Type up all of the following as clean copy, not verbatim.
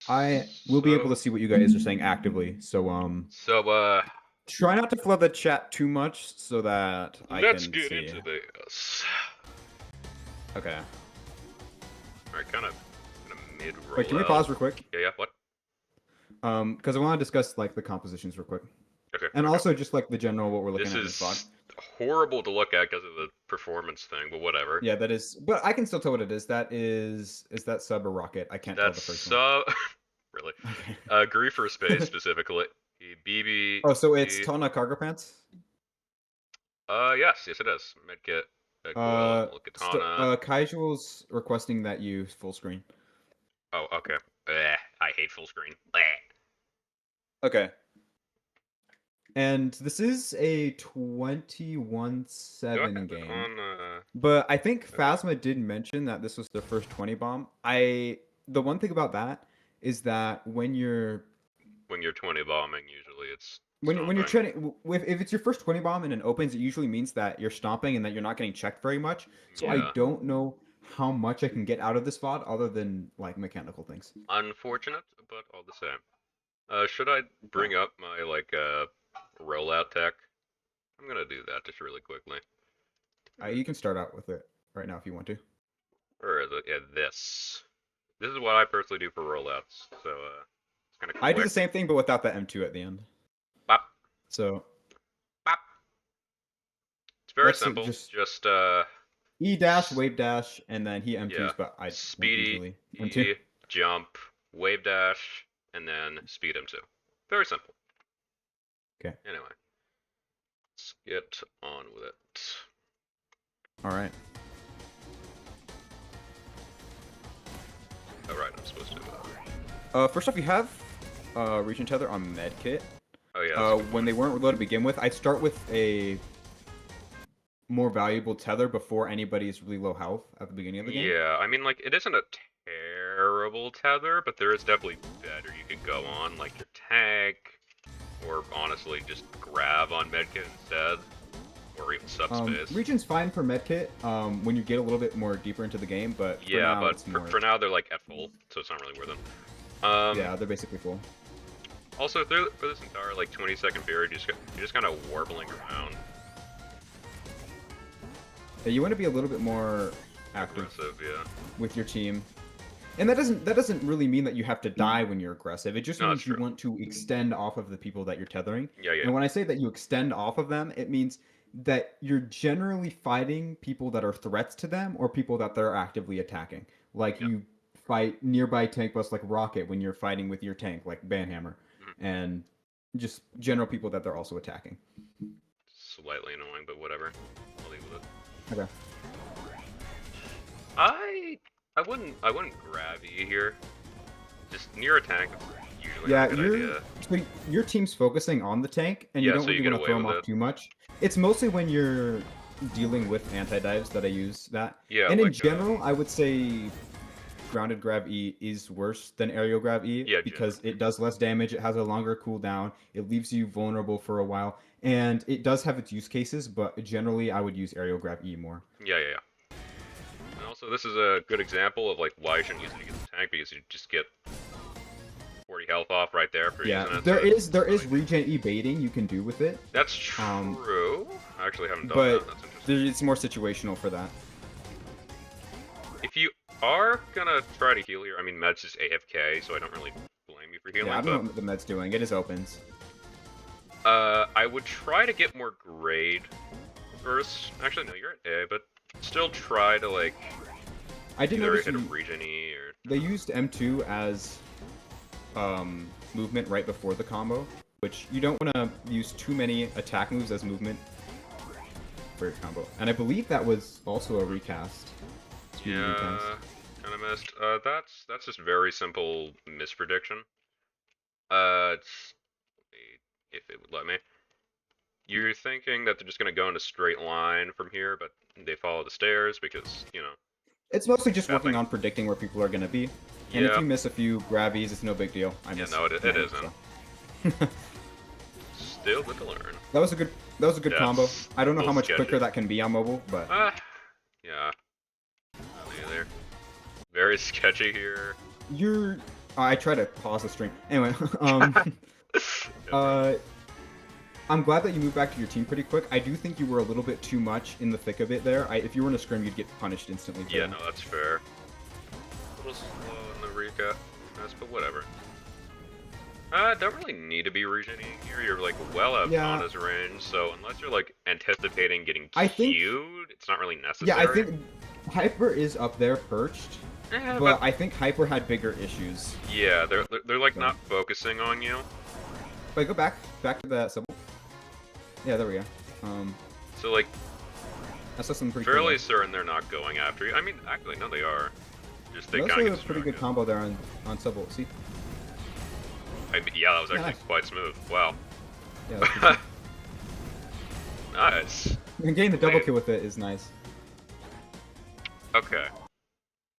I will be able to So, see what you guys are saying actively. So so, try not to flood the chat too much so that I let's can get see. into this. Okay. Alright, kind of mid Wait, can we rollout. pause real quick? Yeah, what? Because I want to discuss like the compositions real quick, Okay, and okay. also just like the general what we're looking This at in this VOD. is horrible to look at because of the performance thing, but whatever. Yeah, that is. But I can still tell what it is. That is that sub or rocket? I can't tell That's the first one. so... really. Okay. Griefer Space, specifically. BB... Oh, so it's Tona cargo pants. Yes, it is. Medkit, coil, katana. Caisual's requesting that you full screen. Oh, okay. I hate full screen. Bleh. Okay. And this is a 21-7 Do I have it game. on, But I think okay. Phasma did mention that this was their first 20 bomb. The one thing about that is that when you're When you're 20 bombing, usually it's when you're stomping. trying if it's your first 20 bomb and it opens, it usually means that you're stomping and that you're not getting checked very much. So I Yeah. don't know how much I can get out of this VOD other than like mechanical things. Unfortunate, but all the same. Should I Yeah. bring up my, like, rollout tech? I'm gonna do that just really quickly. You can start out with it right now if you want to. Or is it? Yeah, this. This is what I personally do for rollouts, so, it's kind of I do the quick. same thing but without the M2 at the end. Bop, So bop. It's very let's simple. just Just, E dash, wave dash, and then he M2s, yeah. but I won't Speedy, usually M2. E, jump, wave dash, and then speed him too. Very simple. Okay. Anyway, let's get on with it. All right. Alright, I'm supposed to. First off, you have region tether on medkit. Oh yeah, that's a good When they point. weren't low to begin with, I'd start with a more valuable tether before anybody's really low health at the beginning of the game. Yeah, I mean, like, it isn't a terrible tether, but there is definitely better you could go on, like your tank, or honestly, just grab on medkit instead, or even subspace. Region's fine for medkit when you get a little bit more deeper into the game, but for Yeah, now but it's more. for now, they're, like, at full, so it's not really worth it. Yeah, they're basically full. Also, for this entire, like, 20-second period, you're just kind of warbling around. Yeah, you want to be a little bit more active Aggressive, yeah. with your team. And that doesn't really mean that you have to die when you're aggressive. It just No, that's means you true. want to extend off of the people that you're tethering. Yeah, yeah. And when I say that you extend off of them, it means that you're generally fighting people that are threats to them or people that they're actively attacking. Like Yeah. you fight nearby tank busts like Rocket when you're fighting with your tank like Banhammer, Mhm. and just general people that they're also attacking. Slightly annoying, but whatever. I'll leave with it. Okay. I wouldn't grab E here. Just near a tank is usually Yeah, not a good idea. your team's focusing on the tank, and you Yeah, don't so you really get want to away throw them with off it. too much. It's mostly when you're dealing with anti-dives that I use that. Yeah, And in like general, I would say grounded grab E is worse than aerial grab E yeah, because generally. it does less damage, it has a longer cooldown, it leaves you vulnerable for a while, and it does have its use cases, but generally I would use aerial grab E more. Yeah, yeah, yeah. And also, this is a good example of like why you shouldn't use it against the tank because you just get 40 health off right there for Yeah, using it. there So is there it's is really, regen E baiting you can do with it. that's true. I actually haven't done that. But That's interesting. it's more situational for that. If you are gonna try to heal here, I mean, Med's just AFK, so I don't really blame you for healing. Yeah, I don't know But what the med's doing. It is opens. I would try to get more grade first. Actually, no, you're at A, but still try to like I did either notice hit a regen E or they used M2 as movement right before the combo, which you don't want to use too many attack moves as movement for your combo. And I believe that was also a recast. yeah, kind of missed. That's just very simple misprediction. It's, if it would let me. You're thinking that they're just gonna go in a straight line from here, but they follow the stairs because, you know, It's mostly just working tapping. on predicting where people are going to be. And if Yeah, you miss a few grabbies, it's no big deal. I yeah, missed no, it many, isn't. so. Still good to learn. That was a good combo. That's I don't a know how little much sketchy. quicker that can be on mobile, but Yeah. Not either. Very sketchy here. you're I try to pause the stream. Anyway, Yeah, I'm glad that you moved back to your team pretty quick. I do think you were a little bit too much in the thick of it there. If you were in a scrim, you'd get punished instantly. yeah, no, that's fair. A little slow in the recap, but whatever. Don't really need to be regening here. You're like well out on his range, so unless you're like anticipating getting queued, it's not really necessary. Yeah, I think Hyper is up there perched, but I think Hyper had bigger issues. Yeah, they're like not focusing on you. Wait, go back to that symbol. Yeah, there we go. So like, that's something pretty fairly cool, certain they're not going after you. I mean, actually, no, they are. Just they that's kind a of pretty good combo there on Symbol. See? Yeah, that was actually quite smooth. Wow. Yeah, that's pretty nice. And getting the double kill with it is nice. Okay.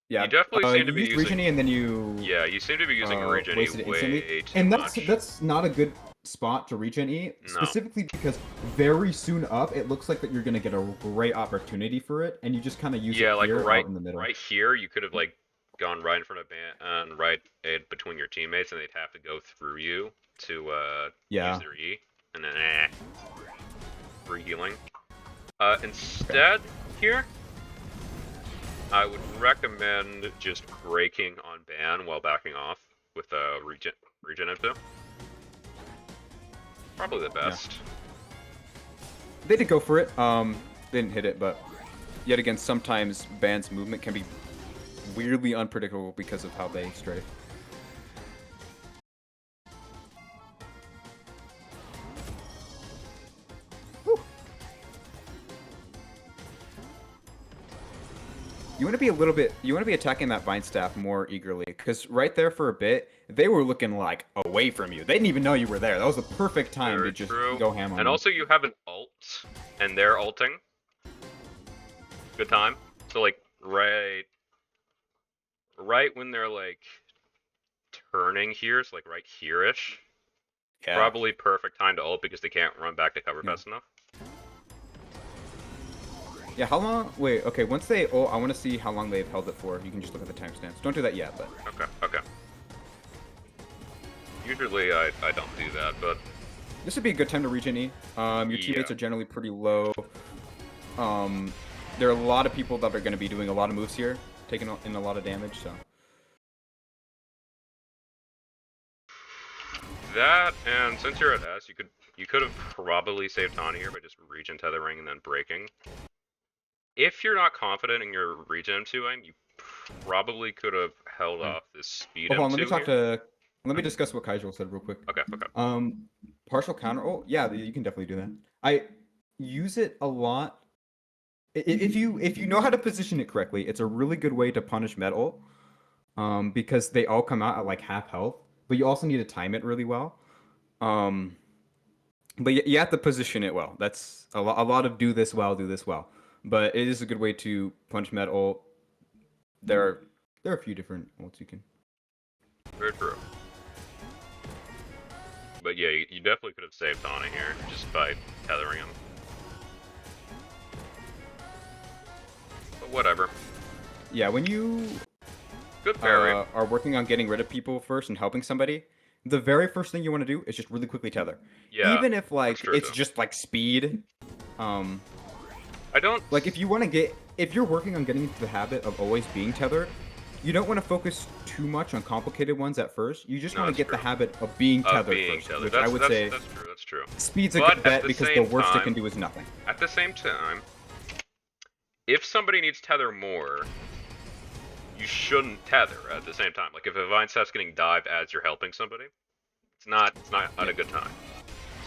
Yeah, you definitely seem to be using Regenie, and then you. Yeah, you seem to be using Regenie way too and much. that's not a good spot to Regenie, specifically because very soon up, it looks like that you're gonna get a great opportunity for it, and you just kind of use it here, like out in the middle. Right here, you could have like gone right in front of and right between your teammates, and they'd have to go through you to use their E, and then free healing. Instead, here, I would recommend just breaking on ban while backing off with regen into. Probably the best. Yeah. They did go for it. They didn't hit it, but yet again, sometimes ban's movement can be weirdly unpredictable because of how they strafe. You want to be attacking that vine staff more eagerly, because right there for a bit, they were looking like away from you. They didn't even know you were there. That was the perfect time to just go ham on them. And also you have an ult, and they're ulting. Good time. So like right when they're like turning here, so like right here-ish. Yeah. Probably perfect time to ult because they can't run back to cover fast enough. Yeah, how long? Wait, okay, once they ult, I want to see how long they've held it for. You can just look at the timestamps. Don't do that yet, but... Okay. Usually I don't do that, but... This would be a good time to regen E. Your teammates are generally pretty low. There are a lot of people that are going to be doing a lot of moves here, taking in a lot of damage, so... That, and since you're at S, you could have probably saved Tana here by just regen tethering and then breaking. If you're not confident in your regen M2 aim, you probably could have held off this speed Hold on, M2 let me discuss what Caisual said real quick. Okay. Partial counter ult? Yeah, you can definitely do that. I use it a lot. If you know how to position it correctly, it's a really good way to punish med ult. Because they all come out at like half health. But you also need to time it really well. But you have to position it well. That's a lot of do this well. But it is a good way to punch med ult. There are a few different ults you can. Very true. But yeah, you definitely could have saved Tana here just by tethering him. But whatever. Yeah, when you are working on getting rid of people first and helping somebody, the very first thing you want to do is just really quickly tether. Yeah, even if like it's just like speed. I don't like if you're working on getting into the habit of always being tethered, you don't want to focus too much on complicated ones at first. You just want to get the habit of being tethered first, which I would say that's true. Speed's a good bet because the worst it can do is nothing. At the same time, if somebody needs tether more, you shouldn't tether at the same time. Like if a vine staff's getting dived as you're helping somebody, it's not a good time.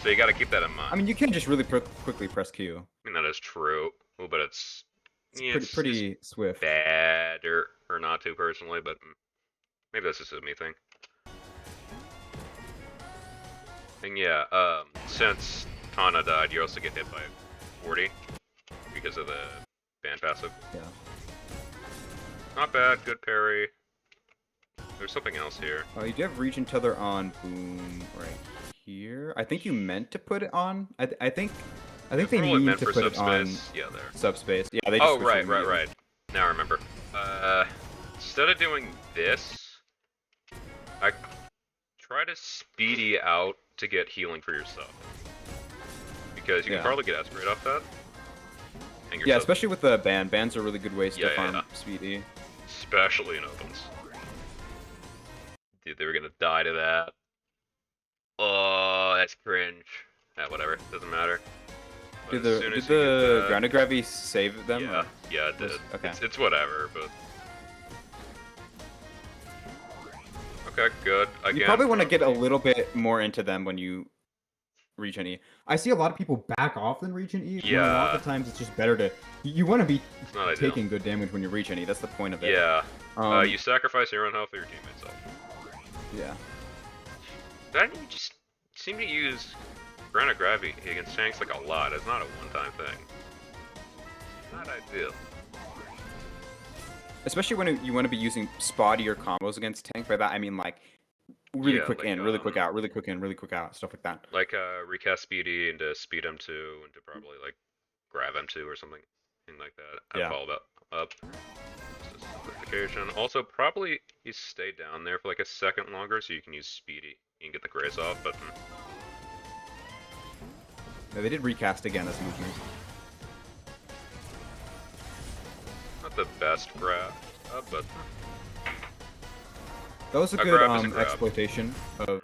So you got to keep that in mind. I mean, you can just really quickly press Q. I mean, that is true, but it's pretty swift. Bad or not to personally, but maybe that's just a me thing. And yeah, since Tana died, you also get hit by 40 because of the ban passive. Yeah. Not bad, good parry. There's something else here. Oh, you do have regen tether on boom right here. I think you meant to put it on. I think they mean to put it on subspace. Yeah, they just right. Now I remember. Instead of doing this, I try to speedy out to get healing for yourself. Because you can probably get S-grade off that. And Yeah, especially with the ban. Bans are really good ways to farm speedy. Especially in opens. Dude, they were gonna die to that. Oh, that's cringe. Whatever, doesn't matter. Did the grounded gravity save them? Yeah, yeah, it did. Okay. It's whatever, but... Okay, good. Again, you probably want to get a little bit more into them when you reach an E. I see a lot of people back off than reach an E. Yeah. A lot of the times it's just better to... You want to be taking ideal. good damage when you reach an E. That's the point of it. Yeah. You sacrifice your own health for your teammates' health. Yeah. Then you just seem to use grounded gravity against tanks like a lot. It's not a one-time thing. Not ideal. Especially when you want to be using spottier combos against tank. By that I mean like really quick like, in, really quick out, really quick in, really quick out, stuff like that. Like recast speedy into speed M2 into probably like grab M2 or something like that. Yeah. Follow that up. Just a simplification. Also, probably you stay down there for like a second longer so you can use speedy. You can get the grace off, but... Yeah, they did recast again as movement. Not the best grab, but... That was a good exploitation of...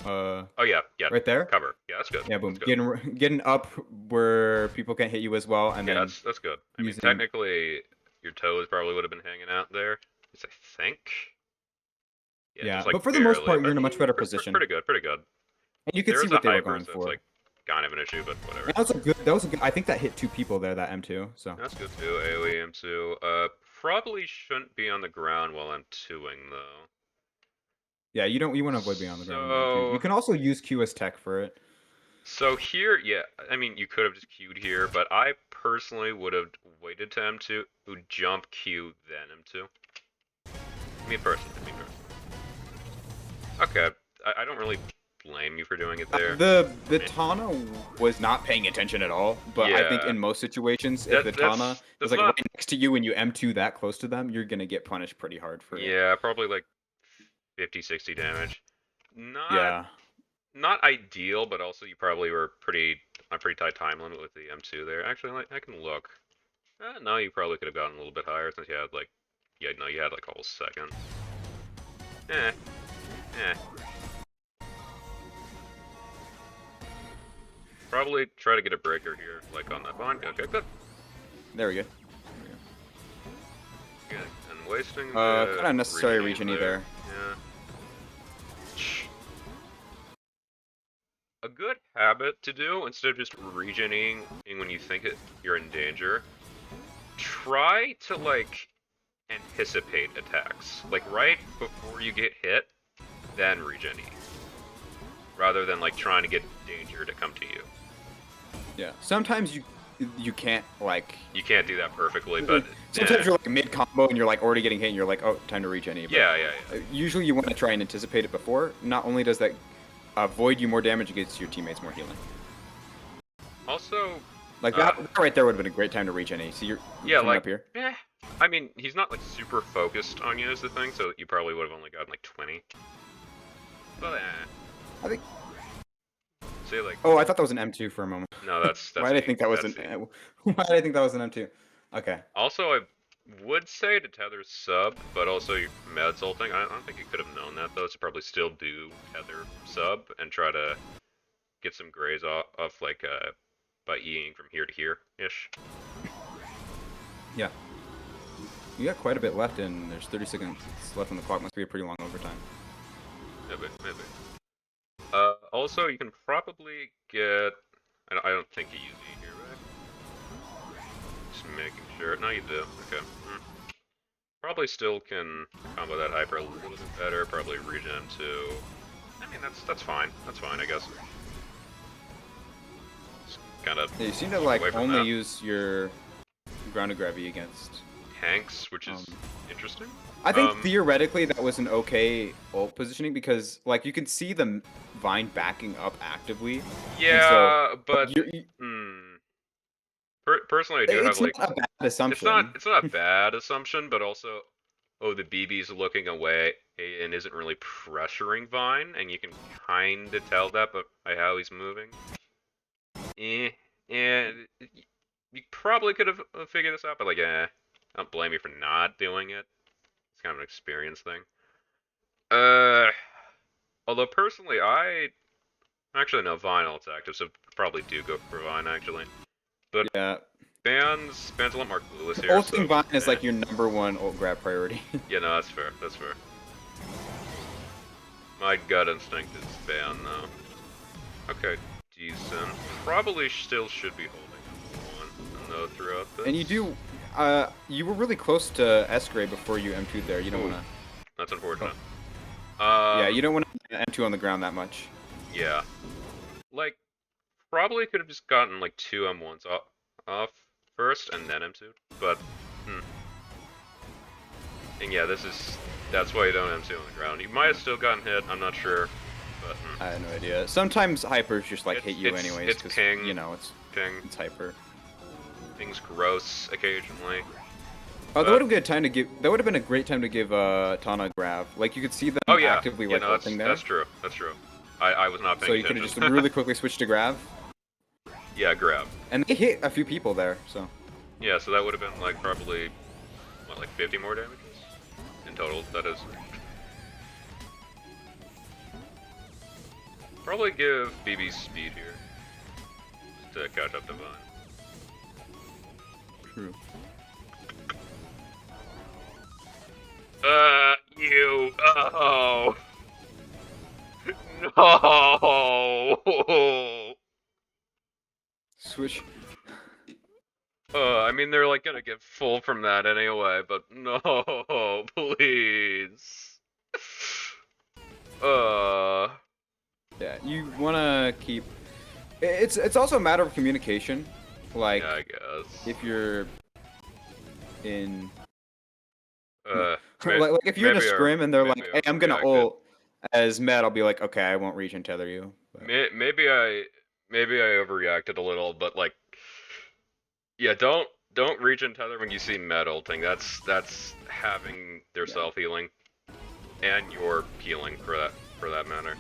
oh yeah, right there. Cover. Yeah, that's good. Yeah, boom. Good. Getting up where people can't hit you as well, and yeah, then that's good. I mean, technically, your toes probably would have been hanging out there. I think. Yeah, just, like, but for the most part, you're in a much better position. Pretty good. And you can see what they were going for. That's like kind of an issue, but whatever. And that was a good. I think that hit 2 people there. That M2. So. That's good too. AOE M2. Probably shouldn't be on the ground while I'm 2ing though. Yeah, you want to avoid being on the ground. You can also use Q as tech for it. So here, yeah, I mean, you could have just queued here, but I personally would have waited to M2, jump Q, then M2. Me personally. Okay, I don't really blame you for doing it there. The Tana was not paying attention at all, but I think in most situations, if the Tana is like right next to you and you M2 that close to them, you're gonna get punished pretty hard for it. Yeah, probably like 50, 60 damage. Not ideal, but also you probably were a pretty tight time limit with the M2 there. Actually, like, I can look. No, you probably could have gotten a little bit higher since you had like, you had like a whole second. Probably try to get a breaker here, like on that bond. Okay, good. There we go. Good. And wasting the kind of unnecessary region there. Yeah. A good habit to do, instead of just regening when you think you're in danger, try to, like, anticipate attacks. Like, right before you get hit, then regen E. Rather than, like, trying to get danger to come to you. Yeah. Sometimes you can't, like... You can't do that perfectly, but... Sometimes you're, like, mid-combo and you're, like, already getting hit and you're like, oh, time to regen E. Yeah. Usually you want to try and anticipate it before. Not only does that avoid you more damage, it gets your teammates more healing. Also... Like, that right there would have been a great time to reach any. So you're coming up here. I mean, he's not, like, super focused on you as the thing, so you probably would have only gotten, like, 20. But, I think... See, like... Oh, I thought that was an M2 for a moment. No, that's Why did I think that was Why did I think that was an M2? Okay. Also, I would say to tether sub, but also your med's ulting. I don't think you could have known that, though, so probably still do tether sub and try to get some grays off like, by Eing from here to here-ish. Yeah. You got quite a bit left, and there's 30 seconds left on the clock. Must be a pretty long overtime. Maybe. Also, you can probably get... I don't think you use E here, right? Just making sure. No, you do. Okay. Probably still can combo that hyper a little bit better. Probably regen too. I mean, that's fine. That's fine, I guess. Kind of. Yeah, you seem to like only use your grounded gravity against tanks, which is interesting. I think theoretically that was an okay ult positioning because like you can see the Vine backing up actively. Yeah, but personally, I do have like it's not a bad assumption. It's not a bad assumption, but also, the BB's looking away Kaden isn't really pressuring Vine, and you can kind of tell that by how he's moving. And you probably could have figured this out, but like, I don't blame you for not doing it. It's kind of an experience thing. Although personally, actually no, Vine ult's active, so probably do go for Vine actually. But Yeah. Ban's a lot more clueless here. Ulting So, Vine is like your #1 ult grab priority. Yeah, no, that's fair. That's fair. My gut instinct is Ban though. Okay, decent. Probably still should be holding one though throughout this. And you were really close to S-Gray before you M2'd there. You don't want to. That's unfortunate. Yeah, you don't want to M2 on the ground that much. Yeah. Like, probably could have just gotten like 2 M1s off first and then M2'd, but, And yeah, that's why you don't M2 on the ground. You might have still gotten hit, I'm not sure, but, I have no idea. Sometimes hypers just like hit you anyways. It's ping. You know, it's Ping. It's hyper. Things gross occasionally. Oh, that would have been a good time to give. That would have been a great time to give Tana a grab. Like you could see them actively like ulting there. That's true. That's true. I was not paying So you could have just really quickly switched to grab. Yeah, grab. And they hit a few people there, so. Yeah, so that would have been like probably what, like 50 more damages in total. That is. Probably give BB speed here just to catch up to Vine. True. You. Oh. No. Switch. I mean, they're like gonna get full from that anyway, but no, please. Yeah, you wanna keep. It's also a matter of communication. Like, yeah, I guess. if you're in. Like like if you're in a scrim and they're like, "Hey, I'm gonna ult," as Matt, I'll be like, "Okay, I won't reach and tether you." But... Maybe I overreacted a little, but like, yeah, don't reach and tether when you see Met ulting. That's having their self healing, and your healing for that matter.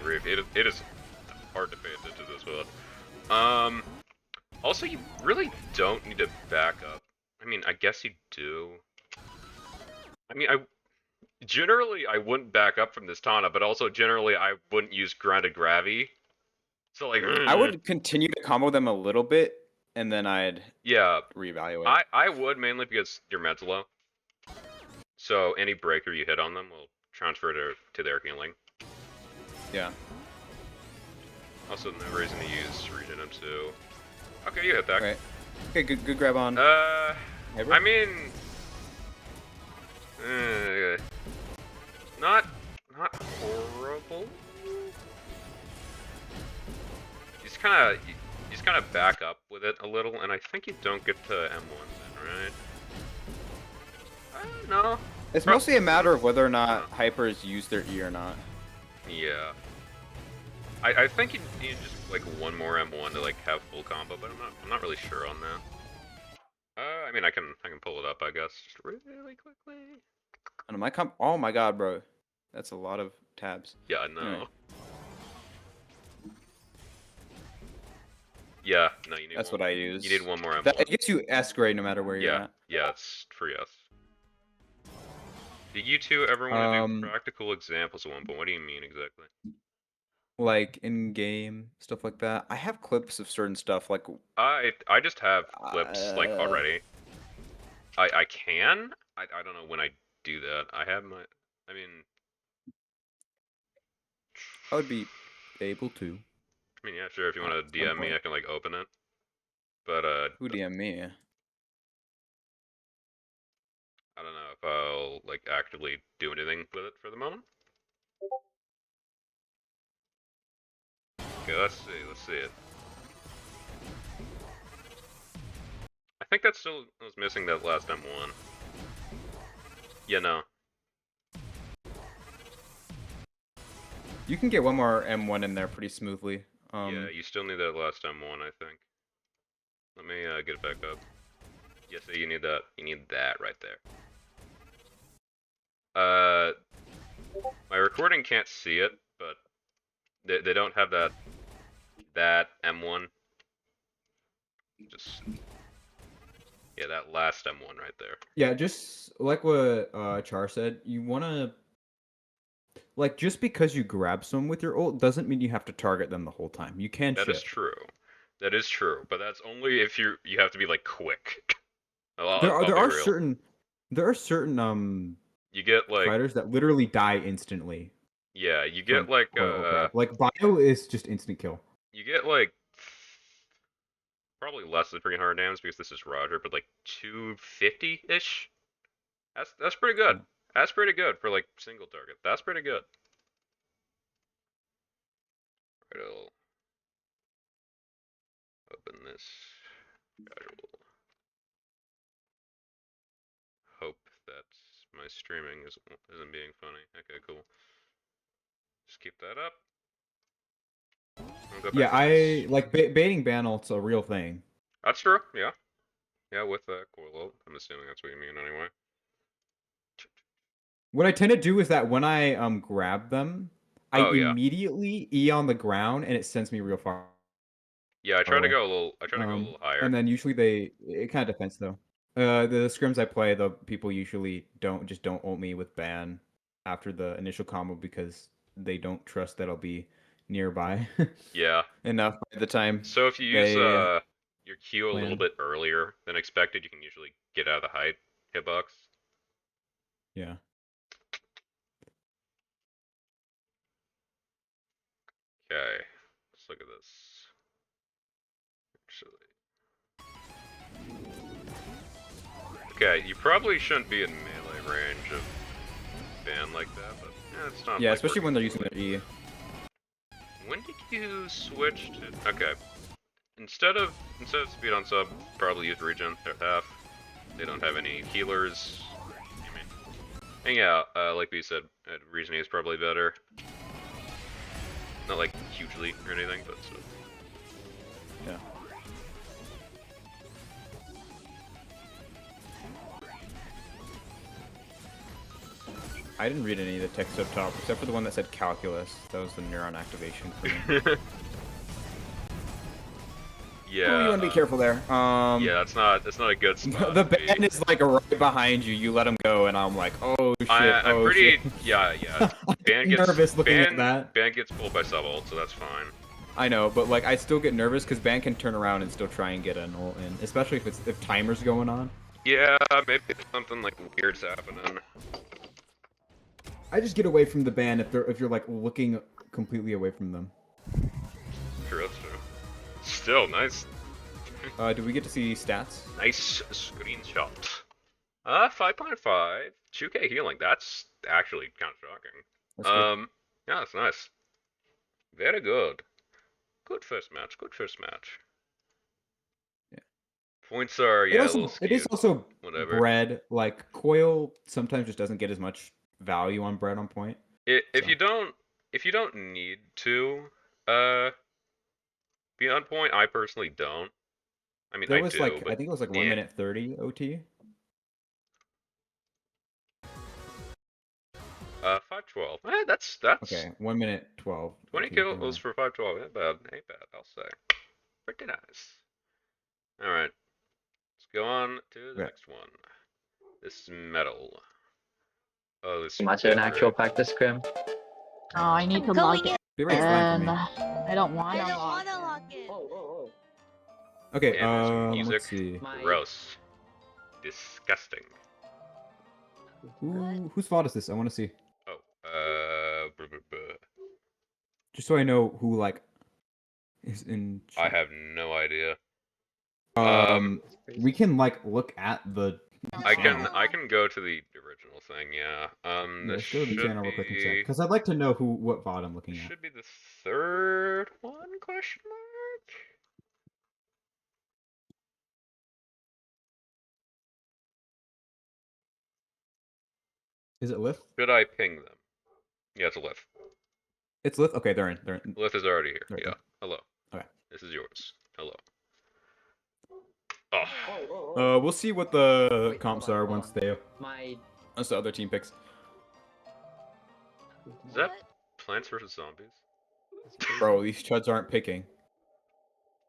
It is hard to pay attention to this one. Also, you really don't need to back up. I mean, I guess you do. I mean, generally I wouldn't back up from this Tana, but also generally I wouldn't use grounded gravity. So like, I would continue to combo them a little bit, and then I'd reevaluate. I would mainly because you're mental low. So any breaker you hit on them will transfer to their healing. Yeah. Also, no reason to use regen M2. Okay, you hit back. Right. Okay, good grab on. I mean, not horrible. You just kind of back up with it a little, and I think you don't get to M1 then, right? I don't know. It's mostly a matter of whether or not hypers use their E or not. Yeah. I think you need just like one more M1 to like have full combo, but I'm not really sure on that. I mean I can pull it up, I guess, just really quickly. And my oh my god, bro, that's a lot of tabs. Yeah, I know. Anyway. Yeah, no, you need. That's what I use. You need one more M1. That, it gets you S grade no matter where you're at. Yeah, it's for yes. Do you two ever want to do practical examples at one point? What do you mean exactly? Like in game stuff like that. I have clips of certain stuff. Like I just have clips like already. I can. I don't know when I do that. I have my. I mean. I would be able to. I mean, yeah, sure. If you want to DM me, I can like open it. But who DM me? I don't know if I'll like actively do anything with it for the moment. Okay, let's see it. I think that still was missing that last M1. Yeah, no. You can get one more M1 in there pretty smoothly. Yeah, you still need that last M1, I think. Let me get it back up. Yes, you need that. You need that right there. recording can't see it, but they don't have that M1. Just yeah, that last M1 right there. Yeah, just like what Char said, you wanna like just because you grab someone with your ult doesn't mean you have to target them the whole time. You can That is shift. true. That is true, but that's only if you have to be like quick. There are I'll there be are real. certain You get like fighters that literally die instantly yeah, you from get like coil grab. Like Bio is just instant kill. you get like probably less than 300 damage because this is Roger, but like 250-ish. That's pretty good. Yeah. That's pretty good for like single target. That's pretty good. Right, I'll open this casual. Hope that my streaming isn't being funny. Okay, cool. Just keep that up. I'll go Yeah, back to this. I like baiting ban ult's a real thing. That's true. Yeah. Yeah, with the coil. I'm assuming that's what you mean anyway. What I tend to do is that when I grab them, I Oh yeah. immediately E on the ground and it sends me real far Yeah, I try to away. go a little. I try to go a little higher. And then usually it kind of depends though. The scrims I play, the people usually don't ult me with ban after the initial combo because they don't trust that I'll be nearby Yeah. enough by the time So if you use they your Q a little land. bit earlier than expected, you can usually get out of the height hitbox. Yeah. Okay. Let's look at this. Actually. Okay, you probably shouldn't be in melee range of ban like that, but yeah, it's not. Yeah, like especially we're when they're using completely- their E. When did you switch to? Okay. Instead of speed on sub, probably use regen. They're half. They don't have any healers. I mean, hang out. Like we said, reasoning is probably better. Not like hugely or anything, but still. Yeah. I didn't read any of the text up top, except for the one that said calculus. That was the neuron activation for me. Yeah. Oh, you want to be careful there. Yeah, that's not a good spot. The to be. ban is like right behind you. You let him go, and I'm like, oh shit. I'm oh pretty. shit. Yeah. I'm nervous looking at that. Ban gets pulled by sub ult, so that's fine. I know, but like I still get nervous because ban can turn around and still try and get an ult in, especially if timer's going on. Yeah, maybe something like weird's happening. I just get away from the ban if you're like looking completely away from them. True, that's true. Still nice. Do we get to see stats? Nice screenshot. 5.5, 2k healing. That's actually kind of shocking. That's good. Yeah, that's nice. Very good. Good first match. Good first match. Yeah. Points are yeah, a little skewed. It is also Whatever. bread. Like coil sometimes just doesn't get as much value on bread on point. If you don't need to be on point, I personally don't. I mean, There I was do, like but I think it was like 1 minute 30 OT. 512. That's Okay, 1 minute 12. 20 OT, kills for 512. Ain't bad. Ain't bad, I'll say. Pretty nice. Alright. Let's go on to the next one. This is metal. Oh, this Much of an actual practice scrim. Oh, I need to log in. Be right fine for me. I don't want I to don't log want to in. log in. Oh. Okay, And there's music. let's see. Gross. Disgusting. Whose fault is this? I want to see. Oh, Just so I know who like is in. I have no idea. We can like look at the. I can go to the original thing, yeah. Yeah, This let's go to the channel real quick and check, be because I'd like to know what VOD I'm looking at. should be the third one? Question mark. Is it Lith? Should I ping them? Yeah, it's a Lith. It's Lith. Okay, they're in. They're in. Lith is already here. Right Yeah. there. Hello. Okay. This is yours. Hello. Oh. We'll see what the Wait, comps hold on, are hold once on. they My once the other team picks. Is that Plants vs Zombies? Bro, these chuds aren't picking.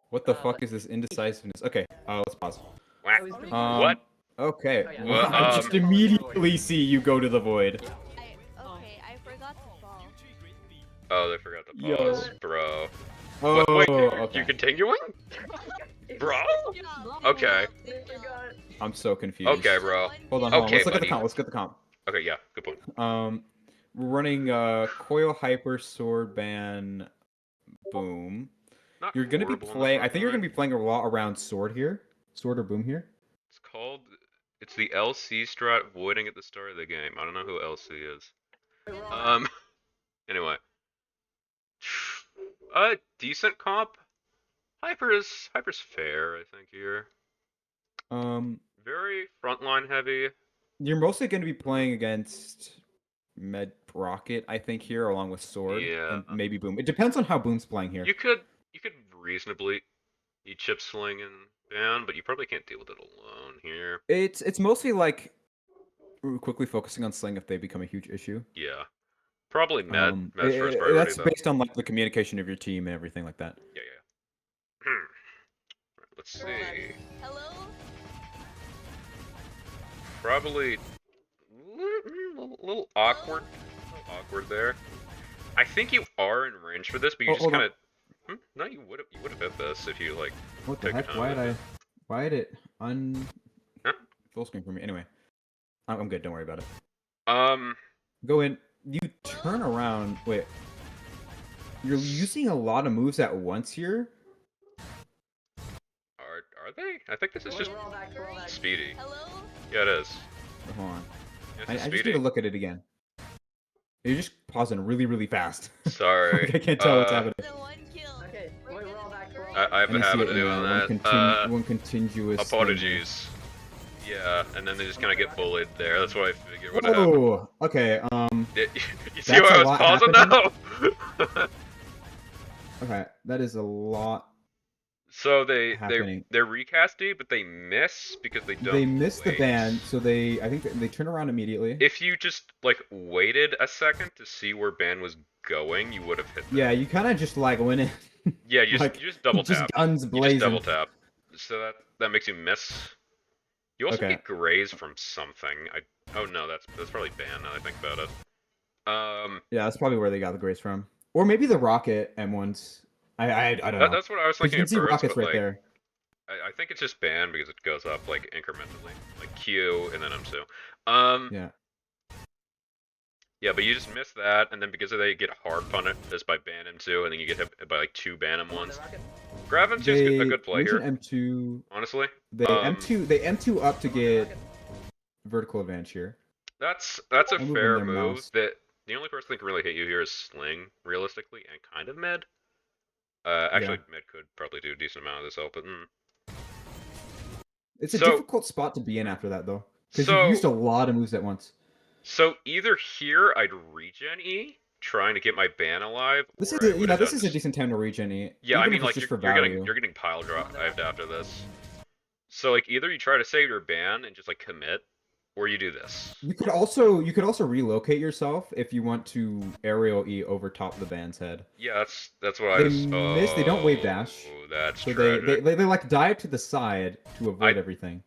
What the fuck is this indecisiveness? Okay, let's pause. Whack. Um, What? Okay. yeah, Well, I just um, immediately see you go to the void. Okay, I forgot to fall. Oh, they forgot to Yo. pause, bro. Oh, What, wait, okay. you're continuing? Bro? Okay. I'm so confused. Okay, bro. Hold on, hold on. Okay, Let's look at the buddy. comp. Let's get the comp. Okay, yeah, good point. We're running coil hyper sword ban boom. Not You're gonna be horrible in playing. this I think you're one, gonna be playing a lot around sword here, sword or boom here. It's called. It's the LC strat voiding at the start of the game. I don't know who LC is. Anyway. Decent comp. Hyper's fair, I think here. Very frontline heavy. You're mostly gonna be playing against Med Rocket, I think here, along with sword Yeah. and maybe boom. It depends on how boom's playing here. You could reasonably eat chip sling and ban, but you probably can't deal with it alone here. It's mostly like quickly focusing on sling if they become a huge issue. Yeah. Probably Med's first priority That's though. based on like the communication of your team and everything like that. Yeah, yeah. Let's see. Hello? Probably a little awkward. There. I think you are in range for this, but you just hold on. kind of. No, you would have hit this if you like. What the Take heck? time Why with did it. why did it Huh? full screen for me? Anyway, I'm good. Don't worry about it. Um. Go in. You turn around. Wait. You're using a lot of moves at once here. Are they? I think this is just speedy. Hello? Yeah, it is. Hold on. Yeah, I it's just speedy. need to look at it again. You're just pausing really, really fast. Sorry. I can't tell what's happening. The one kill. Okay, We're wait, gonna roll back, be roll great. I have And a you see habit it of in, doing that. one continuous. thing. Apologies. Yeah, and then they just kind of get bullied there. That's what I figured would happen. Oh, okay. You see That's why I a was lot pausing now? Okay, that is a lot. So they're Happening. recasty, but they miss because they don't. They missed the wait. ban, so I think they turn around immediately. If you just like waited a second to see where ban was going, you would have hit them. Yeah, you kind of just like went in. Yeah, you like, just double just tap. guns You blazing. just double tap. So that makes you miss. You also Okay. get graze from something. Oh no, that's probably ban now that I think about it. Yeah, that's probably where they got the grace from, or maybe the rocket M1s. I don't know. That's what I was 'Cause thinking you can at see first, rockets but right like, there. I think it's just ban because it goes up like incrementally, like Q and then M2. Yeah. Yeah, but you just miss that, and then because of that, you get hard punished just by ban M2, and then you get hit by like 2 ban M1s. Grab M2 is a good play use here, an M2. honestly. They M2 up to get vertical advantage here. That's a I'm moving fair their move. mouse. That the only person that can really hit you here is Sling, realistically, and kind of Med. Actually, Med could probably do a decent amount of this help, but It's a So- difficult spot to be in after that though, because So- you've used a lot of moves at once. So either here I'd regen E, trying to get my ban alive. This or is I a, you would've know this done is a decent time to regen it. Yeah, I even mean if it's like just you're, for you're value. getting pile drived after this. So like either you try to save your ban and just like commit, or you do this. You could also relocate yourself if you want to aerial E over top of the band's head. Yeah, that's what I They was. miss. They don't wave dash. Oh, that's So tragic. they like dive to the side to avoid everything.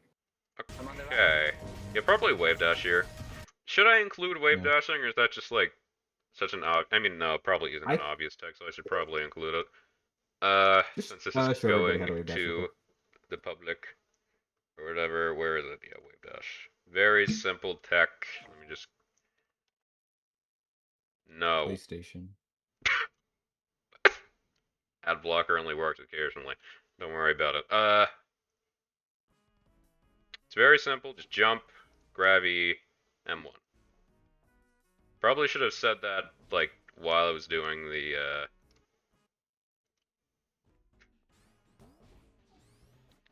Okay. Yeah, probably wave dash here. Should I include wave Yeah. dashing, or is that just like such an I mean, no, probably isn't an I- obvious tech, so I should probably include it. Just, Since this show is everybody how to going wave dash real to quick. the public or whatever. Where is it? Yeah, wave dash. Very simple tech. Let me just. No. PlayStation. Ad blocker only works occasionally. Don't worry about it. It's very simple. Just jump, grab E, M1. Probably should have said that like while I was doing the.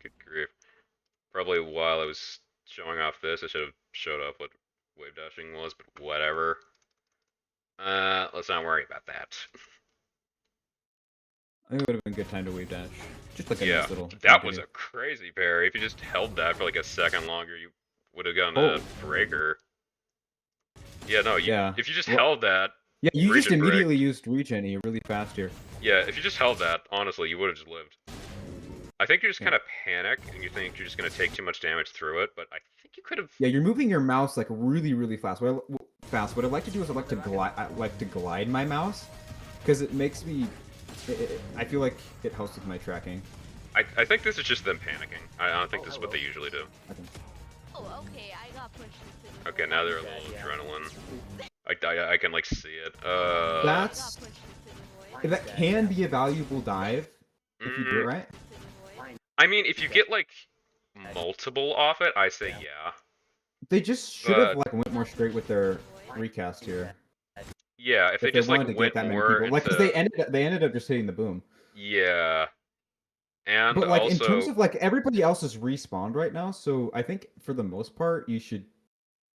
Good grief. Probably while I was showing off this, I should have showed off what wave dashing was, but whatever. Let's not worry about that. I think it would have been a good time to wave dash. Just like a Yeah, nice little. that was a crazy parry. If you just held that for like a second longer, you would have gotten a breaker. Yeah, no, Yeah. if you just Well- held that, Yeah, you just Regen break. immediately used regen really fast here. Yeah, if you just held that, honestly, you would have just lived. I think you just kind of panic, and you think you're just going to take too much damage through it, but I think you could have... Yeah, you're moving your mouse like really fast. What I like to do is I like to glide my mouse, because it makes me. I feel like it helps with my tracking. I think this is just them panicking. I don't think this is what they usually do. Oh, okay, I got pushed into the Okay, now they're a little adrenaline. I can like see it. That's that can be a valuable dive if you do it right. I mean, if you get like multiple off it, I say yeah. They just should have like went more straight with their recast here. Yeah, if they just wanted like to went get that many more people, like, because they ended up just hitting the boom. Yeah. And But like also, in terms of like everybody else is respawned right now, so I think for the most part you should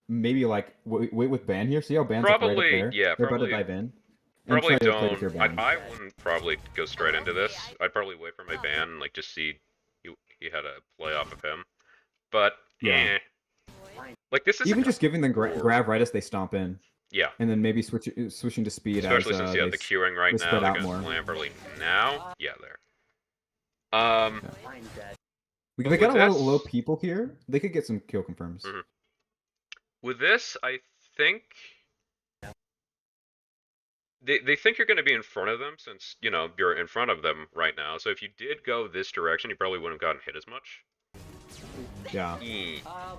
maybe like wait with Ban here. See how Ban's like right up there? yeah, They're probably, about to dive in. probably and try to play with your don't. ban. I wouldn't probably go straight into this. I'd probably wait for my ban and like just see you had a play off of him. But Yeah. like this is Even just giving them grab right as they stomp in. Yeah. And then maybe switching to speed especially as since you have the queuing right now. spread They're out gonna more. slam probably now. Yeah, there. They got a lot of low people here. They could get some kill confirms. With this, I think they think you're going to be in front of them since, you know, you're in front of them right now. So if you did go this direction, you probably wouldn't have gotten hit as much. Yeah.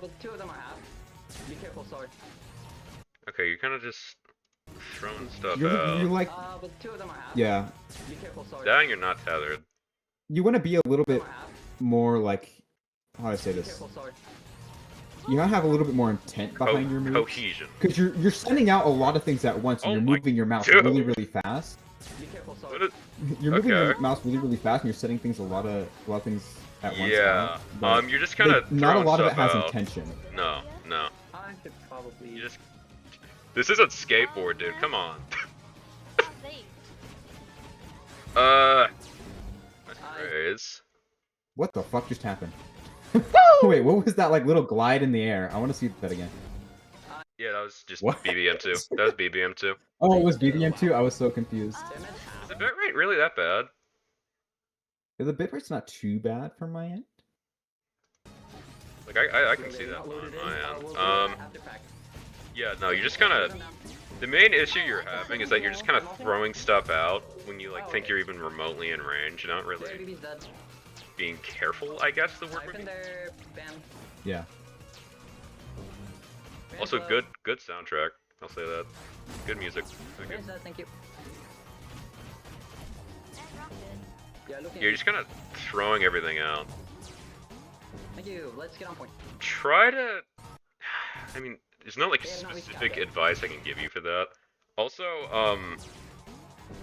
But two of them I have. Be careful, sword. Okay, you're kind of just throwing stuff You're out. like, But two of them I have. yeah. Be careful, sword. Dang, you're not tethered. You want to be a little bit more like, how do I say Be this? careful, sword. You gotta have a little bit more intent behind your moves. Cohesion. Because you're sending out a lot of things at once, and Oh you're my moving your mouse dude. really fast. Be careful, sword. What is... You're moving your Okay. mouse really fast, and you're setting things a lot of things at once. Yeah. But You're just kind of not a lot of it has out. intention. No. I should probably. You just. This isn't skateboard, dude. Come on. Nice phrase. What the fuck just happened? Wait, what was that like little glide in the air? I want to see that again. Yeah, that was just What? BBM2. That was BBM2. Oh, it was BBM2? I was so confused. Is the bitrate really that bad? Yeah, the bitrate's not too bad from my end. Like, I can see that on my end. Yeah, no, you're just kind of... The main issue you're having is that you're just kind of throwing stuff out when you, like, think you're even remotely in range. You're not really being careful, I guess the word would be. Yeah. Also, good soundtrack. I'll say that. Good music. Okay. Thank you. You're just kind of throwing everything out. Thank you. Let's get on point. Try to... I mean, there's no, like, specific advice I can give you for that. Also,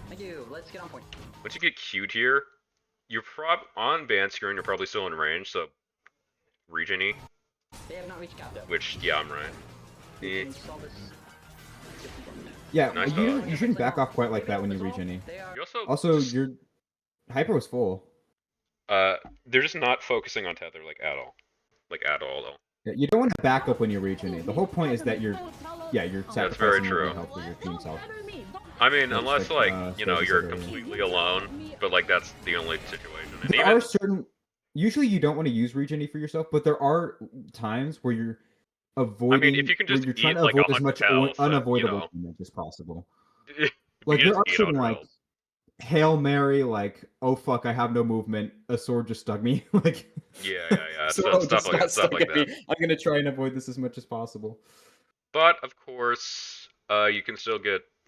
Thank you. Let's get on point. once you get queued here, you're on ban screen, you're probably still in range, so... Regen-y. They have not reached cap though. Which, yeah, I'm right. We can solve this. Yeah, Nice you shouldn't back off quite like that when you reach any. You Also, your hyper was full. They're just not focusing on tether, like, at all. Like, at all, though. Yeah, you don't want to back up when you're reaching any. The whole point is that you're That's very sacrificing true. your health for your team's health. I mean, That's unless, like, like, you know, you're Caisual. completely alone, but, like, that's the only situation. And There even... are certain... Usually you don't want to use regen for yourself, but there are times where you're avoiding... if you can where just you're trying eat, to like, avoid as 100 much health, unavoidable you know. damage as possible. You Like, just there are eat certain, 100 like, health. Hail Mary, like, oh fuck, I have no movement, a sword just stuck me. Like, Yeah, so stuff like that, stuff like that. I'm gonna try and avoid this as much as possible. But, of course, you can still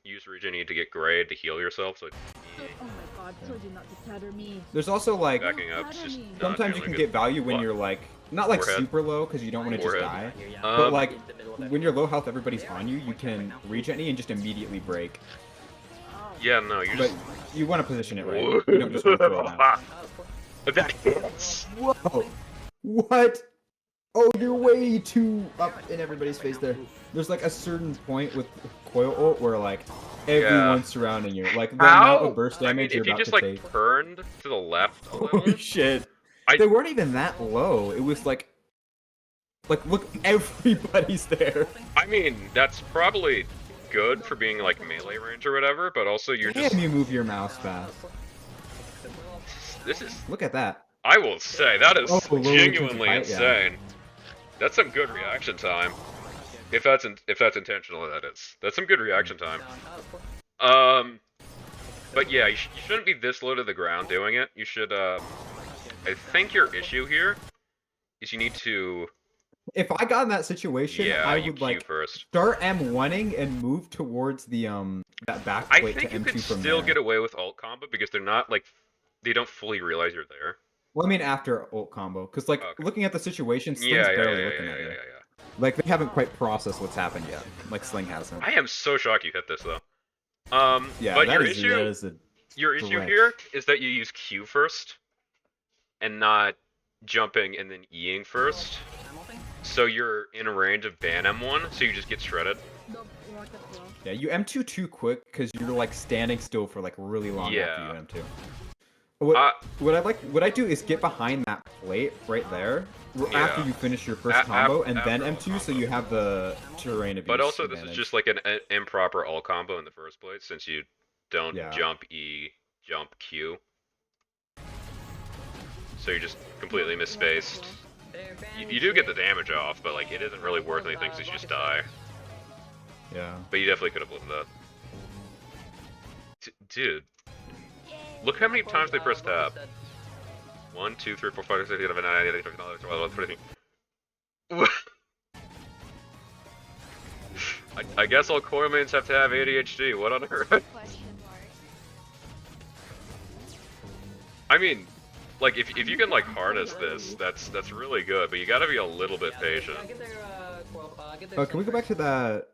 use regen to get grade to heal yourself, so... Oh my god, told you not to tether me. There's also, like, Backing up, just not sometimes you feeling can good. get value when What? you're, like, not, like, Forehead. super low, because you don't want to just Forehead. die. But, Um, like, when you're low health, everybody's on you, you can regen and just immediately break. Yeah, no, you're But just... you want to position it right. You don't just want to throw it out. That hits! Whoa! What? Oh, you're way too up in everybody's face there. There's like a certain point with coil ult where like everyone's surrounding you. Like the amount of burst damage if you're you about just to like take. turned to the left a little, Holy shit! I- They weren't even that low. It was like look, everybody's there. I mean, that's probably good for being like melee range or whatever, but also you're Damn, just. you move your mouse fast. This is. Look at that. I will say that is Oh, low return to genuinely height, yeah. insane. That's some good reaction time. If that's intentional, that is. That's some good reaction time. But yeah, you shouldn't be this low to the ground doing it. You should. I think your issue here is you need to. If I got in that situation, Yeah, I you would Q like first. start M1ing and move towards the that back I plate to think you M2 could from still there. get away with alt combo because they're not like they don't fully realize you're there. Well, I mean after ult combo, because like Okay. looking at the situation, Sling's Yeah, barely looking at you. Like they haven't quite processed what's happened yet. Like Sling hasn't. I am so shocked you hit this though. Yeah, but that your is issue, that is a your issue stretch. here is that you use Q first, and not jumping and then Eing first. So you're in range of ban M1, so you just get shredded. The rocket flow. Yeah, you M2 too quick because you're like standing still for like really long Yeah. after you M2. What I do is get behind that plate right there after Yeah. you finish your first combo, and then after M2, so you have the terrain abuse. But also, this is advantage. just like an improper all combo in the first place, since you don't Yeah. jump E, jump Q. So you're just completely misspaced. You do get the damage off, but like it isn't really worth anything since you just die. Yeah. But you definitely could have lived that. Dude, look how many times they press tab. 1, 2, 3, 4, 5, 6, 7, 8, 9, 10, 11, 12, 13. I guess all coil mains have to have ADHD. What on earth? Question mark. I mean, like if you can like harness this, that's really good. But you gotta be a little bit patient. Oh, can we go back to that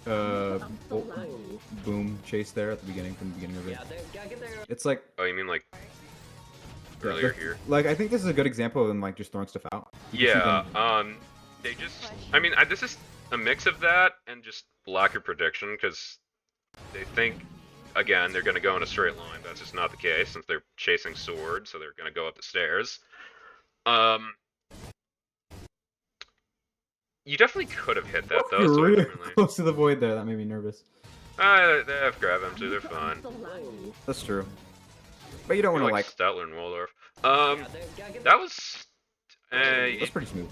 I'm so ult low. boom chase there at the beginning, from the beginning of it? Yeah, It's like Oh, you mean like yeah, earlier here? Like I think this is a good example of them like just throwing stuff out. You can see Yeah. them- They just. I mean, this is a mix of that and just lack of prediction because they think. Again, they're going to go in a straight line. That's just not the case since they're chasing swords, so they're going to go up the stairs. You definitely could have hit that though. You're So really really... close to the void there. That made me nervous. They have grab them too. They're fine. I'm so low. That's true. But you don't want to like. Stoutler and Waldorf. That was. That's pretty smooth.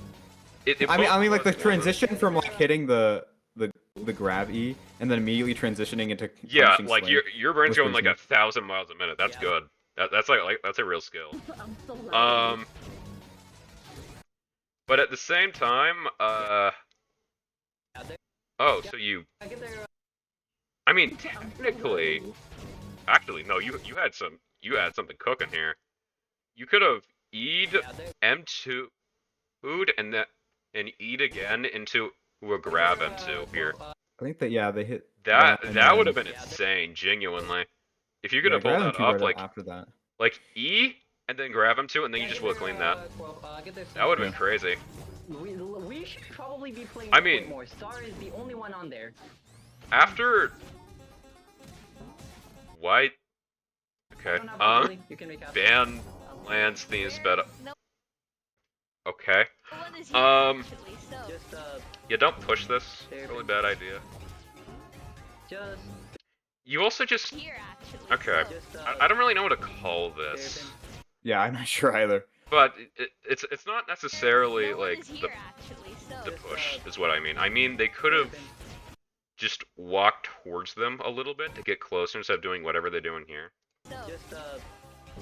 It I mean, both like the was more transition from like hitting the grab E and then immediately transitioning into Yeah, punching like Sling. your brain's was going pretty like 1,000 miles a minute. That's good. That's like that's a real skill. I'm so low. But at the same time, oh, so you. I mean, technically, actually, no. You had something cooking here. You could have E'd M2, U'd and E'd again into a grab M2 here. I think that yeah, they hit That and would have then- been insane, genuinely. If you could yeah, have pulled grab that M2 up, right like after that. E and then grab M2, and then you just would have cleaned that. That would have been crazy. We should probably be playing I mean- more. Star is the only one on there. After White, okay. You can make up. Ban lands theme sped up. No Okay. one is here actually, so. Just Yeah, don't push this. Really bad idea. just You also just. Here actually. Okay. So. I don't really know what to call this, Yeah, I'm not sure either. but it's not necessarily No one like is here actually, so. the push is what I mean. I mean they could have just walked towards them a little bit to get closer instead of doing whatever they're doing here So. just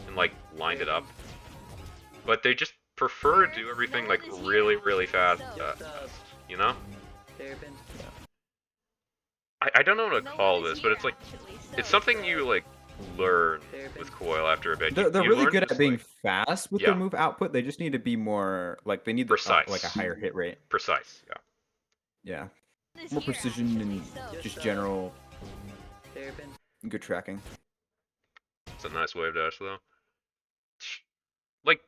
and like lined it up. But they just prefer to do everything like really fast, you know? I don't know what to No call one is this, but here it's like actually, so. it's something you like learn with coil after a bit. They're You really learn good just, at being like, fast with yeah. their move output. They just need to be more like they need the, Precise. like a higher hit rate. precise. Yeah. Yeah, No one is more here precision actually, and so. just general good tracking. It's a nice wave dash though. Like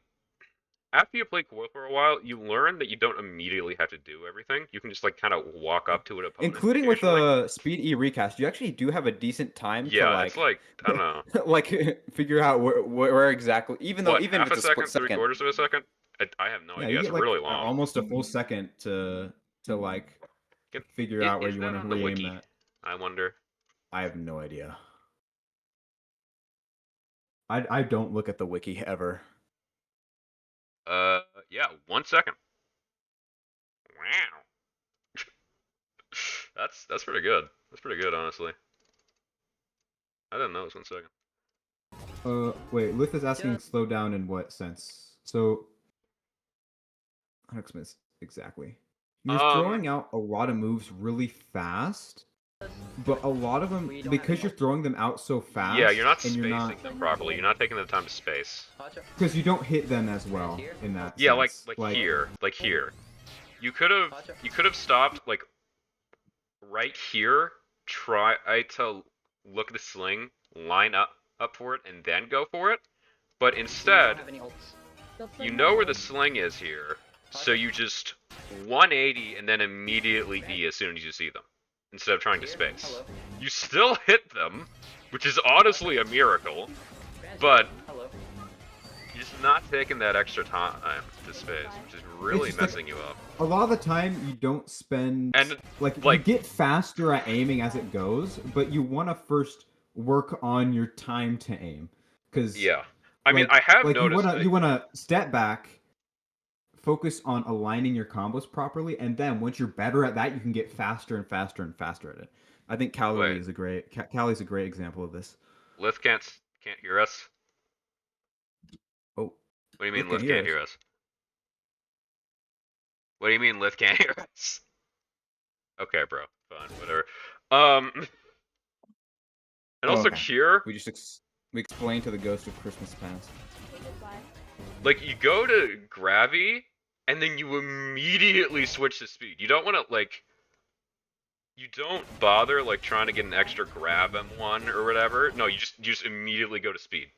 after you play coil for a while, you learn that you don't immediately have to do everything. You can just like kind of walk up to an opponent. Including with occasionally. the speed E recast, you actually do have a decent time Yeah, to it's like I don't know. like figure out where exactly, even though What, even if half it's a a second, split second. 3/4 of a second? I have no Yeah, idea. you It's get like really long. almost a full second to like Get- figure out where is you that want to on the re-aim wiki? that. I wonder. I have no idea. I don't look at the wiki ever. Yeah, 1 second. Wow. That's pretty good. That's pretty good, honestly. I didn't know it was 1 second. Wait, Lith is asking Just- slow down in what sense? So, how to explain this exactly? You're throwing out a lot of moves really fast, but a lot of them, We don't because have you're throwing them out so fast, Yeah, you're not and spacing you're not, them properly. You're not taking the time to space. Pacha. because you don't hit them as well in that Yeah, sense. like here. You could have stopped like right here. Try to look at the sling, line up for it, and then go for it. But We instead, don't have any ults. you know where the sling is here, so you just 180 and then immediately E as soon as you see them, instead of trying to space. Hello. You still hit them, which is honestly a miracle, but Hello. you're just not taking that extra time to space, which is really It's just like- messing you up. A lot of the time, you don't spend And, like you like- get faster at aiming as it goes, but you want to first work on your time to aim, because Yeah. I mean, I have noticed that. you wanna step back, focus on aligning your combos properly, and then once you're better at that, you can get faster and faster and faster at it. I think Calorie Wait. is a great Callie's a great example of this. Lith can't hear us? Oh, What do you mean Lith Lith can't can't hear hear us? What do you mean Lith can't hear us? Okay, bro. Fine, whatever. And Oh, also okay. here, we explained to the ghost of Christmas past. Okay, goodbye. like, you go to Gravy, and then you immediately switch to speed. You don't want to, like... You don't bother, like, trying to get an extra grab M1 or whatever. No, you just immediately go to speed.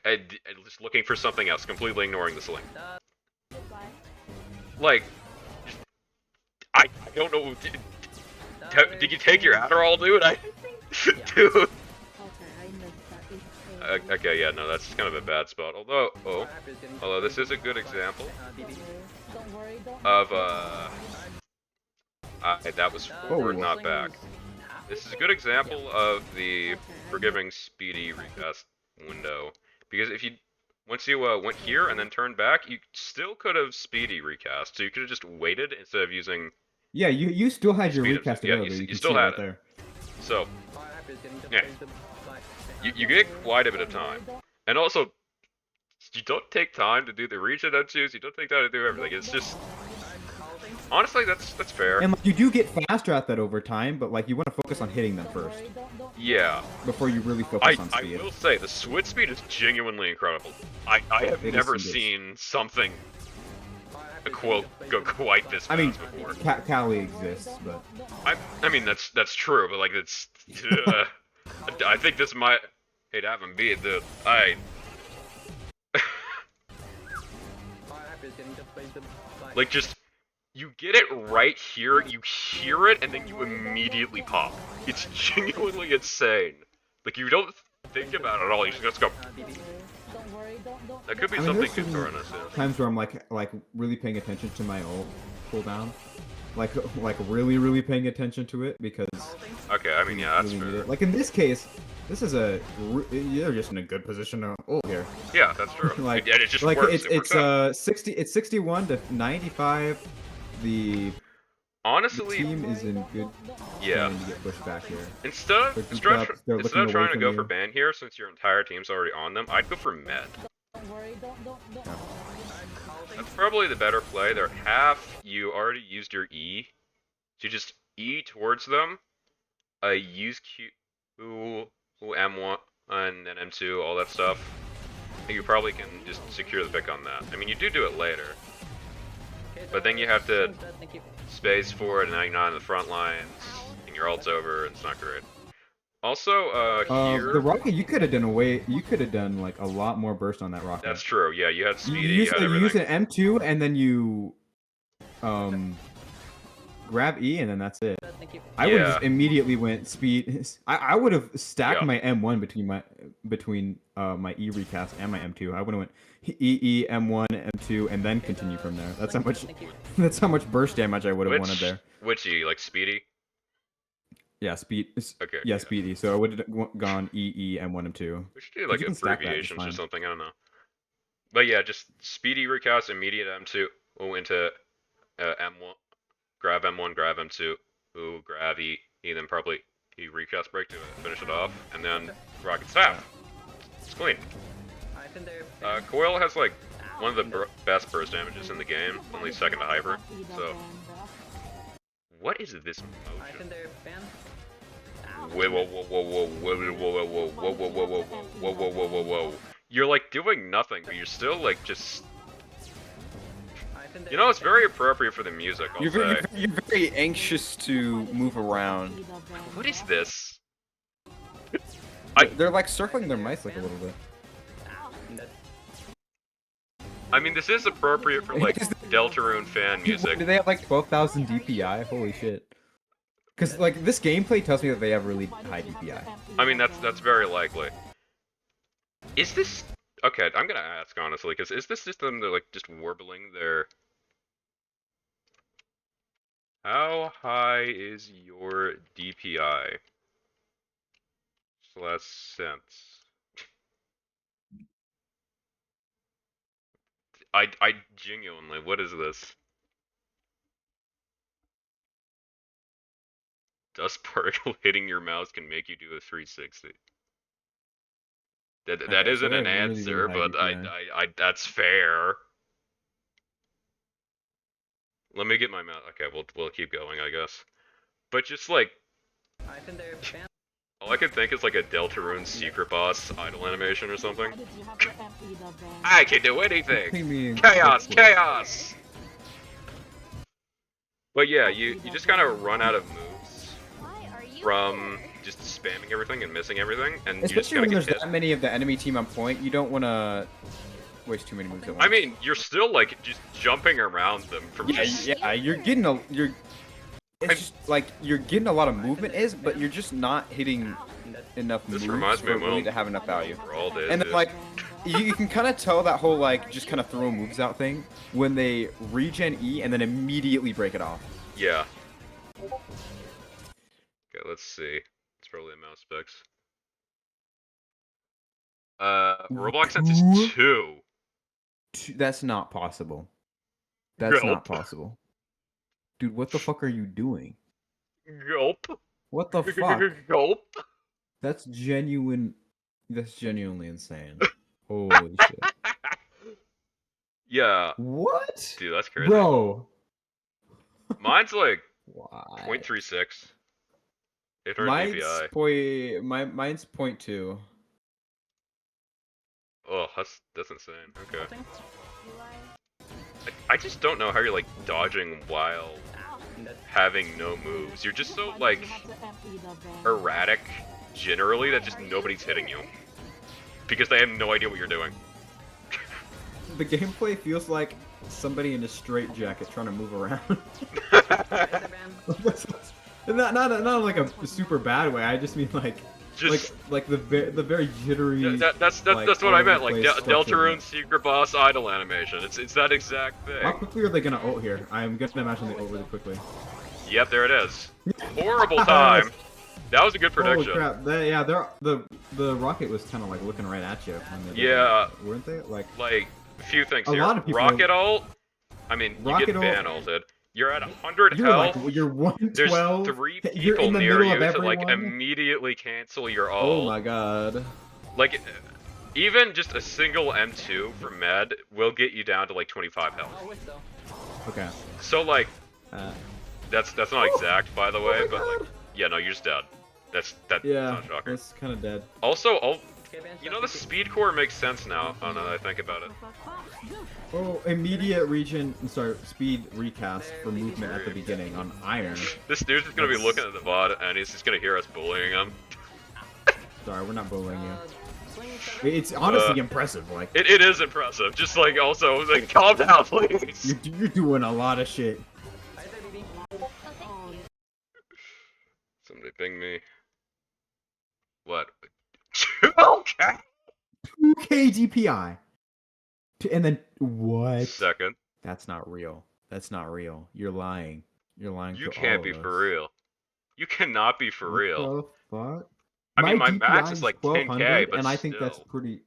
And just looking for something else, completely ignoring the sling. Goodbye. Like... I don't know... Did you take your Adderall, dude? Dude... Okay, I missed that. It's Okay, yeah, no, that's kind of a bad spot. Although this is a good example Don't worry, don't of that was forward, Whoa. not back. This is a good example of the forgiving speedy recast window, because if you once you went here and then turned back, you still could have speedy recast. So you could have just waited instead of using. Yeah, you still had your Speed recast yeah, available. you can still see it had right it. there. So yeah, you get quite a bit of time, and also you don't take time to do the regen M2s. You don't take time to do everything. It's just honestly that's fair. And like, you do get faster at that over time, but like you want to focus on hitting them first Yeah. before you really focus on I speed. will say the switch speed is genuinely incredible. I have It is never some good. seen something go quite this fast I mean, before. Callie exists, but I mean that's true, but like it's I think this might hate having be the like just you get it right here, you hear it, and then you immediately pop. It's genuinely insane. Like you don't think about it at all. You just go. Don't worry, don't. That could be I mean, something there's good certain for us. Yeah. times where I'm like really paying attention to my ult cooldown, like really paying attention to it because Okay, I mean yeah, that's really need fair. it. Like in this case, this is you're just in a good position to ult here. Yeah, that's true. Like and it just like works. It works out. 61 to 95. The Honestly, team is in good yeah. standing to get pushed back here. Instead They're of grouped up, they're instead looking of trying away to from go for you. ban here, since your entire team's already on them, I'd go for med. Don't worry, don't. That's probably the better play. They're half. You already used your E, so you just E towards them. Use Q, M1, and then M2, all that stuff. And you probably can just secure the pick on that. I mean, you do it later, but then you have to space forward, and now you're not in the front lines, and your ult's over, and it's not great. Also, here. The rocket, you could have done like a lot more burst on that rocket. That's true. Yeah, you had You speedy. use, You had you use everything. an M2 and then you grab E and then that's it. I would just Yeah. immediately went speed. I would have stacked Yeah. my M1 between my E recast and my M2. I would have went E M1 M2 and then continue from there. That's how much burst damage I would have wanted there. Which E, like speedy? Yeah, speed. Okay, Yeah, yeah. speedy. So I would have gone E, M1, M2. We should do 'Cause like you can stack that just abbreviations or fine. something. I don't know. But yeah, just speedy recast, immediate M2, into M1, grab M1, grab M2, grab E, then probably E recast break to finish it off, and then rocket staff. It's clean. I think they're Coil has like one of the best burst damages in the game, only second to hyper. So, what is this I motion? think they're banned. Whoa, whoa, whoa, whoa, whoa, whoa, whoa, whoa, whoa, whoa, whoa, whoa, whoa, whoa, whoa, whoa, whoa, whoa. You're like doing nothing, but you're still like just. I think You know, it's very appropriate for the music. I'll You're say. very, you're very anxious to move around. What is this? They're like circling their mice like a little bit. I mean, this is appropriate for like Deltarune fan music. Do they have like 12,000 DPI? Holy shit. Because like this gameplay tells me that they have really high DPI. I mean, that's very likely. Is this okay? I'm gonna ask honestly, because is this just them? They're like just warbling their. How high is your DPI? /sense. I genuinely, what is this? Dust particle hitting your mouse can make you do a 360. That Okay, so isn't they an have really, answer, really high but DPI. that's fair. Let me get my mouse. Okay, we'll keep going, I guess. But just like, I think they're banned. all I can think is like a Deltarune secret boss idle animation or something. I can do anything. Chaos, chaos. But yeah, you just kind of run out of moves Why are you from here? just spamming everything and missing everything, and you just Especially kind when of there's get hit. that many of the enemy team on point, you don't want to waste too many moves at once. I mean, you're still like just jumping around them from yeah, just. yeah, you're getting a It's just like you're getting a lot of movement, but you're just not hitting enough This moves reminds me for of really when to have enough value. we're all dead, And then dude. like you can kind of tell that whole like just kind of throw moves out thing when they regen E and then immediately break it off. Yeah. Okay, let's see. It's probably a mouse specs. Roblox sense is 2. That's not possible. That's not Gulp. possible. Dude, what the fuck are you doing? Gulp. What the fuck? Gulp. That's genuine. That's genuinely insane. Holy shit. Yeah. What? Dude, that's crazy. Bro. Mine's like Why? 0.36. 800 Mine's DPI. mine's 0.2. Oh, that's insane. Okay. You are. I just don't know how you're like dodging while having no moves. You're just so like erratic generally that just nobody's hitting you. Because they have no idea what you're doing. The gameplay feels like somebody in a straight jacket trying to move around. They're banned. not like a super bad way. I just mean like Just like the very jittery. that's like, what all I over meant, the like place structure. Deltarune secret boss idle animation. It's that exact How thing. quickly are they gonna ult here? I'm gonna imagine they ult really quickly. Yep, there it is. Horrible time. That was a good Holy prediction. crap! The rocket was kind of like looking right at you. When they did Yeah. that, weren't they? Like Like a few things A here. lot of people- Rocket ult. I mean, you Rocket get ult- ban ulted. You're at 100 you're health. like you're There's 112. 3 You're people in the near middle you of to like everyone. immediately cancel your ult. Oh my god. Like, even just a single M2 for med will get you down to like 25 health. Oh, wait, though. Okay. So like, Uh, that's not exact by the way, my but like, God. yeah, no, you're just dead. That's yeah, not a shocker. it's kind of dead. Also, Okay, banned you know, the stuff. speed core makes sense now that I think about it. Oh, immediate speed recast for movement at the beginning on iron. This dude's just gonna be That's- looking at the VOD and he's just gonna hear us bullying him. Sorry, we're not bullying you. Swing seven. It's honestly impressive. Like It is impressive. Just like also like calm down, please. you're doing a lot of shit. Right there, BB. Oh, thank you. Somebody ping me. What? Okay. 2k DPI. And then what? Second. That's not real. That's not real. You're lying. You're lying. You to can't all be of for us. real. You cannot be for real. What the fuck? I mean, my DPI max is like 1200, 10K, but and I think that's still. pretty.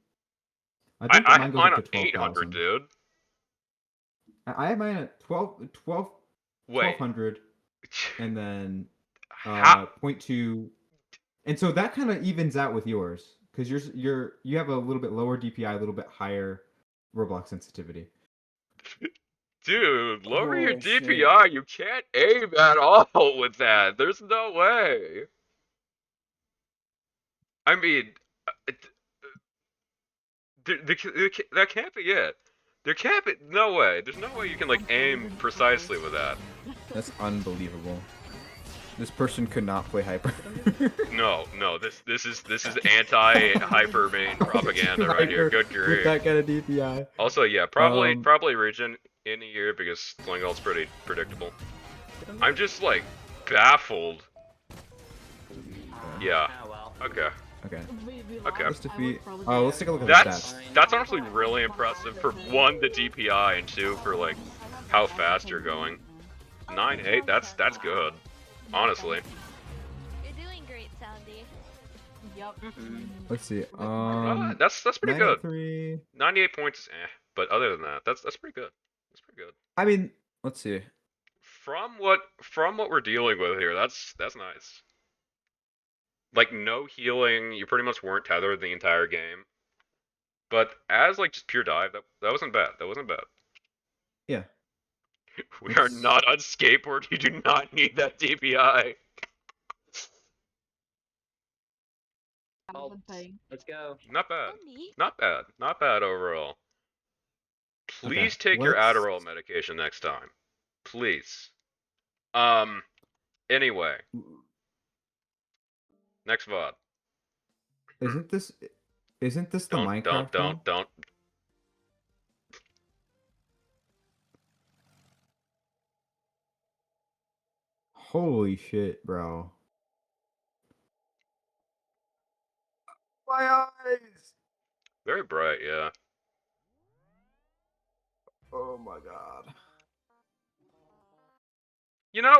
I I think have mine goes mine up on to 800, 12,000. dude. I have mine at 12 Wait. 1200, and then How? 0.2, and so that kind of evens out with yours because you have a little bit lower DPI, a little bit higher Roblox sensitivity. Dude, lower your Holy shit. DPI. You can't aim at all with that. There's no way. I mean, that can't be it. There can't be. No way. There's no way you can like aim precisely with that. That's unbelievable. This person could not play hyper. No, no. This is anti-hyper main propaganda right here. Good With grief. that kind of DPI. Also, yeah, probably region in a year because playing ult's pretty predictable. I'm just like baffled. Yeah. Ah, well. Okay. Okay. Okay. Let's defeat. Oh, let's take a look at the stats. That's honestly really impressive for 1 the DPI and 2 for like how fast you're going. 9-8, that's good. Honestly. You're doing great, Sandy. Yup. Let's see. That's pretty good. 93. 98 points is but other than that, that's pretty good. That's pretty good. I mean, let's see. From what we're dealing with here, that's nice. Like no healing, you pretty much weren't tethered the entire game. But as like just pure dive, that wasn't bad. That wasn't bad. Yeah. We are not on skateboard. You do not need that DPI. Let's go. Not bad. Oh, neat. Not bad. Not bad overall. Please Okay, take your let's- Adderall medication next time. Please. Anyway. Next VOD. Isn't this the Minecraft one? Don't. Holy shit, bro. My eyes. Very bright, yeah. Oh my god. You know,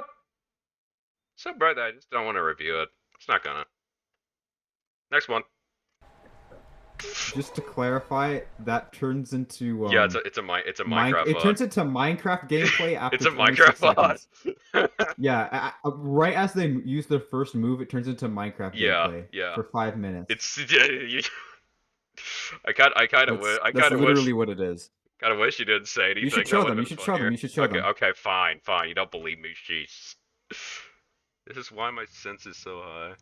so bright that I just don't want to review it. It's not gonna. Next one. Just to clarify, that turns into Yeah, it's a Minecraft It VOD. turns into Minecraft gameplay after It's a 26 Minecraft seconds. VOD. Yeah, right as they use their first move, it turns into Minecraft Yeah, gameplay yeah. for 5 minutes. It's I kind of wish. That's literally what it is. Kind of wish you didn't say anything. You should That show would've them. You been should show funnier. them. You should show Okay, them. okay, fine. You don't believe me, jeez. This is why my sense is so high.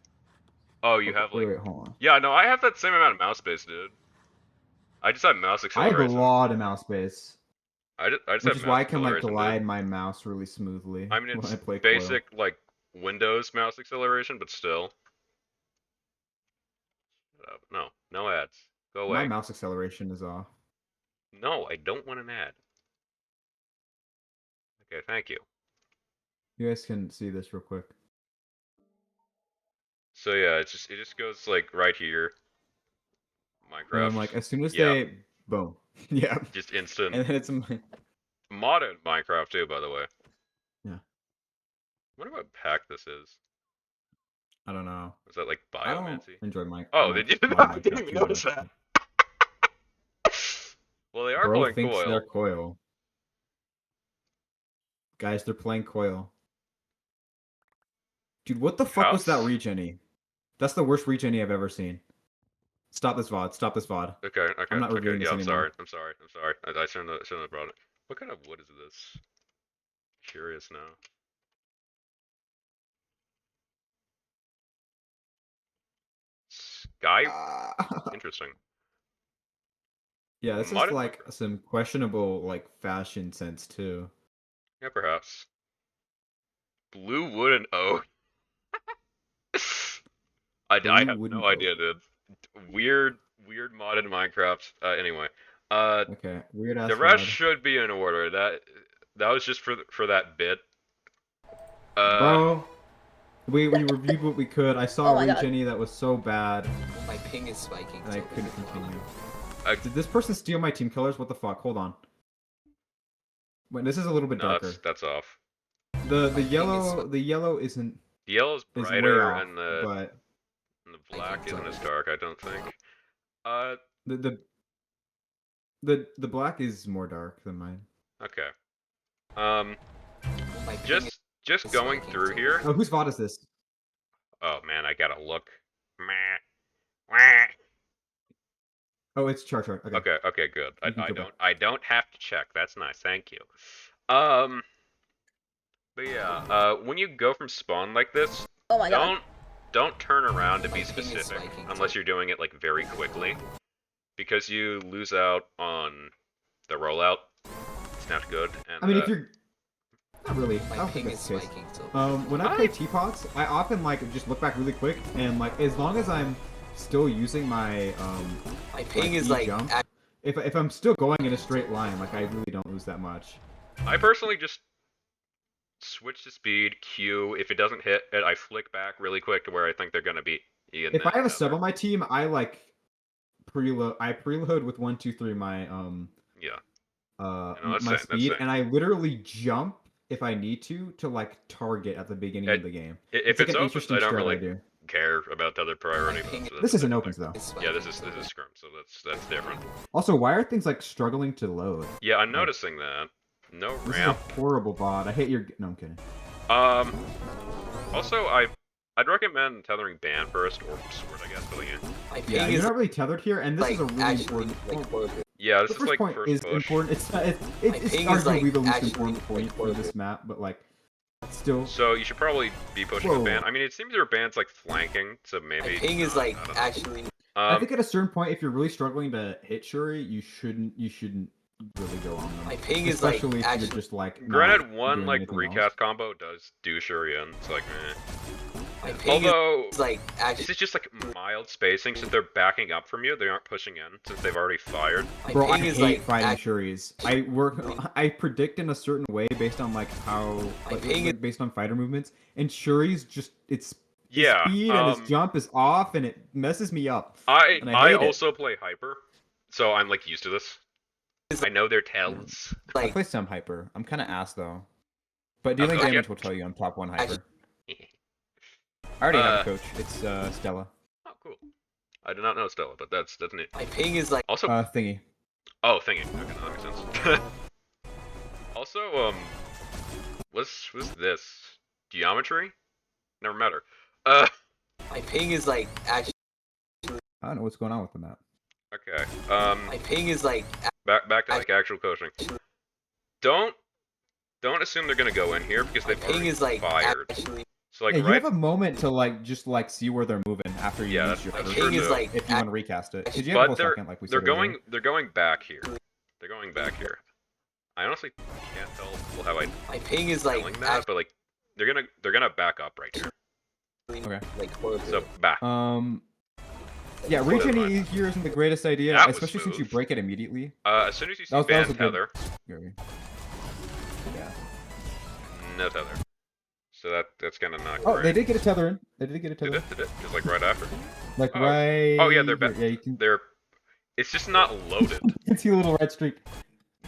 Oh, you have like. Wait, hold on. Yeah, no, I have that same amount of mouse space, dude. I just have mouse I acceleration. have a lot of mouse space, I just which have is mouse why I can like acceleration, dude. glide my mouse really smoothly. I mean, when it's I play basic like Windows mouse acceleration, but still. Shut up. No ads. Go Coil. away. My mouse acceleration is off. No, I don't want an ad. Okay, thank you. You guys can see this real quick. So yeah, it just goes like right here. Minecraft. And like as soon as Yeah. they boom, yeah, Just instant. and then it's Modded Minecraft too, by the way. Yeah. Wonder what pack this is. I don't know. Is that like I don't Biomancy? enjoy Minecraft. Oh, did you? I didn't even notice that. Well, they are Bro playing thinks Coil. they're Coil. Guys, they're playing Coil. Dude, what the fuck was that House? regen-y? That's the worst regen-y I've ever seen. Stop this VOD. Stop this VOD. Okay, I'm not reviewing yeah, this I'm anymore. sorry. I shouldn't have brought it. What kind of wood is this? Curious now. Sky? Interesting. Yeah, this is Modern like some questionable like fashion sense too. Yeah, perhaps. Blue wood and oak. I have wood no and idea, oak. dude. Weird modded Minecraft. Anyway. Okay, weird ass. The rest VOD. should be in order. That was just for that bit. Bro, we reviewed what we could. I saw Oh my a God. regen-y that was so bad, My ping is spiking. and I couldn't continue. I- Did this person steal my team killers? What the fuck? Hold on. Wait, this is a little bit No, darker. that's off. The My ping is yellow isn't. The yellow is way brighter, off, and the but black isn't as dark. I don't think. the black is more dark than mine. Okay. My ping Just is going spiking through too. here. Oh, whose VOD is this? Oh man, I gotta look. Meh. Wah. Oh, it's Char. Okay. Okay, good. You can go back. I don't have to check. That's nice. Thank you. But yeah, when you go from spawn like this, Oh my god. don't turn around to My be ping is specific spiking unless too. you're doing it like very quickly, because you lose out on the rollout. It's not good. And I mean, if you're not really, I My don't think ping is that's the case. spiking too. When I play teapots, I often like just look back really quick and like as long as I'm still using my My ping is E like jump, if I'm still going in a straight line, like I really don't lose that much. I personally just switch to speed, Q. If it doesn't hit it, I flick back really quick to where I think they're gonna be. If I have a sub on my team, I like preload. I preload with 1, 2, 3 my Yeah. my that's speed, it. and I literally jump if I need to like target at the beginning of the game. If like it's an opens, interesting I don't strat really I do. care about the other priority My ping modes. So This that's isn't the opens thing. though. is Yeah, spiking this too. is Scrum, so that's different. Also, why are things like struggling to load? Yeah, I'm noticing that. No This ramp. is a horrible bot. I hate your. No, I'm kidding. Also, I'd recommend tethering ban first or sword, I guess. But like, My ping Yeah, you're is not really tethered here, and this like is a really actually important. like horrible. yeah, this The is first like point first is push. important. It's ping is, like, arguably the least actually, important like, point for horrible. this map, but like, still. So you should probably be pushing the Whoa. ban. I mean, it seems your ban's like flanking, so maybe. My ping is not, like I don't know. actually. I think at a certain point, if you're really struggling to hit Shuri, you shouldn't really go on them. My ping is like Especially if actually. you're just like. not Granted, one doing like anything recast else. combo does do Shurian. It's like, eh. My ping Although is like this actually. is just like mild spacing since they're backing up from you. They aren't pushing in since they've already fired. My Bro, I ping is hate like fighting act- Shuris. I predict in a certain way based on like how My like, ping like, based on fighter movements, and Shuri's just his Yeah. speed and his jump is off, and it messes me up. And I I hate it. also play hyper, so I'm like used to this. I know their tells. I like play some hyper. I'm kind of ass though, but Okay. dealing damage will tell you I'm top 1 hyper. Actually- I already have a coach. It's Stella. Oh, cool. I did not know Stella, but that's neat. my ping is like. Also, Thingy. oh, thingy. Okay, that makes sense. Also, what's this? Geometry? Never met her. My ping is like actually. I don't know what's going on with the map. Okay. My ping is like. Back to like actual coaching. Don't assume they're gonna go in here because My they've ping already is like fired. actually. So like Yeah, you right. have a moment to like just like see where they're moving after you Yeah, use your that's first true, Ping is too. like. if you want to recast it. Because you have a But whole they're second, like we they're said earlier. going back here. They're going back here. I honestly can't tell how I'm My ping is like. telling that, but like they're gonna back up right here. Actually, Okay. like horrible. So back. Yeah, Hold regen on. here isn't the greatest idea, That was especially since you smooth. break it immediately. As soon as you see That was ban a good- tether, Yeah. no tether. So that's kind of not Oh, great. they did get a tether in. They did get a tether. Did it? Just like right after. Like Oh. right. Oh, yeah, they're here. back. Yeah, you can, They're. It's just not loaded. you can see a little red streak.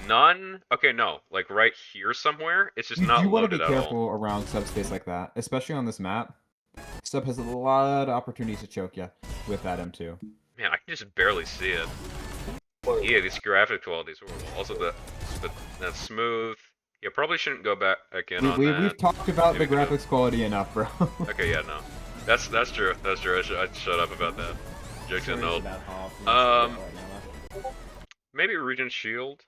None. Okay, no. Like right here somewhere. It's just You not do want to loaded be at careful all. around subspace like that, especially on this map. Sub has a lot of opportunities to choke you with that M2. Man, I can just barely see it. Yeah, these graphic qualities are horrible. Also, that's smooth. Yeah, probably shouldn't go back again on that. We've talked about the Maybe we graphics quality enough, bro. Okay, yeah, no. That's true. That's true. I'd shut up about that. Jokes and old. Maybe Regent Shield.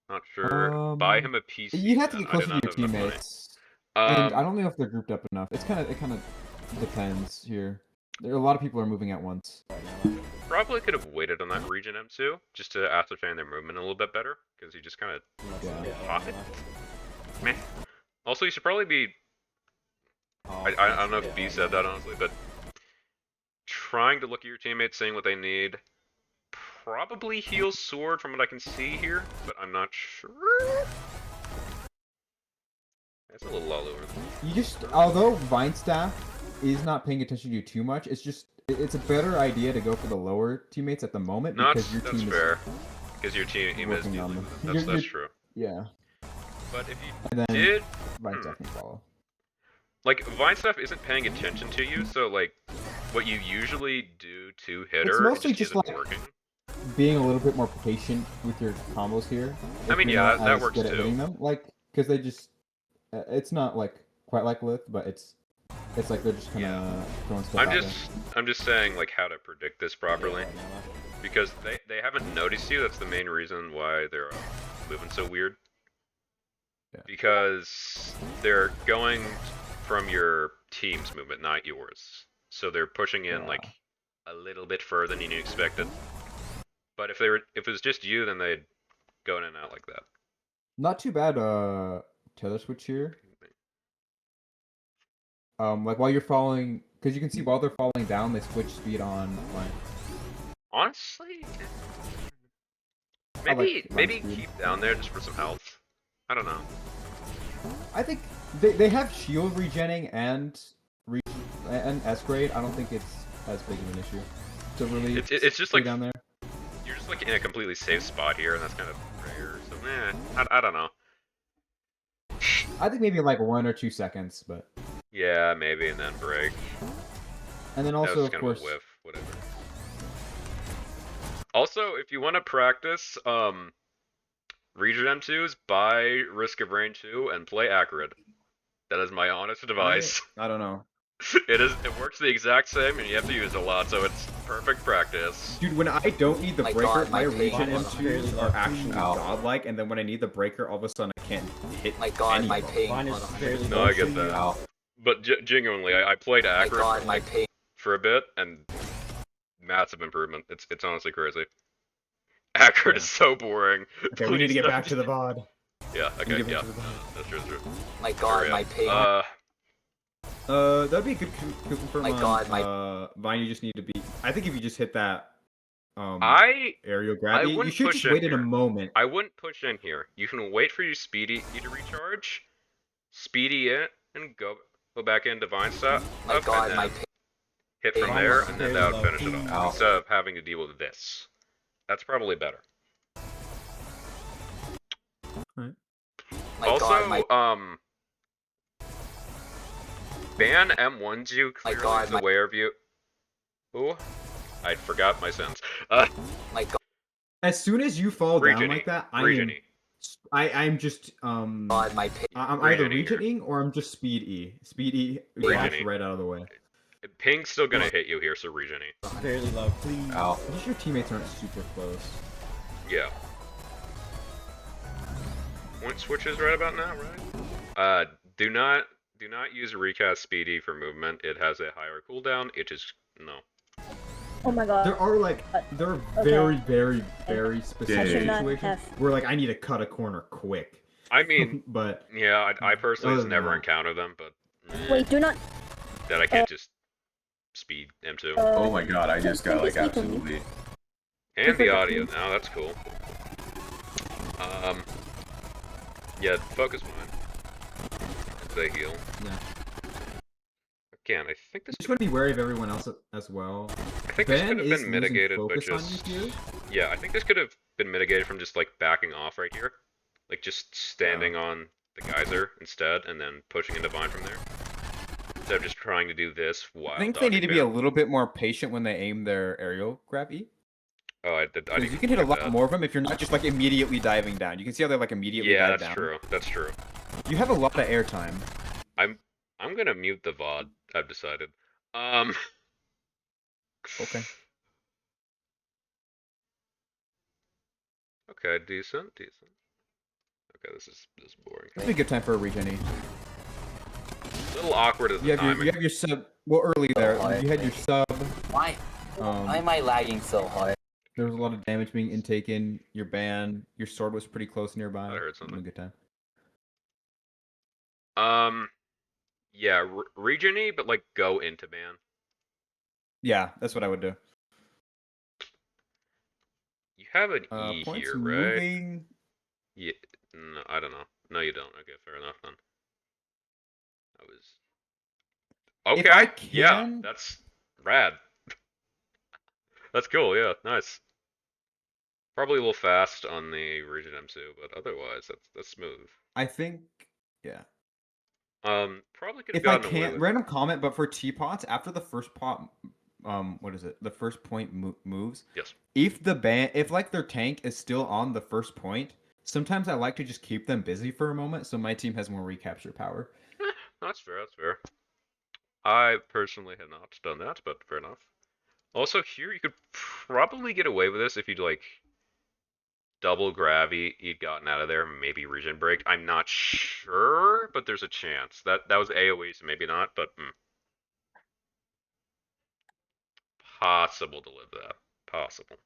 Not sure. Buy him a PC. You'd have to then. get closer I to did your not have enough money. teammates. And I Um, don't know if they're grouped up enough. It kind of depends here. There are a lot of people are moving at once. probably could have waited on that Regent M2 just to ascertain their movement a little bit better because you just kind of Yeah. pop it. Meh. Also, you should probably be. I don't know if B said that honestly, but trying to look at your teammates, seeing what they need. Probably heal sword from what I can see here, but I'm not sure. That's a little all over. You just, although Vine Staff is not paying attention to you too much, it's a better idea to go for the lower teammates at the moment No, because your that's team fair. Because your team is working on dealing them. with it. That's true. Yeah. But if you And then did, Vine Stuff can follow. like, Vine stuff isn't paying attention to you, so, like, what you usually do to hit It's her, it mostly just just isn't like working. being a little bit more patient with your combos here. I If mean, you're yeah, not that as works good at too. hitting them, like, because they just, it's not like quite like Lith, but it's like they're just kind of throwing stuff out I'm just saying, like, how to predict this properly. there. Because they haven't noticed you, that's the main reason why they're moving so weird. Yeah. Because they're going from your team's movement, not yours. So they're pushing in, like, a little bit further than you expected. But if it was just you, then they'd go in and out like that. Not too bad. Tether switch here. Like while you're falling, because you can see while they're falling down, they switch speed on Vine. Honestly, I maybe like Vine speed. keep down there just for some health. I don't know. I think they have shield regenning and S grade. I don't think it's as big of an issue to really It's just stay like down there. you're just like in a completely safe spot here, and that's kind of rare. So I don't know. I think maybe like 1 or 2 seconds, but Yeah, maybe, and then break. and then That also was of kind course of a whiff, whatever. Also, if you want to practice Regen M2s, buy Risk of Rain 2 and play Acrid. That is my honest advice. I don't know. It works the exact same, and you have to use it a lot, so it's perfect practice. Dude, when I don't need the My breaker, God, my my regen ping. M2s are actually Ow. godlike, and then when I need the breaker, all of a sudden I can't hit My God, any my of them. ping. Mine is Hold on. fairly No, low. I get that. Ow. But genuinely, I played My Acrid God, my ping. for a bit, and massive improvement. It's honestly crazy. Acrid is so boring. Okay, we need to Please get don't- back to the VOD. Yeah, okay, get back yeah. to the VOD. That's true. My God, Hurry my up. ping. That'd be a good confirm My on, God, Vine, you just need to be... I think if you just hit that, I aerial grab, you wouldn't should push just in wait in a here. moment. I wouldn't push in here. You can wait for your speedy to recharge, speedy it, and go back into Vine stuff, My and God, then my ping. hit from Vine there, was and then very that would low. finish it off. Ow. Instead of having to deal with this. That's probably better. My Also, God, my. ban M1s you clearly God, is my- aware of you. Ooh, I forgot my sentence. My God, As soon as you fall down Regen-y. like that, Regen-y. I'm just, God, my ping. I'm either Regen-y here. regening or I'm just speed E. Speed E, Regen-y. dash right out of the way. Ping's still gonna hit you here, so Regen-y. Fairly low, please. Ow. Just your teammates aren't super close. Yeah. Point switches right about now, right? Do not use recast speedy for movement. It has a higher cooldown. It is no. Oh my god. There are like, there are very, very, very specific should not situations have- where like I need to cut a corner quick. I mean, But yeah, I personally Other just than never that. encounter them, but Wait, do not. that I can't just speed M2. Oh my god, I just got like Please speak to me. absolutely. And the audio now, that's cool. Yeah, focus mine. They heal. yeah, Again, I think this just want to be wary of everyone else as well. I think this Ben could have is been losing mitigated by focus on just you here. yeah, I think this could have been mitigated from just like backing off right here, like just standing on the geyser instead, and then pushing into Vine from there. Instead of just trying to do this while I think they need to dodging be a down. little bit more patient when they aim their aerial grab E. Oh, I didn't Because you even can hit a look lot at that. more of them if you're not just like immediately diving down. You can see how they're like immediately Yeah, dive that's down. true. That's true. You have a lot of air time. I'm gonna mute the VOD. I've decided. Okay. Okay, decent. Okay, this is boring. This would be a good time for a regen E. A little awkward at the You have timing. your sub. Well, early there, Oh, you had your sub. Why? Why am I lagging so hard? There was a lot of damage being intaken. Your ban, your sword was pretty close nearby. I heard It was something. a good time. Yeah, Regen-y, but like go into ban. Yeah, that's what I would do. You have an E Points here, right? moving. Yeah, no, I don't know. No, you don't. Okay, fair enough then. I was. If Okay, I yeah, can- that's rad. That's cool. Yeah, nice. Probably a little fast on the Regen M2, but otherwise that's smooth. I think, yeah. Probably could have If I gotten away can't, with. random comment, but for teapots, after the first pot, what is it? The first point moves. Yes. If like their tank is still on the first point, sometimes I like to just keep them busy for a moment, so my team has more recapture power. That's fair. That's fair. I personally have not done that, but fair enough. Also, here you could probably get away with this if you'd like double gravity you'd gotten out of there, maybe regen break. I'm not sure, but there's a chance. That was AoE, so maybe not, but possible to live that. Possible.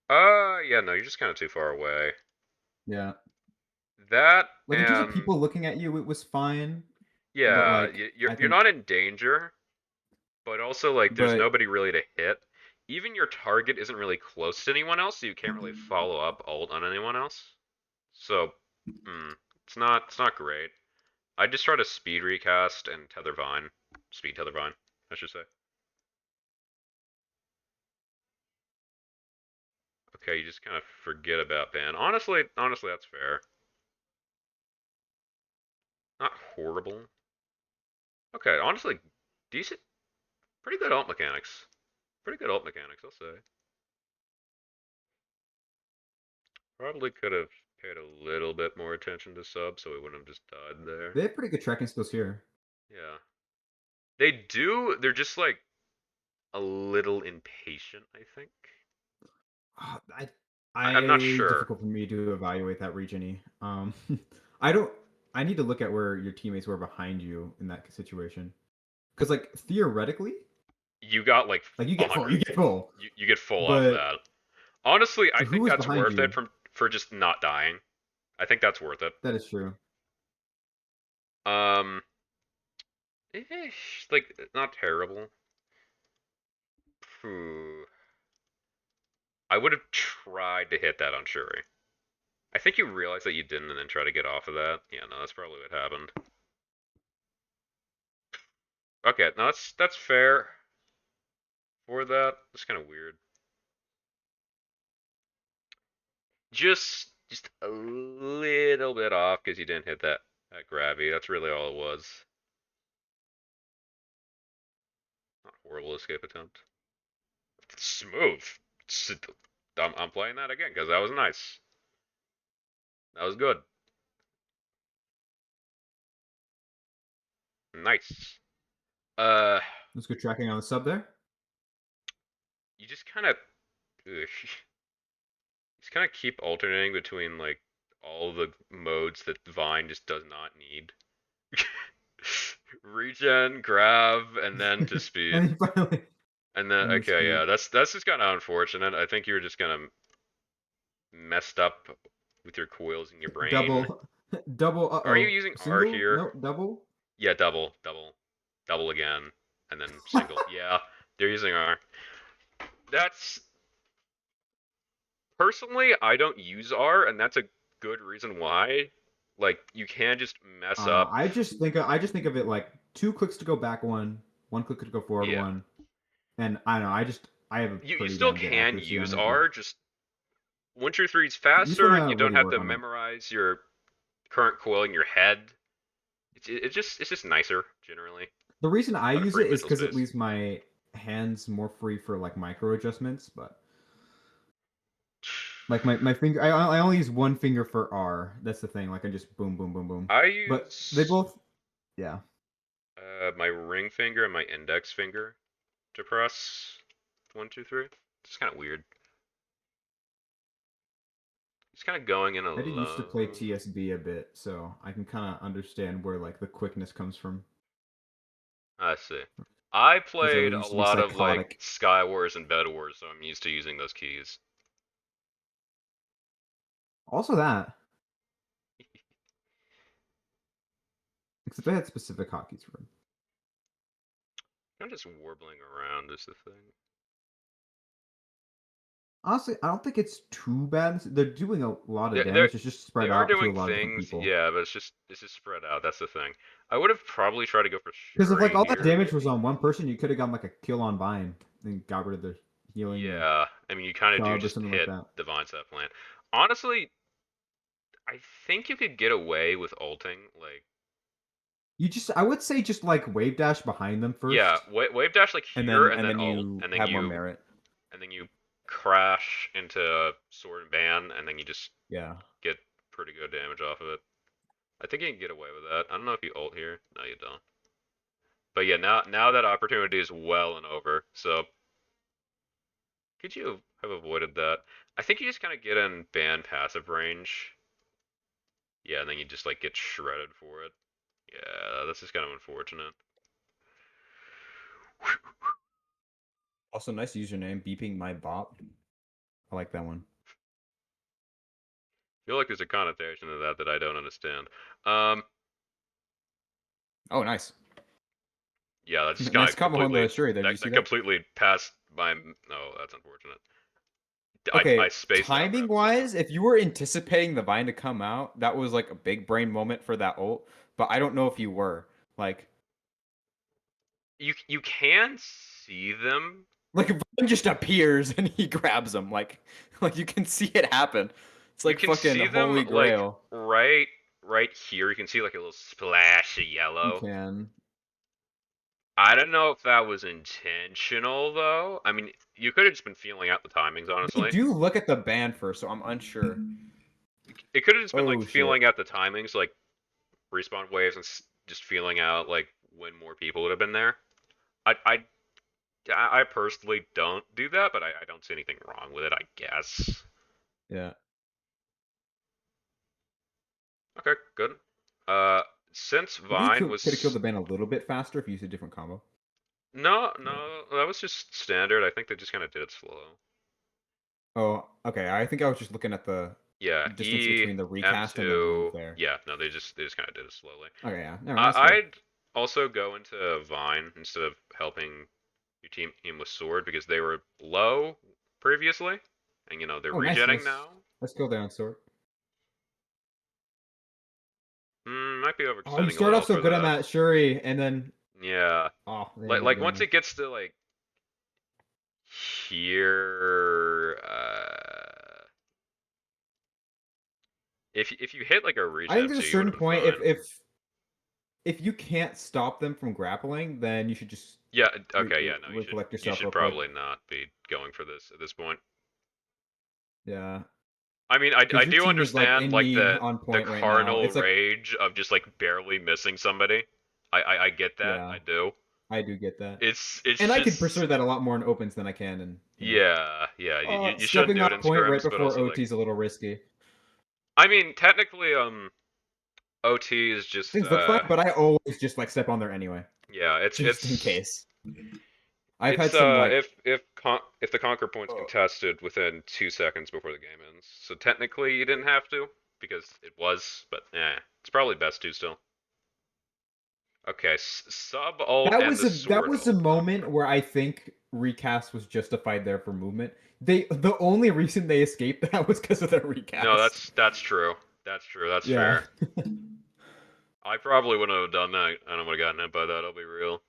Yeah, no, you're just kind of too far away. Yeah. That Like in terms of and people looking at you, it was fine. But yeah, like, I you're think, not in danger, but also like there's but nobody really to hit. Even your target isn't really close to anyone else, so you can't really follow up ult on anyone else. So, it's not great. I just try to speed recast and tether vine, speed tether vine, I should say. Okay, you just kind of forget about ban. Honestly, that's fair. Not horrible. Okay, honestly, decent, pretty good ult mechanics. Pretty good ult mechanics, I'll say. Probably could have paid a little bit more attention to sub, so we wouldn't have just died there. they have pretty good tracking skills here. Yeah. They do, they're just like a little impatient, I think. I'm not sure. Difficult for me to evaluate that region. I don't. I need to look at where your teammates were behind you in that situation, because like theoretically, You got like you get full, you get full. You get full off But that. Honestly, I so who think was that's behind worth you? it for just not dying. I think that's worth it. That is true. Um, like not terrible. Phew. I would have tried to hit that on Shuri. I think you realized that you didn't and then try to get off of that. Yeah, no, that's probably what happened. Okay, no, that's fair. For that, it's kind of weird. Just a little bit off because you didn't hit that gravity. That's really all it was. Not horrible escape attempt. Smooth. I'm playing that again because that was nice. That was good. Nice. Let's go tracking on the sub there. You just kind of, just kind of keep alternating between like all the modes that Vine just does not need. Regen, grab, and then to speed. And finally, And then and okay, speed. yeah, that's just kind of unfortunate. I think you were just kind of messed up with your coils in your brain. double. Are you using single? R here? No, double. Yeah, double again, and then single. Yeah, they're using R. That's personally, I don't use R, and that's a good reason why. Like, you can just mess up. I just think of it like 2 clicks to go back, one click to go forward, Yeah. one, and I don't know. I have a You pretty still damn good can accuracy use on it, R, but just 1 through 3 is just faster. wanna You don't really have work to on it. memorize your current coil in your head. It's just nicer generally. The reason I Lot of use free it is mental because it space. leaves my hands more free for like micro adjustments, but like my finger, I only use one finger for R. That's the thing. Like I just boom, boom, boom, boom. I use But they both, yeah. my ring finger and my index finger to press 1, 2, 3. It's kind of weird. It's kind of going in a I did used to play low. TSB a bit, so I can kind of understand where like the quickness comes from. I see. I played a used to be lot of like psychotic. Sky Wars and Bed Wars, so I'm used to using those keys. Also that, except I had specific hotkeys for them. I'm just warbling around is the thing. Honestly, I don't think it's too bad. They're doing a lot of They're, damage. It's just they spread are out to a doing lot of different things, people. yeah, but it's just spread out. That's the thing. I would have probably tried to go for Because if like Shuri all that here. damage was on one person, you could have gotten like a kill on Vine and got rid of the healing. Yeah, I mean you kind of do Shove or just something hit like that. the Vine set plan. Honestly, I think you could get away with ulting, like, I would say just like wave dash behind them first. yeah, wave dash like And here, then ult, you and then have more you merit. crash into sword and ban, and then you just Yeah. get pretty good damage off of it. I think you can get away with that. I don't know if you ult here. No, you don't. But yeah, now that opportunity is well and over. So could you have avoided that? I think you just kind of get in ban passive range. Yeah, and then you just like get shredded for it. Yeah, this is kind of unfortunate. Also, nice username, beeping my bop. I like that one. I feel like there's a connotation to that that I don't understand. Um, Oh, nice. yeah, that's just kind Nice of combo on the completely Shuri there. Did you see that that? completely passed my. No, that's unfortunate. I Okay, spaced out timing for episode wise, if you were anticipating the vine to come out, that was like a big brain moment for that ult. But I don't know if you were. You can see them. Like Vine just appears and he grabs him. Like you can see it happen. It's You like can fucking see them holy like grail. right here. You can see like a little splash of You yellow. can. I don't know if that was intentional though. I mean, you could have just been feeling out the timings, They honestly. do look at the band first, so I'm unsure. It could have just been like Oh shit. feeling out the timings, like respawn waves, and just feeling out like when more people would have been there. I I I personally don't do that, but I don't see anything wrong with it. I guess. Yeah. Okay, good. Uh, since I think Vine you could have killed was the band a little bit faster if you used a different combo. But no, that was just standard. I think they just kind of did it slow. oh, okay. I think I was just looking at the Yeah, distance E, between the recast and the move M2. there. Yeah, no, they just kind of did it slowly. Okay, yeah. Never mind, that's fair. I'd also go into Vine instead of helping your team with Sword because they were low previously, and you know they're Oh, nice. regenning now. Let's go there on sword. Might be Oh, you overextending a start little off so for good on that. that Shuri, and then Yeah, oh, they like end up like doing once this. it gets to like here, if you hit like a I think regen there's a two, you would certain have been point fine. if you can't stop them from grappling, then you should just Yeah, okay, yeah, no, recollect you yourself should real quick. probably not be going for this at this point. Yeah, I mean, I because your do team is like understand in like me the on point right now. cardinal It's like rage of just like barely missing somebody. I get that, yeah, I do. I do get that, It's and I could just pursue that a lot more in opens than I can, and yeah, you shouldn't stepping do it off in point right scrims, but before also OT like is a little risky. I mean, technically OT is just Things look fine, but I always just like step on there anyway, yeah, just in it's case. I've it's had some like if the conquer point's contested within 2 seconds before the game ends. So technically you didn't have to because it was, but it's probably best to still. Okay, sub ult and the that sword was a ult. moment where I think recast was justified there for movement. The only reason they escaped that was because of their No, recast. that's true. That's true. That's Yeah. fair. I probably wouldn't have done that. I don't would have gotten hit by that. I'll be real.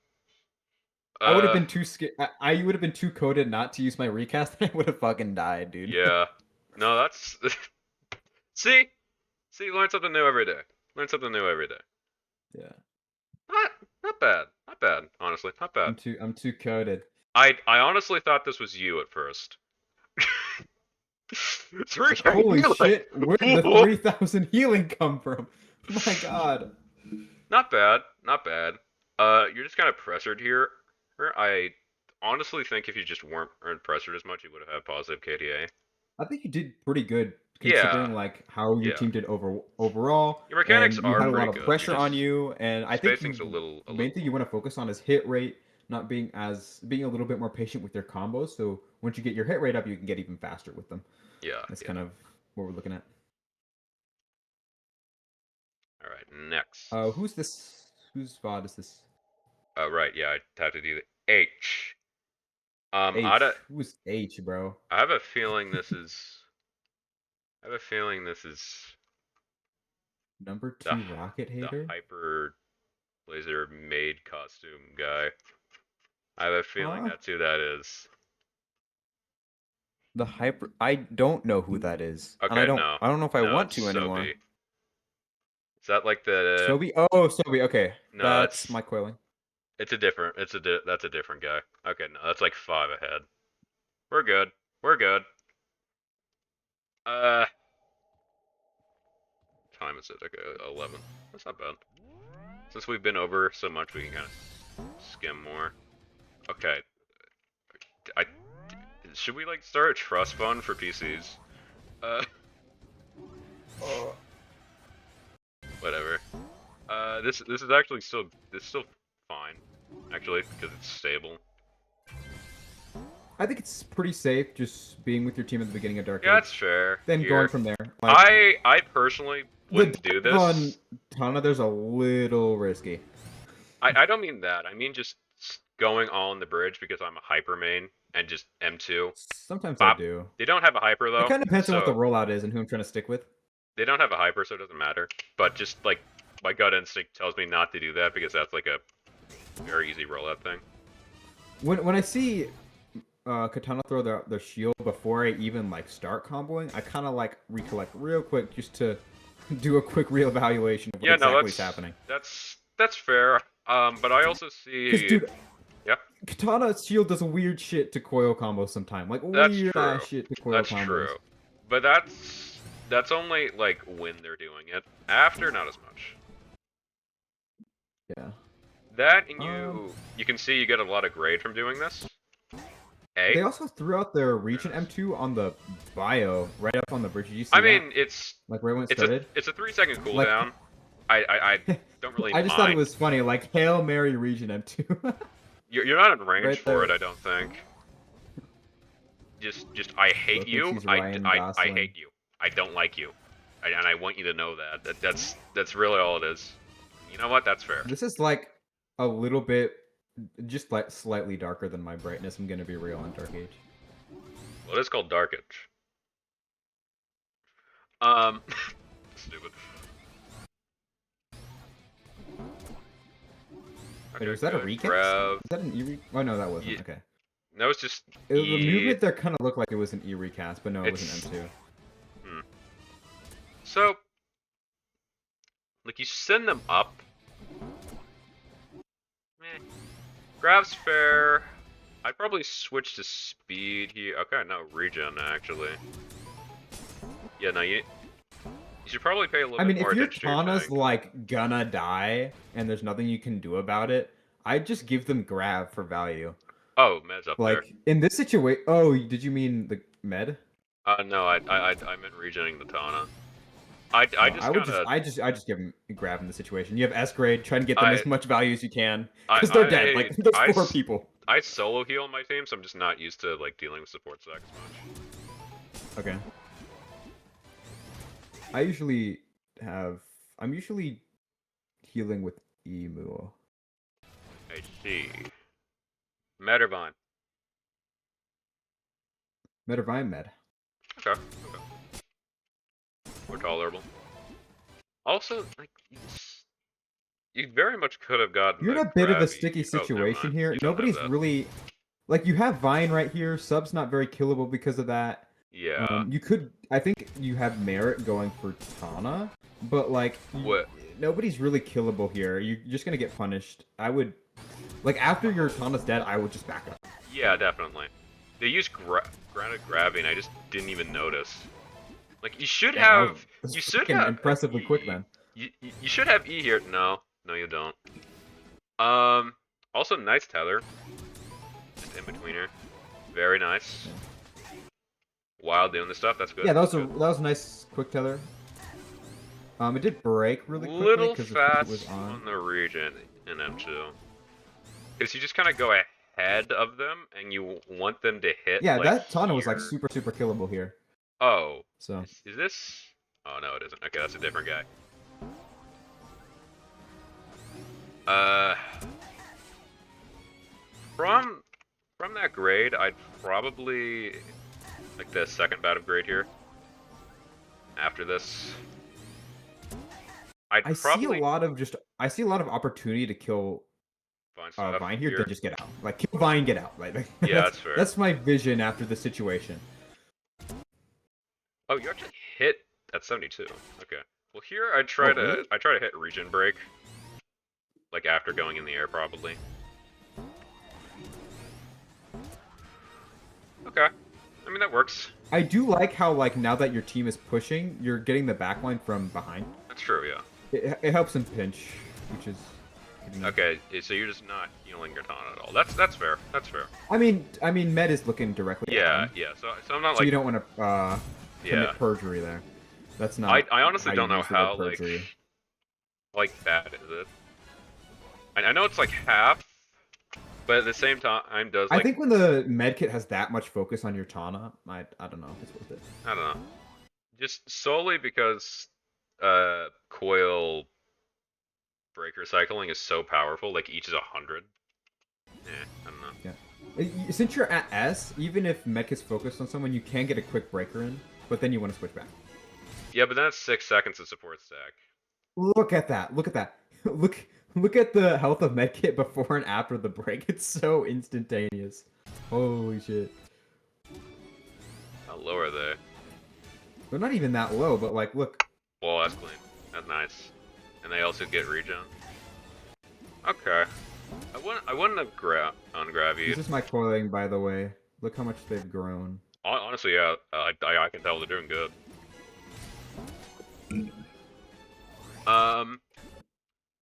I would have Uh, been too scared. I would have been too coded not to use my recast, and I would have fucking died, dude. yeah. No, that's see, learn something new every day. Learn something new every day. Yeah. Not not bad. Not bad. Honestly, not bad. I'm too coded. I honestly thought this was you at first. 3K Holy healing. shit! Where did the 3,000 healing come from? My God. Not bad. Not bad. You're just kind of pressured here. I honestly think if you just weren't pressured as much, you would have had positive KDA. I think you did pretty good Yeah. considering like how your Yeah. team did overall, Your mechanics and you are had a lot pretty of good. pressure on you. And I think Spacing's a little the main thing you low. want to focus on is hit rate, not being a little bit more patient with your combos. So once you get your hit rate up, you can get even faster with them. Yeah, That's yeah. kind of what we're looking at. All right, next. Who's this? Whose VOD is this? Right, yeah, I have to do the H. H. Who's H, bro? I have a feeling this is. I have a feeling this is Number the 2 rocket the hater? hyper laser maid costume guy. I have a feeling Huh? that's who that is. The hyper. I don't know who that is, and Okay, I don't. no. I don't know if I No, want it's to anymore. Sobi. Is that like the? Sobi. Oh, Sobi. Okay, No, that's it's my coiling. it's a different. That's a different guy. Okay, no, that's like 5 ahead. We're good. We're good. Uh, time is it? Okay, 11. That's not bad. Since we've been over so much, we can kind of skim more. Okay. I should we like start a trust fund for PCs? Uh, whatever. This is actually still fine, actually, because it's stable. I think it's pretty safe just being with your team at the beginning of Dark Age. Yeah, that's fair. Then Here. going from there. Like, I personally wouldn't do this. On Tana, there's a little risky. I don't mean that. I mean just going all in the bridge because I'm a hyper main and just M2. Sometimes Bop. I do. They don't have a hyper though. It kind of depends on what the so rollout is and who I'm trying to stick with. They don't have a hyper, so it doesn't matter. But just like my gut instinct tells me not to do that because that's like a very easy rollout thing. When I see Katana throw the shield before I even like start comboing, I kind of like recollect real quick just to do a quick reevaluation of what exactly is happening. That's fair. But I also see. Because dude, yeah, Katana's shield does weird shit to coil combos sometimes, like that's weird true. ass shit to coil That's combos. true. But that's only like when they're doing it. After, not as much. Yeah. That and you can see you get a lot of grade from doing this. They also threw out their Regent M2 on the bio, right up on the bridge. Did you see I that? mean, it's like right when it started. It's a 3-second cooldown. I don't really. I just mind. thought it was funny, like Hail Mary Regent M2. You're not in range Right for there. it, I don't think. Just I hate Look, you. he's I Ryan hate Gosling. you. I don't like you. And I want you to know that. That's really all it is. You know what? That's fair. This is like a little bit, just like slightly darker than my brightness. I'm gonna be real on Dark Age. Well, it is called Darkage. Stupid. Wait, was that a good. recast? Grab. Is that an E? Oh no, that wasn't. Yeah. Okay. No, it's just The movement there kind of looked like it was an E recast, but no, it was It's- an M2. So, like, you send them up. Grab's fair. I'd probably switch to speed here. Okay, no, regen, actually. Yeah, no, you should probably pay a little I mean, bit more if your attention to your Tana's tank. like gonna die and there's nothing you can do about it, I'd just give them grab for value. Oh, med's up there. Like in this situation, oh, did you mean the med? No, I meant regenning the Tana. I just give him grab in the situation. You have S grade, try and get them as much value as you can, because I- they're dead. I- Like there's I 4 s- people. I solo heal on my team, so I'm just not used to like dealing with support stack as much. Okay. I'm usually healing with Emu. I see. Med or Vine? Med or Vine med. Okay. More tolerable. Also, like, you very much could have gotten. You're in a bit of a grabby- sticky Oh, never situation mind. here. You don't have Nobody's that. really like you have Vine right here. Sub's not very killable because of that. Yeah. You could. I think you have merit going for Tana, but like What? nobody's really killable here. You're just gonna get punished. I would like after your Tana's dead, I would just back up. Yeah, definitely. They use granted grabbing. I just didn't even notice. Like you should Yeah, have. that's You should freaking have impressively quick then. You should have E here. No, you don't. Also nice tether. Just in betweener. Very nice. While doing this stuff, that's good. Yeah, that good. was a nice quick tether. It did break really quickly Little because it fast was on. the region in M2. Because you just kind of go ahead of them, and you want them to hit. Yeah, like, that Tana was like here. super killable here. Oh, So is this? Oh no, it isn't. Okay, that's a different guy. From that grade, I'd probably like the second bout of grade here. After this, I probably see a lot of opportunity to kill find stuff Vine here, then just get out. Like kill Vine, get out. Like Yeah, that's fair. That's my vision after the situation. Oh, you actually hit at 72. Okay. Well, here I try really? to hit regen break, like after going in the air probably. Okay. I mean that works. I do like how like now that your team is pushing, you're getting the backline from behind. That's true, yeah. It helps in pinch, which is pretty nice. Okay, so you're just not healing your Tana at all. That's fair. That's fair. I mean, Med is looking directly at Yeah, him, yeah. So I'm not so like you don't want to commit yeah. perjury there. That's not. I honestly how don't you know use the word how perjury. like bad is it. I know it's like half, but at the same time does like I think when the med kit has that much focus on your Tana, I don't know if it's worth it. I don't know. Just solely because coil breaker cycling is so powerful, like each is 100. I don't know. Since you're at S, even if mech is focused on someone, you can get a quick breaker in, but then you want to switch back. Yeah, but then it's 6 seconds of support stack. Look at that! Look at that! Look at the health of medkit before and after the break. It's so instantaneous. Holy shit! How low are they? They're not even that low, but like, look. Whoa, that's clean. That's nice. And they also get regen. Okay. I wouldn't have ungrab you. This is my coiling, by the way. Look how much they've grown. Honestly, yeah, I can tell they're doing good.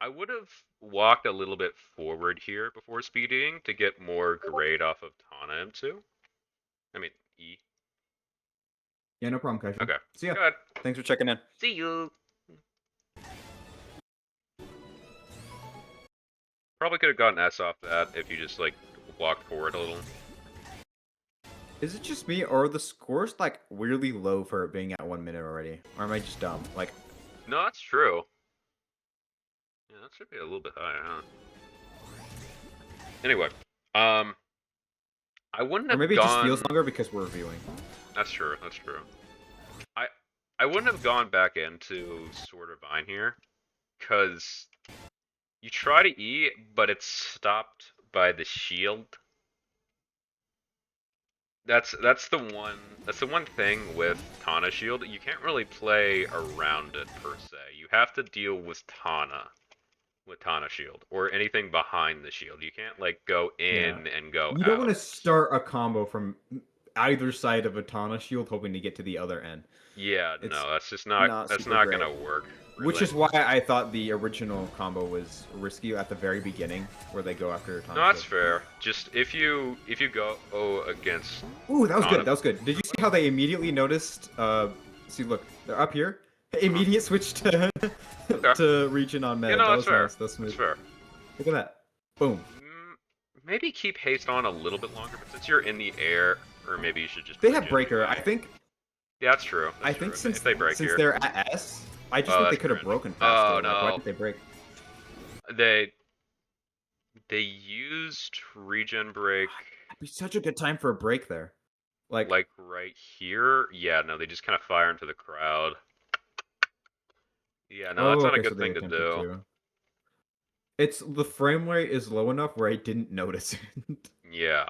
I would have walked a little bit forward here before speeding to get more grade off of Tana M2. I mean, E. Yeah, no problem, Caisual. Okay. See ya. Good. Thanks for checking in. See you. Probably could have gotten S off that if you just like walked forward a little. Is it just me, or are the scores like weirdly low for it being at 1 minute already? Or am I just dumb? Like, No, that's true. Yeah, that should be a little bit higher, huh? Anyway, I wouldn't or have maybe gone. it just feels longer because we're reviewing. That's true. That's true. I wouldn't have gone back into Sword or Vine here, cause you try to E, but it's stopped by the shield. That's the one thing with Tana shield. You can't really play around it per se. You have to deal with Tana shield or anything behind the shield. You can't like go in and go out. You don't want to start a combo from either side of a Tana shield hoping to get to the other end. Yeah, It's no, that's just not that's super not great. gonna work. Which really. is why I thought the original combo was risky at the very beginning, where they go after Tana. No, that's shield. fair. Just if you go against. Ooh, that was Tana. good. That was good. Did you see how they immediately noticed? See, look, they're up here. Immediate switch to to region on med. Yeah, no, that that's was fair. nice. That's smooth. That's fair. Look at that. Boom. Maybe keep haste on a little bit longer, but since you're in the air, or maybe you should just. They have regen breaker. anyway. I think. Yeah, that's true. I think since if they break since here, they're at S, I just Oh, think they that's could have cringe. broken faster. Oh, Like, why no. did they break? they used regen break It'd be such a good time for a break there. Like right here. Yeah, no, they just kind of fire into the crowd. Yeah, no, that's not a okay, good so they thing to attempted do. to. It's the frame rate is low enough where I didn't notice it. Yeah.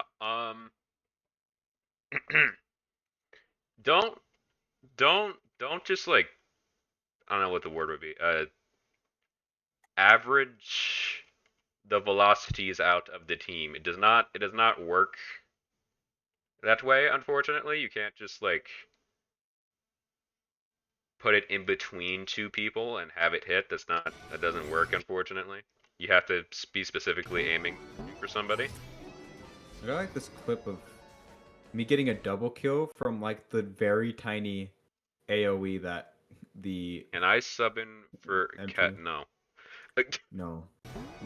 Don't just like I don't know what the word would be. Average the velocities out of the team. It does not work that way, unfortunately. You can't just like put it in between two people and have it hit. That doesn't work, unfortunately. You have to be specifically aiming for somebody. I like this clip of me getting a double kill from like the very tiny AoE that the And I sub in for MP. Cat. No. no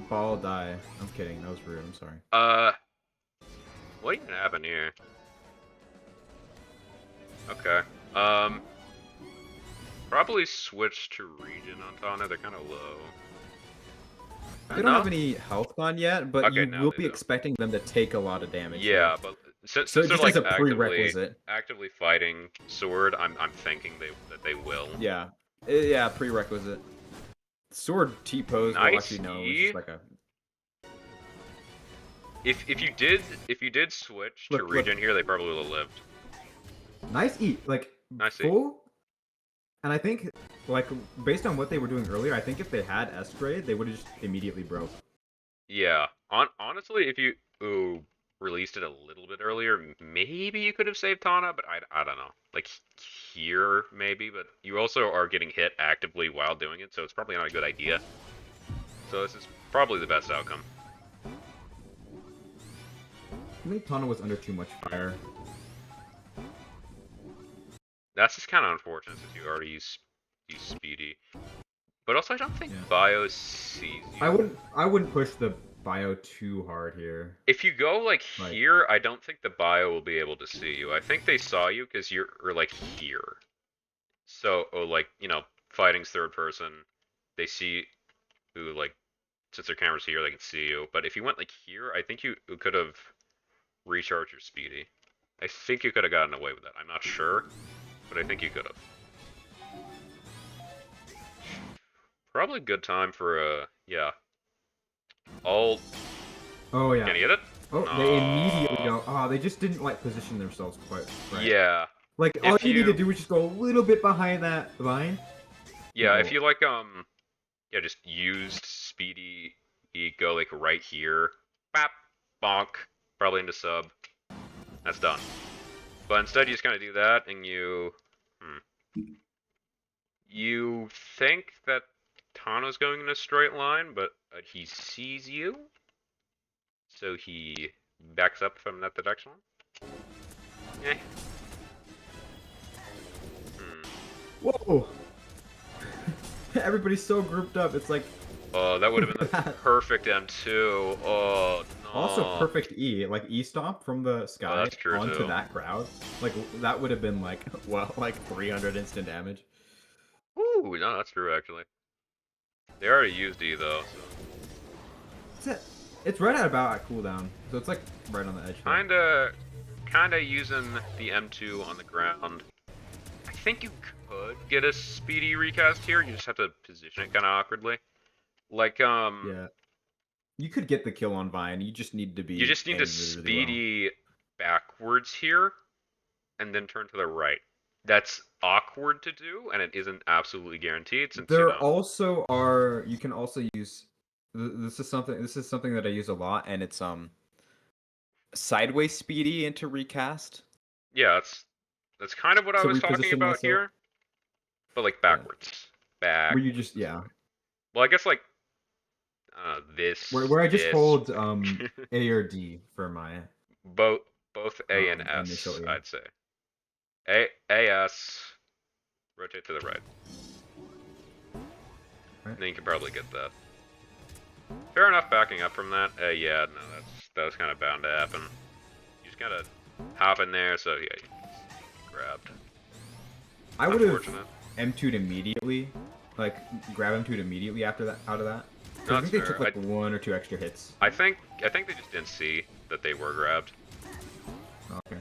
ball die. I'm kidding. That was rude. I'm sorry. What even happened here? Okay. Probably switch to regen on Tana. They're kind of low. They don't have any health on yet, but Okay, you now will they be do. expecting them to take a lot of damage. Yeah, but since So they're just like as a prerequisite. actively fighting sword, I'm thinking that they will. Yeah. Yeah, prerequisite. Sword T pose. Nice Well, actually no. It's E. just like a. If you did switch to Look. regen here, they probably would have lived. Nice E. Like Nice E. full And I think, like, based on what they were doing earlier, I think if they had S grade, they would have just immediately broke. Yeah. Honestly, if you released it a little bit earlier, maybe you could have saved Tana, but I don't know. Like here, maybe, but you also are getting hit actively while doing it, so it's probably not a good idea. So this is probably the best outcome. I think Tana was under too much fire. That's just kind of unfortunate since you already use Speedy. But also, I don't think Yeah. Bio sees you. I wouldn't push the bio too hard here. If you go like Right. here, I don't think the Bio will be able to see you. I think they saw you because you're like here. So, like, you know, fighting's third person. They see who, like, since their camera's here, they can see you. But if you went like here, I think you could have recharged your Speedy. I think you could have gotten away with that. I'm not sure, but I think you could have. Probably a good time for yeah. All. Oh yeah. Can you get it? Oh, they immediately go. Oh, they just didn't like position themselves quite right. Yeah. Like all If you need to you- do is just go a little bit behind that vine. Yeah, No. if you like yeah, just used Speedy, you go like right here, bap, bonk, probably into sub. That's done. But instead, you just kind of do that, and you think that Tano's going in a straight line, but he sees you, so he backs up from that direction. Eh. Whoa! Everybody's so grouped up. It's like Oh, that would have been the perfect M2. Oh, no. also perfect E, like E stomp from the sky that's true, onto too. that crowd. Like that would have been like well, like 300 instant damage. Ooh, no, that's true, actually. They already used E, though, so... That's it. It's right at about at cooldown, so it's like right on the edge. there. Kinda using the M2 on the ground. I think you could get a speedy recast here, you just have to position it kinda awkwardly. Like, Yeah. You could get the kill on Vine. You just need to be. you just need to aimed really, really speedy backwards here, and then turn to the right. That's awkward to do, and it isn't absolutely guaranteed since There you know. also are. You can also use. This is something. This is something that I use a lot, and it's sideways speedy into recast. Yeah, that's kind of what I To was talking reposition about myself? here, but like backwards. Back. where you just Well, I guess like this. where I just this. hold A or D for my. both A and S. initial, yeah. I'd say. AS. Rotate to the right. Right. Then you can probably get that. Fair enough. Backing up from that. Yeah, no, that was kind of bound to happen. You just gotta hop in there. So yeah, you grabbed. I would have Unfortunate. M2'd immediately, like grab M2'd immediately after that. Out of that. 'Cause No, I that's think they fair. took like 1 or 2 extra hits. I think they just didn't see that they were grabbed. Okay.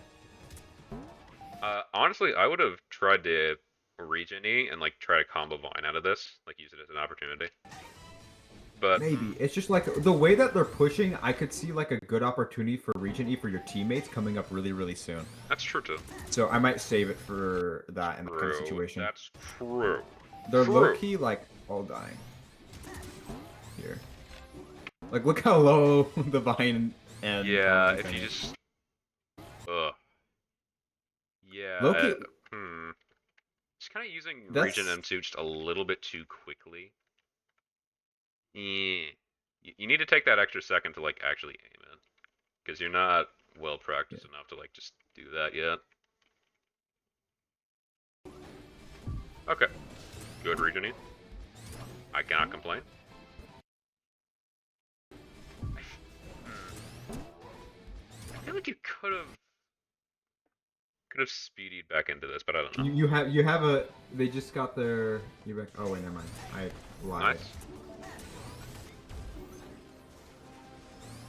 Honestly, I would have tried to regen E and like try to combo Vine out of this, like use it as an opportunity. But Maybe it's just like the way that they're pushing. I could see like a good opportunity for Regen E for your teammates coming up really, really soon. that's true too. So I might save it for that in that kind of True. situation. That's true. They're true. low key like all dying. Here, like look how low the Vine and Yeah, is if you hanging. just. Ugh. Yeah. Low-key- Just kind of using That's- Regen M2 just a little bit too quickly. Yeah. You need to take that extra second to like actually aim it, because you're not well practiced enough to like just do that yet. Okay. Good Regen E. I cannot complain. I feel like you could have speedied back into this, but I don't know. You have a. They just got their. You back. Oh wait, never mind. I lied. Nice.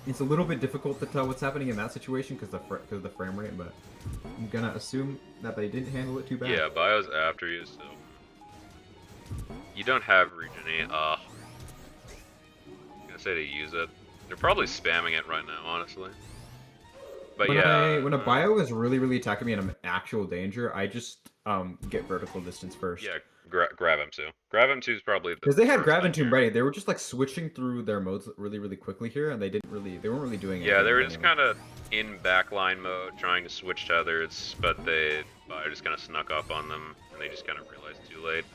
It's a little bit difficult to tell what's happening in that situation because of the frame rate, but I'm gonna assume that they didn't handle it too bad. Yeah, Bio's after you, so you don't have Regen E. I'm gonna say to use it. They're probably spamming it right now, honestly. But when yeah, when a bio is really attacking me and I'm in actual danger, I just get vertical distance first. yeah, grab M2. Grab M2 is probably the Because they had first grab thing and tomb here. ready. They were just like switching through their modes really, really quickly here, and they weren't really doing anything. Yeah, they were with just any of kind of in backline mode, trying to switch tethers, but I just kind of snuck up on them, and they just kind of realized too late.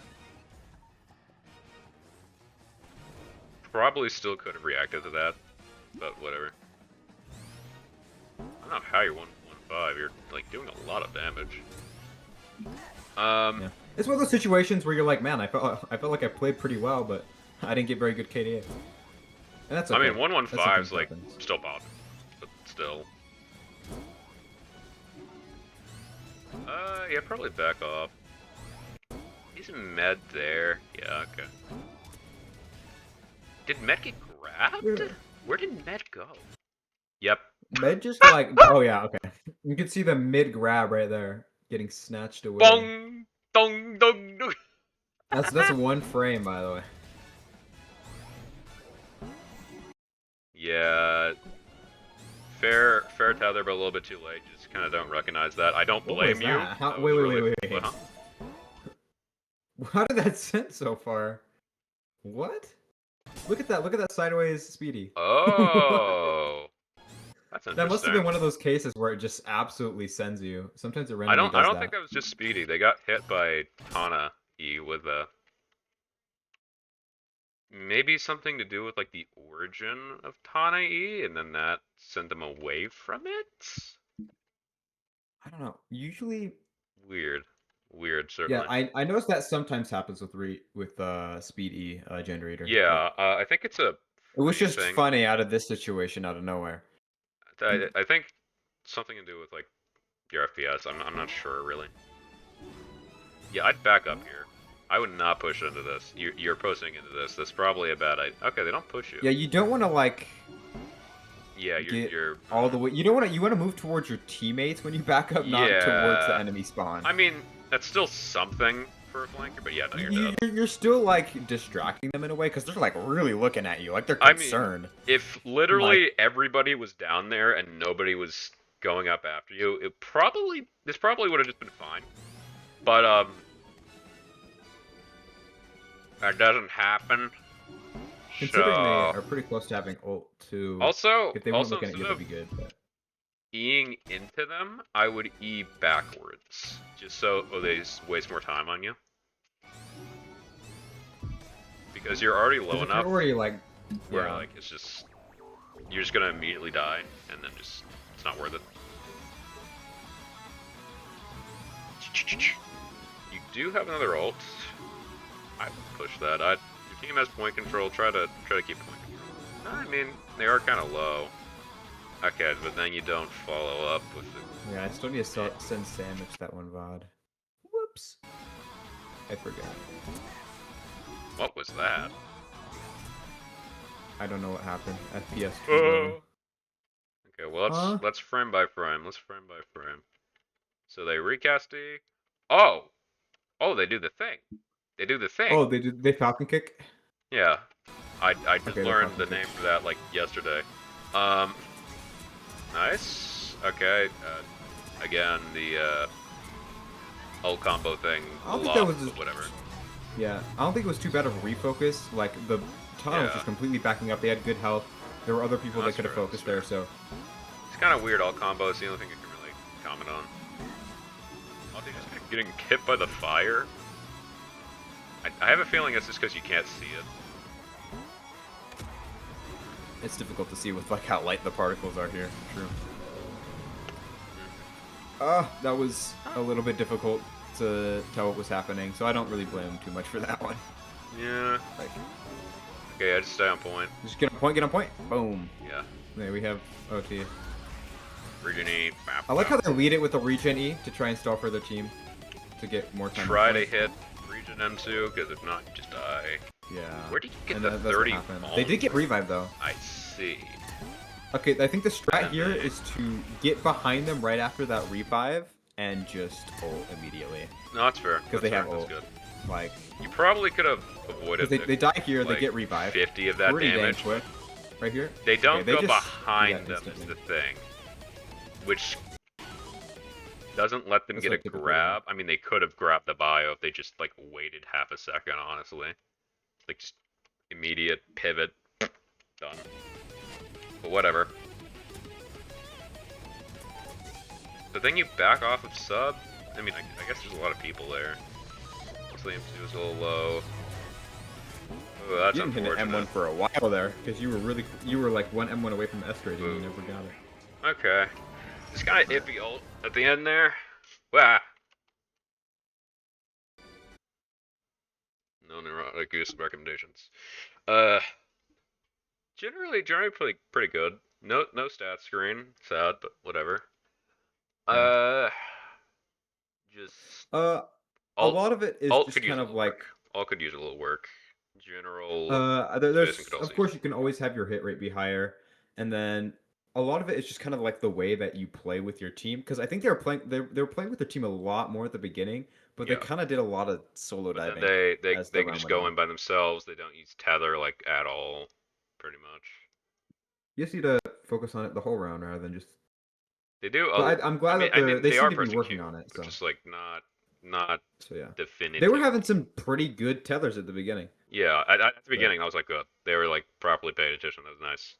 Probably still could have reacted to that, but whatever. I don't know how you're 1-1-5. You're like doing a lot of damage. Yeah. It's one of those situations where you're like, man, I felt like I played pretty well, but I didn't get very good KDA. And that's okay. I mean, 1-1-5 is That like happens. still popping, but still. Yeah, probably back off. He's in med there. Yeah, okay. Did med get grabbed? Where did med go? Yep. Med just like, oh yeah, okay. You can see the mid grab right there getting snatched away. Bong! Dong! Dong! Dong! That's one frame, by the way. Yeah. Fair tether, but a little bit too late. Just kind of don't recognize that. I don't What blame was you. that? How- That wait, was wait, really- wait, wait, wait. What, huh? How did that send so far? What? Look at that sideways speedy. Oh. That's interesting. That must have been one of those cases where it just absolutely sends you. Sometimes it I randomly don't does think that was just speedy. They got hit by Tana E with a maybe something to do with like the origin of Tana E, and then that sent them away from it. I don't know. Usually, Weird, certainly. yeah, I noticed that sometimes happens with Speed E generator. Yeah, I think it's a. It was just thing. funny out of this situation, out of nowhere. I think something to do with like your FPS. I'm not sure really. Yeah, I'd back up here. I would not push into this. You're posting into this. That's probably a bad idea. Okay, they don't push you. Yeah, you don't want to like Yeah, get you're all the way. You don't want to. You want to move towards your teammates when you back up, not towards the Yeah. enemy spawn. I mean, that's still something for a flanker, but yeah, no, you're dead. You're still like distracting them in a way because they're like really looking at you, like they're I mean, concerned. If literally everybody was down there and nobody was going up after you, this probably would have just been fine. But that doesn't happen. Considering So, they are pretty close to having ult too. also, if they weren't also looking at you, instead that'd of be good. But... Eing into them, I would E backwards, just so they waste more time on you. Because you're already low if enough you're already like, where yeah. like it's just you're just gonna immediately die, and then just it's not worth it. You do have another ult. I would push that. Your team has point control. Try to keep point control. I mean, they are kind of low. Okay, but then you don't follow up with the. Yeah, I still need to send Sandwich that one VOD. Whoops. I forgot. What was that? I don't know what happened. FPS. Oh. Okay, well Huh? let's frame by frame. Let's frame by frame. So they recast D. Oh, they do the thing. They do the thing. Oh, they Falcon kick? Yeah, I just Okay, learned the that's name for that like yesterday. Nice. Okay. Again, the ult combo thing. I don't think that was but whatever. Yeah, I don't think it was too bad of a refocus. Like, the tunnel was Yeah. just completely backing up. They had good health. There were other people that That's could have fair, focused that's there, so... It's kind of weird. Ult combo is the only thing I can really comment on. Oh, they just getting hit by the fire. I have a feeling it's just because you can't see it. It's difficult to see with, like, how light the particles are here. True. That was a little bit difficult to tell what was happening, so I don't really blame him too much for that one. Yeah. Like, Okay, I just stay on point. just get on point. Boom. Yeah. There we have OT. Regen E. Bap, I like how bap. they lead it with a regen E to try and stall for their team to get more time. Try on to point. hit Regen M2, because if not, you just die. Yeah. Where did you get And the that's what 30 happened. bombs? They did get revive though. I see. Okay, I think the strat Yeah. here is to get behind them right after that revive and just ult immediately. No, that's fair. Because they That's have fair, ult. that's good. Like, You probably could have avoided because they die here, like, they get revived. 50 of that Pretty damage. dang quick. Right here. They don't Okay, they go just- behind yeah, them is instantly. the thing. Which doesn't let them That's get what a I typically do. grab. I mean, they could have grabbed the bio if they just like waited half a second. Honestly, like just immediate pivot, done. But whatever. But then you back off of sub. I mean, I guess there's a lot of people there. Mostly M2 is a little low. Oh, that's You didn't hit an unfortunate. M1 for a while there, because you were like one M1 away from S grade and you never got it. Okay. Just kind of iffy ult at the end there. Wah! No neurotic use recommendations. Generally pretty good. No stat screen. Sad, but whatever. Just A alt, lot of it is alt just could use kind a of little like work. Alt could use a little work. General there's spacing could also of course you can always have your hit rate be higher, and then a lot of it is just kind of like the way that you play with your team. Because I think they were playing with their team a lot more at the beginning, but they Yeah. kind of did a lot of solo But diving. then they as the can round just went go on. in by themselves. They don't use tether like at all, pretty much. You just need to focus on it the whole round rather than just. They do. But I'm glad that they they seem are to be pressing working Q, on it. but So. just like not So yeah, definitive. they were having some pretty good tethers at the beginning. Yeah, at the beginning, I was like, good. They were like properly paying attention. That was nice.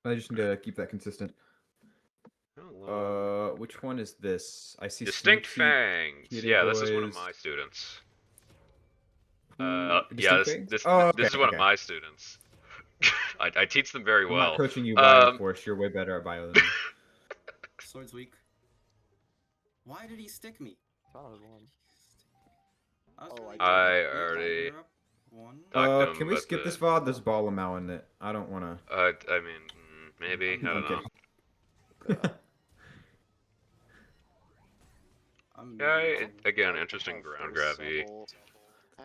I just need to keep that consistent. Hello. Which one is this? I see Distinct Sneak Seek, Fangs. Kitty Yeah, this is one of Boys. my students. Distinct Yeah, Fangs? this Oh, is one of okay. my students. I teach them very I'm well. not coaching you bio force. You're way better at bio than me. Sword's weak. Why did he stick me? I already talked to him Can we about skip the- this VOD? There's ball amount in it. I don't want to. I mean, maybe. I don't know. Yeah, again, interesting ground gravity.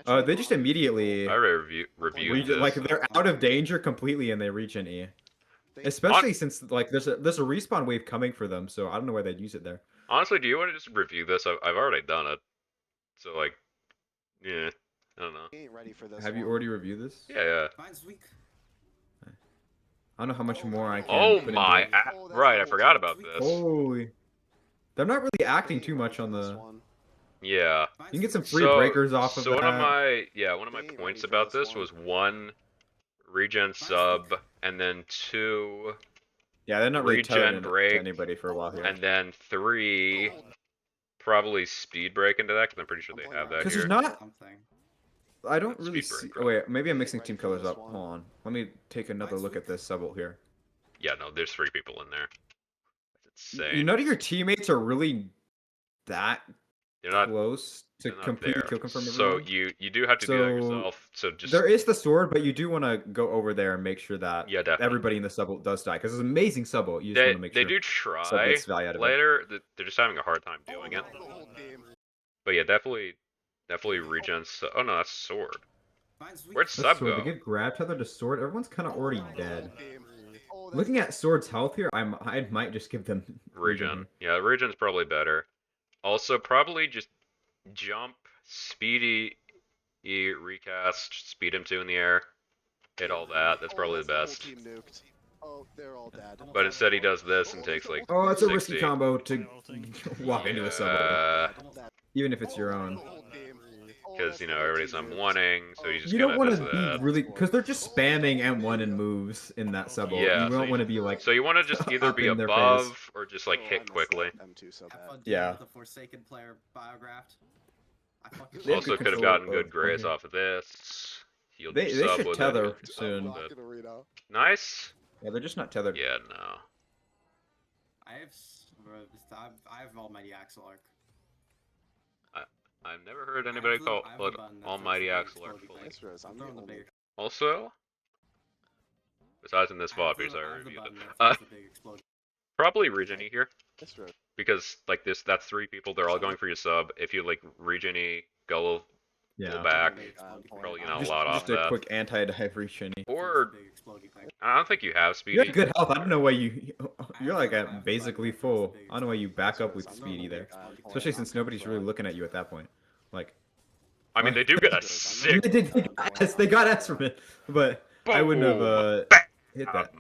They just immediately I reviewed this. like they're out of danger completely and they reach an E. Especially since like there's a respawn wave coming for them, so I don't know why they'd use it there. Honestly, do you want to just review this? I've already done it. So like, yeah, I don't know. Have you already reviewed this? Yeah. Mine's weak. I don't know how much more I can. Oh put into my! it. Right, I forgot about this. Holy! They're not really acting too much on the. Yeah. You can get some free breakers off of so that. one of my points about this was 1, regen sub, and then 2, Yeah, they're not really regen telling break, to anybody for a while here. and then 3, probably speed break into that because I'm pretty sure they have that Because here. there's not. Something. I don't really Speed see. break, Oh wait, maybe I'm mixing team colors up. Hold on. Let me take another look at this sub ult here. Yeah, no, there's 3 people in there. That's insane. None of your teammates are really that They're not close to they're not completely there. kill confirm So everyone. you do have to do that yourself. So just There is the sword, but you do want to go over there and make sure that Yeah, definitely. everybody in the sub ult does die because it's an amazing sub ult. You just they want to make they sure. do sub try gets value out of it. later. They're just having a hard time doing it. But yeah, definitely regen. Oh no, that's sword. Mine's weak. Where'd That's sub sword. go? To get grab tether to sword, everyone's kind of already dead. Looking at sword's health here, I might just give them Regen. Yeah, regen's probably better. Also, probably just jump, speedy, recast, speed him 2 in the air, hit all that. That's probably the best. But instead he does this and takes like Oh, it's a 60. risky combo to walk into a sub ult, Yeah, even if it's your own. because everybody's M1ing, so he's just You gonna don't want miss to that. be really because they're just spamming M1 and moves in that sub ult. Yeah, You so don't want to be like. So you want to just either up be in their above face. or just like hit quickly. Have fun Yeah. with the Forsaken player biographed. I fucking They have Also good could have control gotten good of grays here. off of this. Healed They your sub should with tether it. soon. But- Nice. Yeah, they're just not tethered. Yeah, no. I have Almighty Axle Arc. I've never heard anybody call I have a it button that Almighty says Axle Arc exploding fully. thing. I'm throwing the big. Also, besides in this I have VOD, because the- I I have the reviewed button it, that says the big explosion. probably Regeny here. Because like that's 3 people. They're all going for your sub. If you like Regeny, go Yeah. back. Big exploding thing. Probably a Just, lot off just a that. quick anti-dive reach, Shinny. Or Big exploding thing. I don't think you have You speedy. have good health. I don't know why you're like at basically full. I don't know why you back up with speedy there, especially since nobody's really looking at you at that point. Like, I mean, they do get a sick. they got S from it, but I wouldn't have Boom. hit that.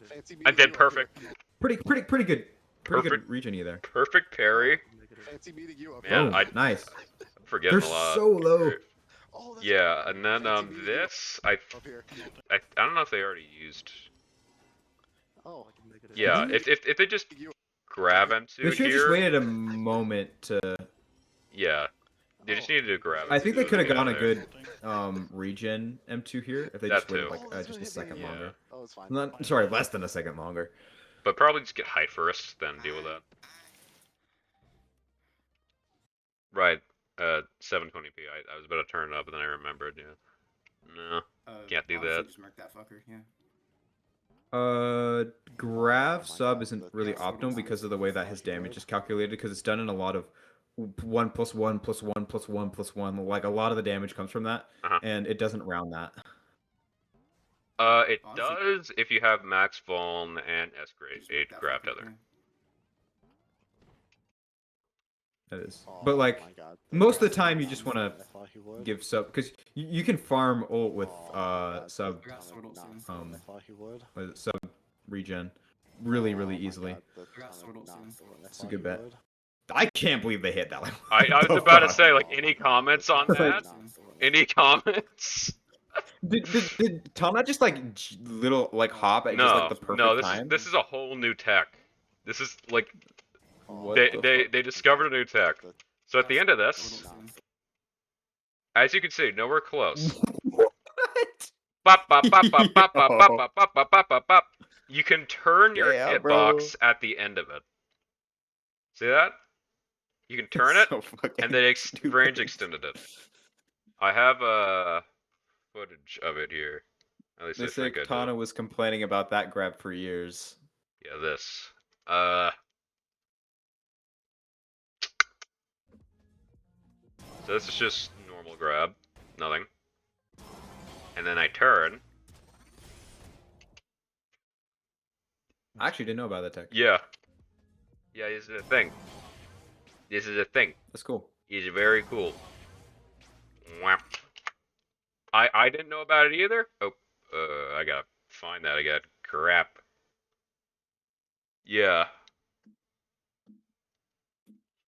Fancy I meeting did you. perfect. Pretty good. Pretty good Perfect. region you there. Perfect parry. Fancy meeting you. Up Man, Boom. I Nice. I'm forgetting They're a lot. so low. Oh, that's Yeah, and then Fancy meeting you. this up here. I don't know if they already used. Oh, Yeah, think if they just grab They M2 should have just here, waited a moment to. yeah, they just needed to grab M2. I think they could have to get gone a out of there. good regen M2 here if they That just waited too. like that's just gonna a hit me. second Yeah. longer. Oh, it's fine. Not, sorry, less than a second longer. But probably just get height first, then deal with that. Right. 720p. I was about to turn it up, and then I remembered. Yeah. No. Can't do Honestly, that. Just mark that fucker. Yeah. Grav Oh my sub God, isn't that- really Yeah, so optimal does- because of the way that his damage is calculated because it's done in a lot of 1+1+1+1+1. Like a lot of the damage comes from that, Uh-huh. and it doesn't round that. It Honestly- does if you have max vuln and S grade Just mark 8 that grab fucker, tether. yeah. That is. Oh But like my God, most of the that's time, you nuts. just want to I thought he would. give sub because you can farm ult with Oh my God, sub I got sword ult nuts. soon. I thought he would. sub regen really Oh really my easily. God, that's I got kinda sword ult nuts. soon. I It's a thought good he bet. would. I can't believe they hit that. Like, I what was the about to fuck? say, like, any comments on that? Any comments? Did Tom not just like little like hop at just No, like the perfect no. time? This is a whole new tech. This is like Oh, they discovered a new tech. So at the end of this, Sword ult soon. as you can see, nowhere close. What? Bop, bop, bop, bop, bop, bop, bop, bop, bop, bop, bop, bop, bop. You can turn your Yeah, bro. hitbox at the end of it. See that? You can turn it, So fucking and they stupid. range extended it. I have footage of it here. At least They I say think I Katana do. was complaining about that grab for years. Yeah, this. So this is just normal grab, nothing. And then I turn. I actually didn't know about that tech. Yeah. Yeah, this is a thing. This is a thing. That's cool. It's very cool. Whap. I didn't know about it either. Oh, I gotta find that again. Crap. Yeah.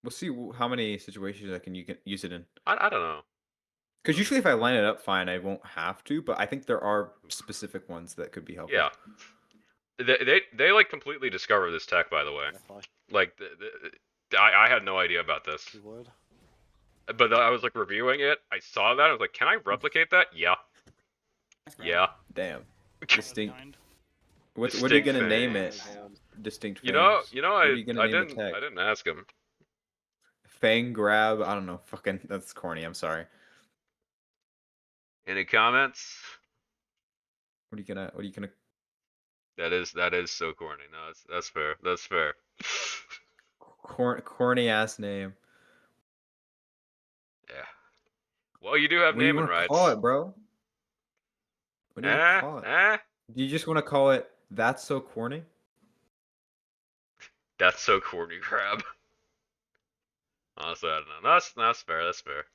We'll see how many situations you can use it in. I don't know. Because usually if I line it up fine, I won't have to. But I think there are specific ones that could be helpful. Yeah. They like completely discovered this tech, by the way. I thought Like I had no idea about this. he would. But I was like reviewing it. I saw that. I was like, can I replicate that? Yeah. Yeah. Damn. Distinct. What are you Distinct gonna name it? fangs. Distinct. You know, What are you gonna I name the didn't tech? I didn't ask him. Fang grab. I don't know. Fucking. That's corny. I'm sorry. Any comments? What are you gonna? That is so corny. No, that's fair. That's fair. Corny ass name. Yeah. Well, you do have What do you naming want to rights. call it, bro? What do you want to call it? Do you just want to call it "That's So Corny"? That's so corny, crab. Honestly, I don't know. That's fair. That's fair.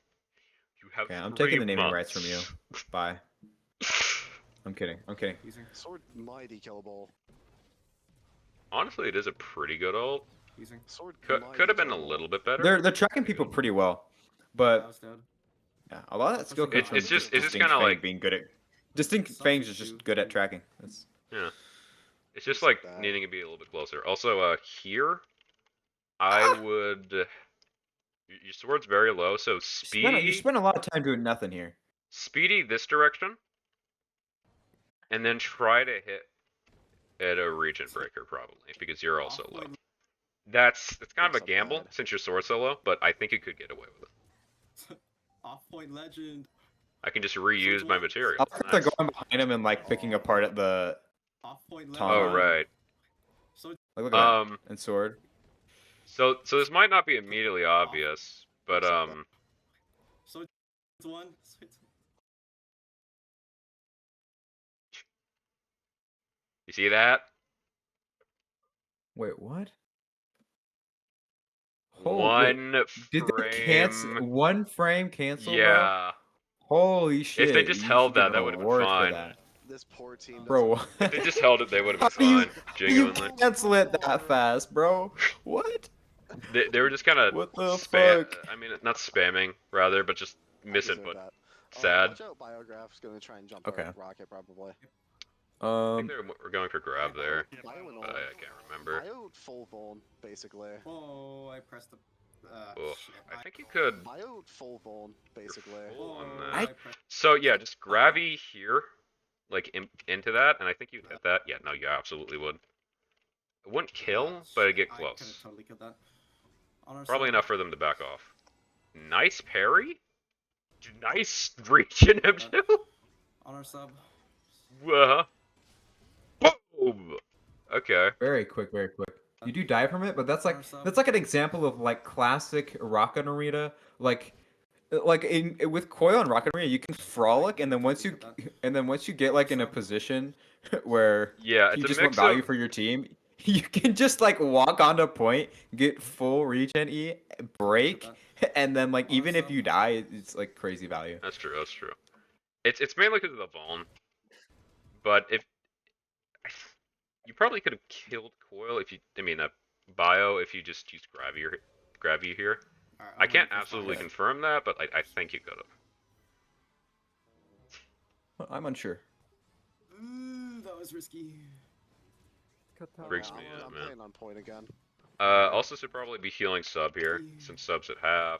You have Okay, I'm 3 taking the naming rights months. from you. Bye. I'm kidding. I'm kidding. User. Sword mighty killable. Honestly, it is a pretty good ult. User. Sword Could have been a killable. little bit better. They're tracking people pretty well, I but was dead. yeah, a lot of that skill comes It's from just Distinct kinda Fang like- being good at. Distinct Fangs is just good at tracking. That's Yeah. It's just It's like bad. needing to be a little bit closer. Also, here, I would. Your sword's very low, so you speedy, spend a lot of time doing nothing here. speedy this direction, and then try to hit at a region breaker probably because you're also low. That's kind of That's a gamble bad. since your sword's so low, but I think you could get away with it. Off point legend. I can just reuse my material. I like they're Nice. going behind him and like picking apart at the. Off point Tom. legend. Oh right. So Like, look at that. And sword. So this might not be immediately obvious, but so it's one. So it's you see that? Wait, what? Holy, One did they frame. cancel one frame cancel? Bro? Yeah. Holy shit! If they just you held should get that, an that would have been award for fine. that. This poor team. Bro, doesn't- If they just held it, they would how have do been you, fine. you Genuinely. cancel it that fast, bro? What? They were just kind of What the spam. fuck? I mean, not spamming, rather, but just I deserve misinput. that. Sad. Watch out, Biograph's gonna try and jump Okay. a rocket probably. I think they were going for grab there, Bio and but all. I can't remember. Bio full vuln, basically. Oh, I pressed the. Oh, Shit. I think you could. Bio full vuln, basically. full on Oh, that. I pressed. So yeah, just gravy here, like into that, and I think you'd hit that. Yeah, no, you absolutely would. It wouldn't kill, but it'd get I could've close. totally killed that. Honor Probably sub. enough for them to back off. Nice parry. Nice reach in him too. Honor sub. Boom. Okay. Very quick, very quick. You do die from it, but that's like Honor sub. an example of like classic Rocket Arena, like with coil and Rocket Arena, you can frolic, and then once you get like in a position where Yeah, you it's just a want mix value of. for your team, you can just like walk onto point, get full regen E, break, and then like even if you die, it's like crazy value. That's true. That's true. It's mainly because of the vuln. But if you probably could have killed coil if you, I mean, bio if you just used gravy here. Alright, I I'm can't ready for absolutely fire. confirm that, but I think you could have. I'm unsure. Ooh, that was risky. Freaks Yeah, me out, I'm man. playing on point again. Also should probably be healing sub here, since sub's at half.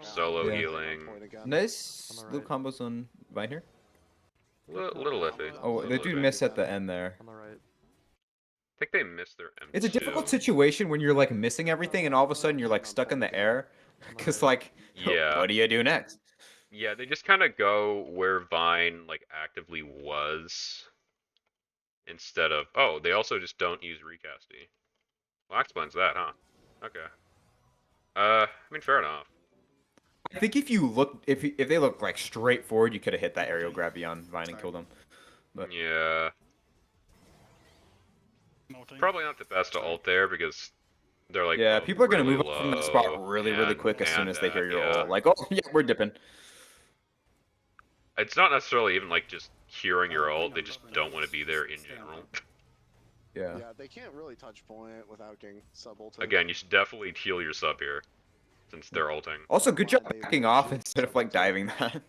Solo Yeah. healing. On point again. Nice little combos on Vine here. Little iffy. Oh, they do miss at the end there. I think they missed their M2. It's a difficult situation when you're like missing everything and all of a sudden you're like stuck in the air. Cause like, Yeah. what do you do next? Yeah, they just kind of go where Vine like actively was, instead of. Oh, they also just don't use recasty. Well, that explains that, huh? Okay. I mean, fair enough. I think if you look, if they look like straight forward, you could have hit that aerial grab beyond Vine and killed them. But Yeah. Probably not the best to ult there because they're like. yeah, oh, people are gonna really move up from that spot low, really and- quick as soon and as they hear your yeah. ult. Like, oh yeah, we're dipping. It's not necessarily even like just hearing your ult; they just don't want to be there in general. Yeah. Yeah, they can't really touch point without getting sub ulted. Again, you should definitely heal your sub here, since they're ulting. Also, good job backing off instead of like diving that.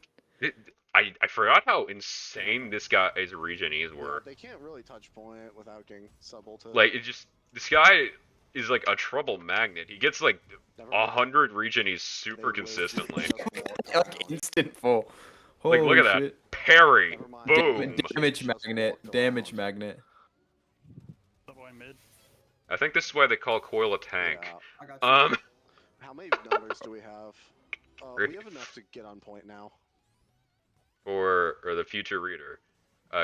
I forgot how insane this guy's regen-es Yeah, were. they can't really touch point without getting sub ulted. Like, it just, this guy is like a trouble magnet. He gets like Never mind. 100 regen-es They super live consistently. just walk Like down. instant full. Like, Holy look at that. shit. Parry! Never mind. Boom! Damage Just magnet. walked Damage around. magnet. I think this is why they call Coil a tank. Yeah. I got you. How many numbers do we have? We have enough to get on point now. Or the future reader.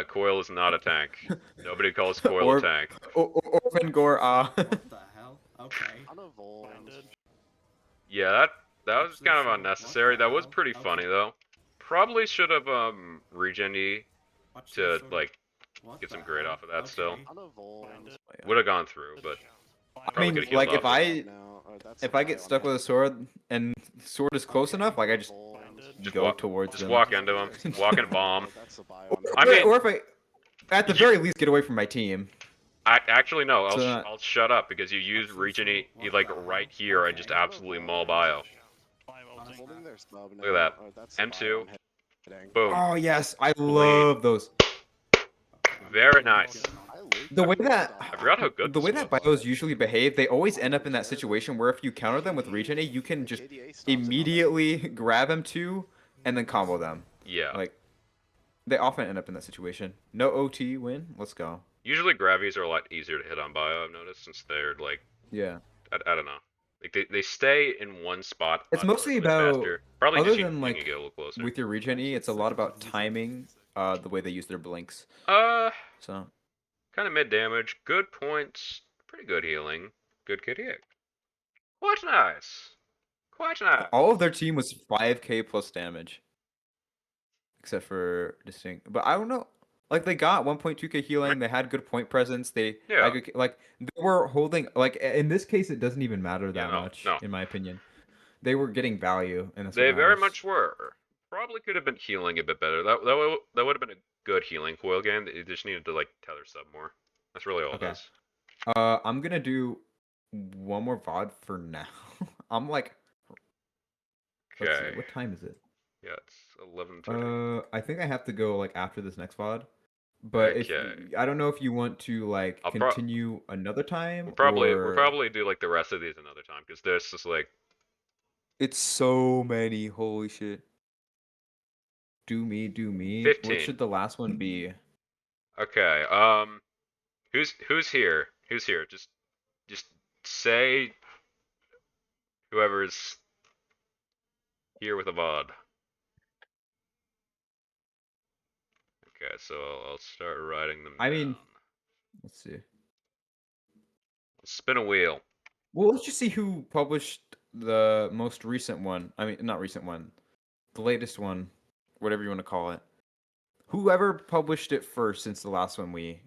Coil is not a tank. Nobody calls Coil a tank. Orphan Gore, What the hell? Okay. Unevolved. Yeah, that was kind of unnecessary. That was pretty funny though. Probably should have regen-y Watch to this, sorta. like What get some the grade hell? off of that still. Okay. Unevolved. Would have gone through, but I probably mean, could've healed like up. if I No, that's if a I get bio stuck on with a sword and sword is close enough, like I just Just go walk- towards just them. walk into him, walk and bomb. That's a bio on I mean- or if I, at the very least, get away from my team. Actually, no. So, I'll shut up because you use regen-y like right here. I just absolutely maul bio. Holding their sub Look at that. now. That's a bio M2. on hitting. Boom. Oh yes, I love those. Very nice. I like The way that I forgot how good the way this that was. bios usually behave, they always end up in that situation where if you counter them with regen, you can just immediately grab M2 and then combo them. Yeah. Like they often end up in that situation. No OT win. Let's go. Usually gravies are a lot easier to hit on bio, I've noticed, since they're like, Yeah. I don't know. Like they stay in one spot. It's a mostly little bit about- faster. Probably other just than, you like, can get a little closer. With your regen E, it's a lot about timing the way they use their blinks. So Kind of mid damage, good points, pretty good healing, good hit. Quite nice. Quite nice. all of their team was 5k plus damage. Except for Distinct. But I don't know. Like they got 1.2k healing, they had good point presence, they Yeah. had good, like they were holding like in this case it doesn't even matter that no, much no. in my opinion. They were getting value and that's They what very matters. much were. probably could have been healing a bit better. That would have been a good healing coil game. You just needed to like tether sub more. That's really all Okay. it is. I'm gonna do one more VOD for now. I'm like, let's see, Okay. what time is it? Yeah, it's 11:30. I think I have to go like after this next VOD. But if Okay. I don't know if you want to like I'll continue another time We'll or probably do like the rest of these another time because there's just like it's so many. Holy shit. Do me. What 15. should the last one be? Okay. Who's here? Who's here? Just say whoever's here with a VOD. Okay, so I'll start writing them I down. mean, let's see. Spin a wheel. Well, let's just see who published the most recent one. I mean, not recent one. The latest one, whatever you want to call it. Whoever published it first since the last one we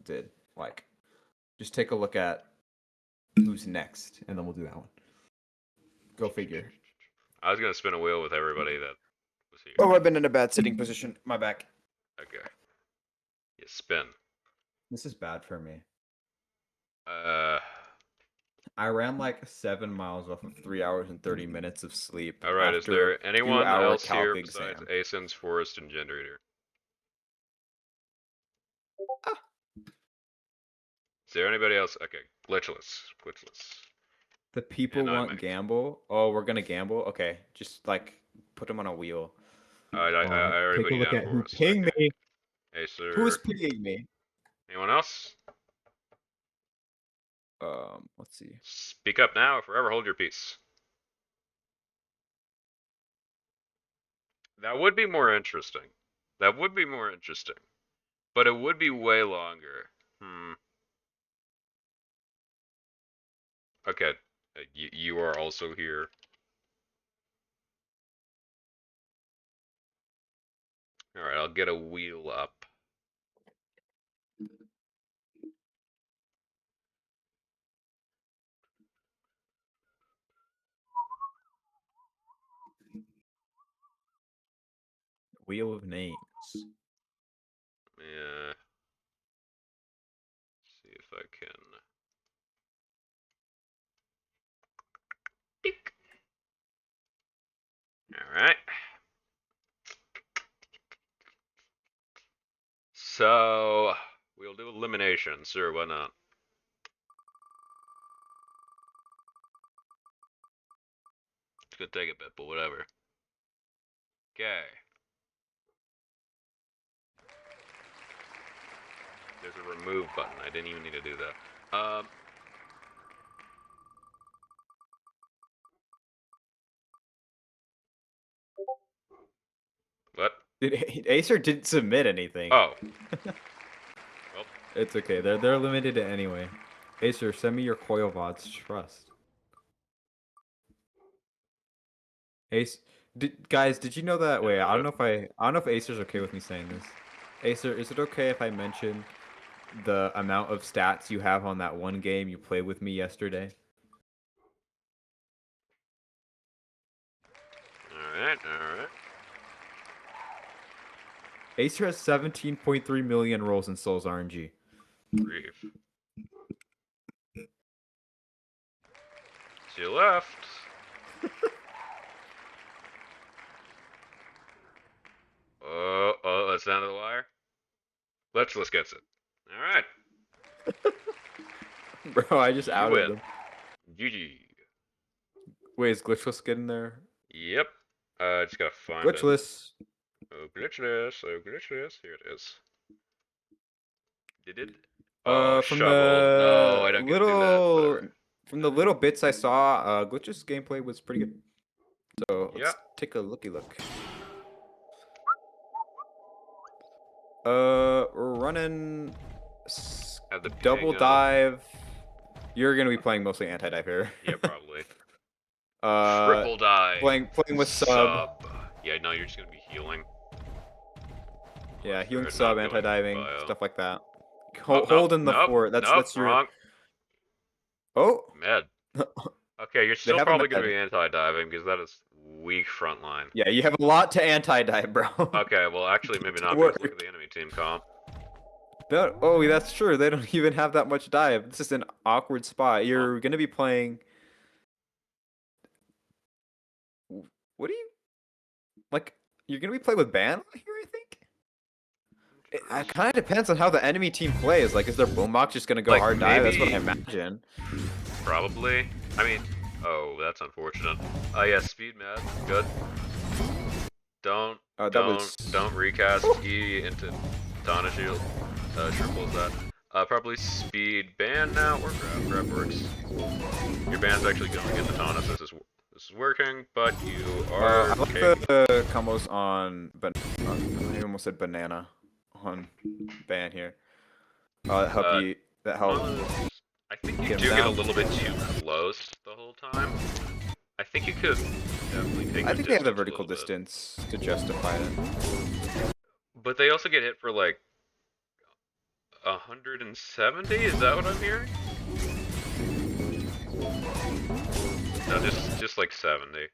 did. Like, just take a look at who's next, and then we'll do that one. Go figure. I was gonna spin a wheel with everybody that was here. Oh, I've been in a bad sitting position. My back. Okay. Yeah, spin. This is bad for me. Uh. I ran like 7 miles off of 3 hours and 30 minutes of sleep. All right. Is after there a anyone 2-hour else calc here exam. besides Asins, Forrest, and Gender Eater? Is there anybody else? Okay, glitchless. The people And want I'm- gamble. Oh, we're gonna gamble. Okay, just like put them on a wheel. I already Take put a you look down at for who us. pinged me. Acer. Who's pinging me? Anyone else? Let's see. Speak up now or forever hold your peace. That would be more interesting. But it would be way longer. Okay. You are also here. Alright, I'll get a wheel up. Wheel of names. Yeah. See if I can. Beep. Alright. So, we'll do elimination. Sure, why not? It's gonna take a bit, but whatever. Okay. There's a remove button. I didn't even need to do that. What? Acer didn't submit anything. Oh. Well, It's okay. They're limited anyway. Acer, send me your coil VODs. Trust. Ace, guys, did you know that? Wait, I don't know if Acer's okay with me saying this. Acer, is it okay if I mention the amount of stats you have on that one game you played with me yesterday? alright. Acer has 17.3 million rolls in Souls RNG. Grief. She left. Oh, that's down to the wire. Let's get it. Alright. Bro, I just You outed win. them. GG. Wait, is Glitchless getting there? Yep. Just gotta find it. Glitchless. Oh, glitchless. Here it is. Did it? From shovel. the No, I don't get to do that. little Whatever. from the little bits I saw, Glitch's gameplay was pretty good. So let's Yeah. take a looky look. We're running At the double beginning of- dive. You're gonna be playing mostly anti-dive here. Yeah, probably. uh, Triple dive. playing with sub. Yeah, no, you're just gonna be healing. Yeah, Unless healing they're sub, not going anti-diving, bio. stuff like that. Oh, Holding the nope, fort. That's your. wrong. Oh. Med. Okay, you're still have a probably gonna med. be anti-diving because that is weak front line. Yeah, you have a lot to anti-dive, bro. Okay, well, actually, maybe not. What- Because look at the enemy team comp. Oh, that's true. They don't even have that much dive. This is an awkward spot. You're gonna be playing. What do you like? You're gonna be playing with ban here, I think. It kind of depends on how the enemy team plays. Like, is their boombox just gonna go Like, hard dive? That's what I maybe- imagine. Probably. I mean, oh, that's unfortunate. Yeah, speed mad, good. Don't recast E into Donna Shield. Triples that. Probably speed ban now or grab works. Your ban's actually going into Tana, so this is working, but you are. I like the combos on. I almost said banana on ban here. That help you. That help. I think you Get do him get a down. little bit too close the whole time. I think you could definitely take. I think they have the distance a vertical little bit. distance to justify it. But they also get hit for like 170. Is that what I'm hearing? No, just like 70.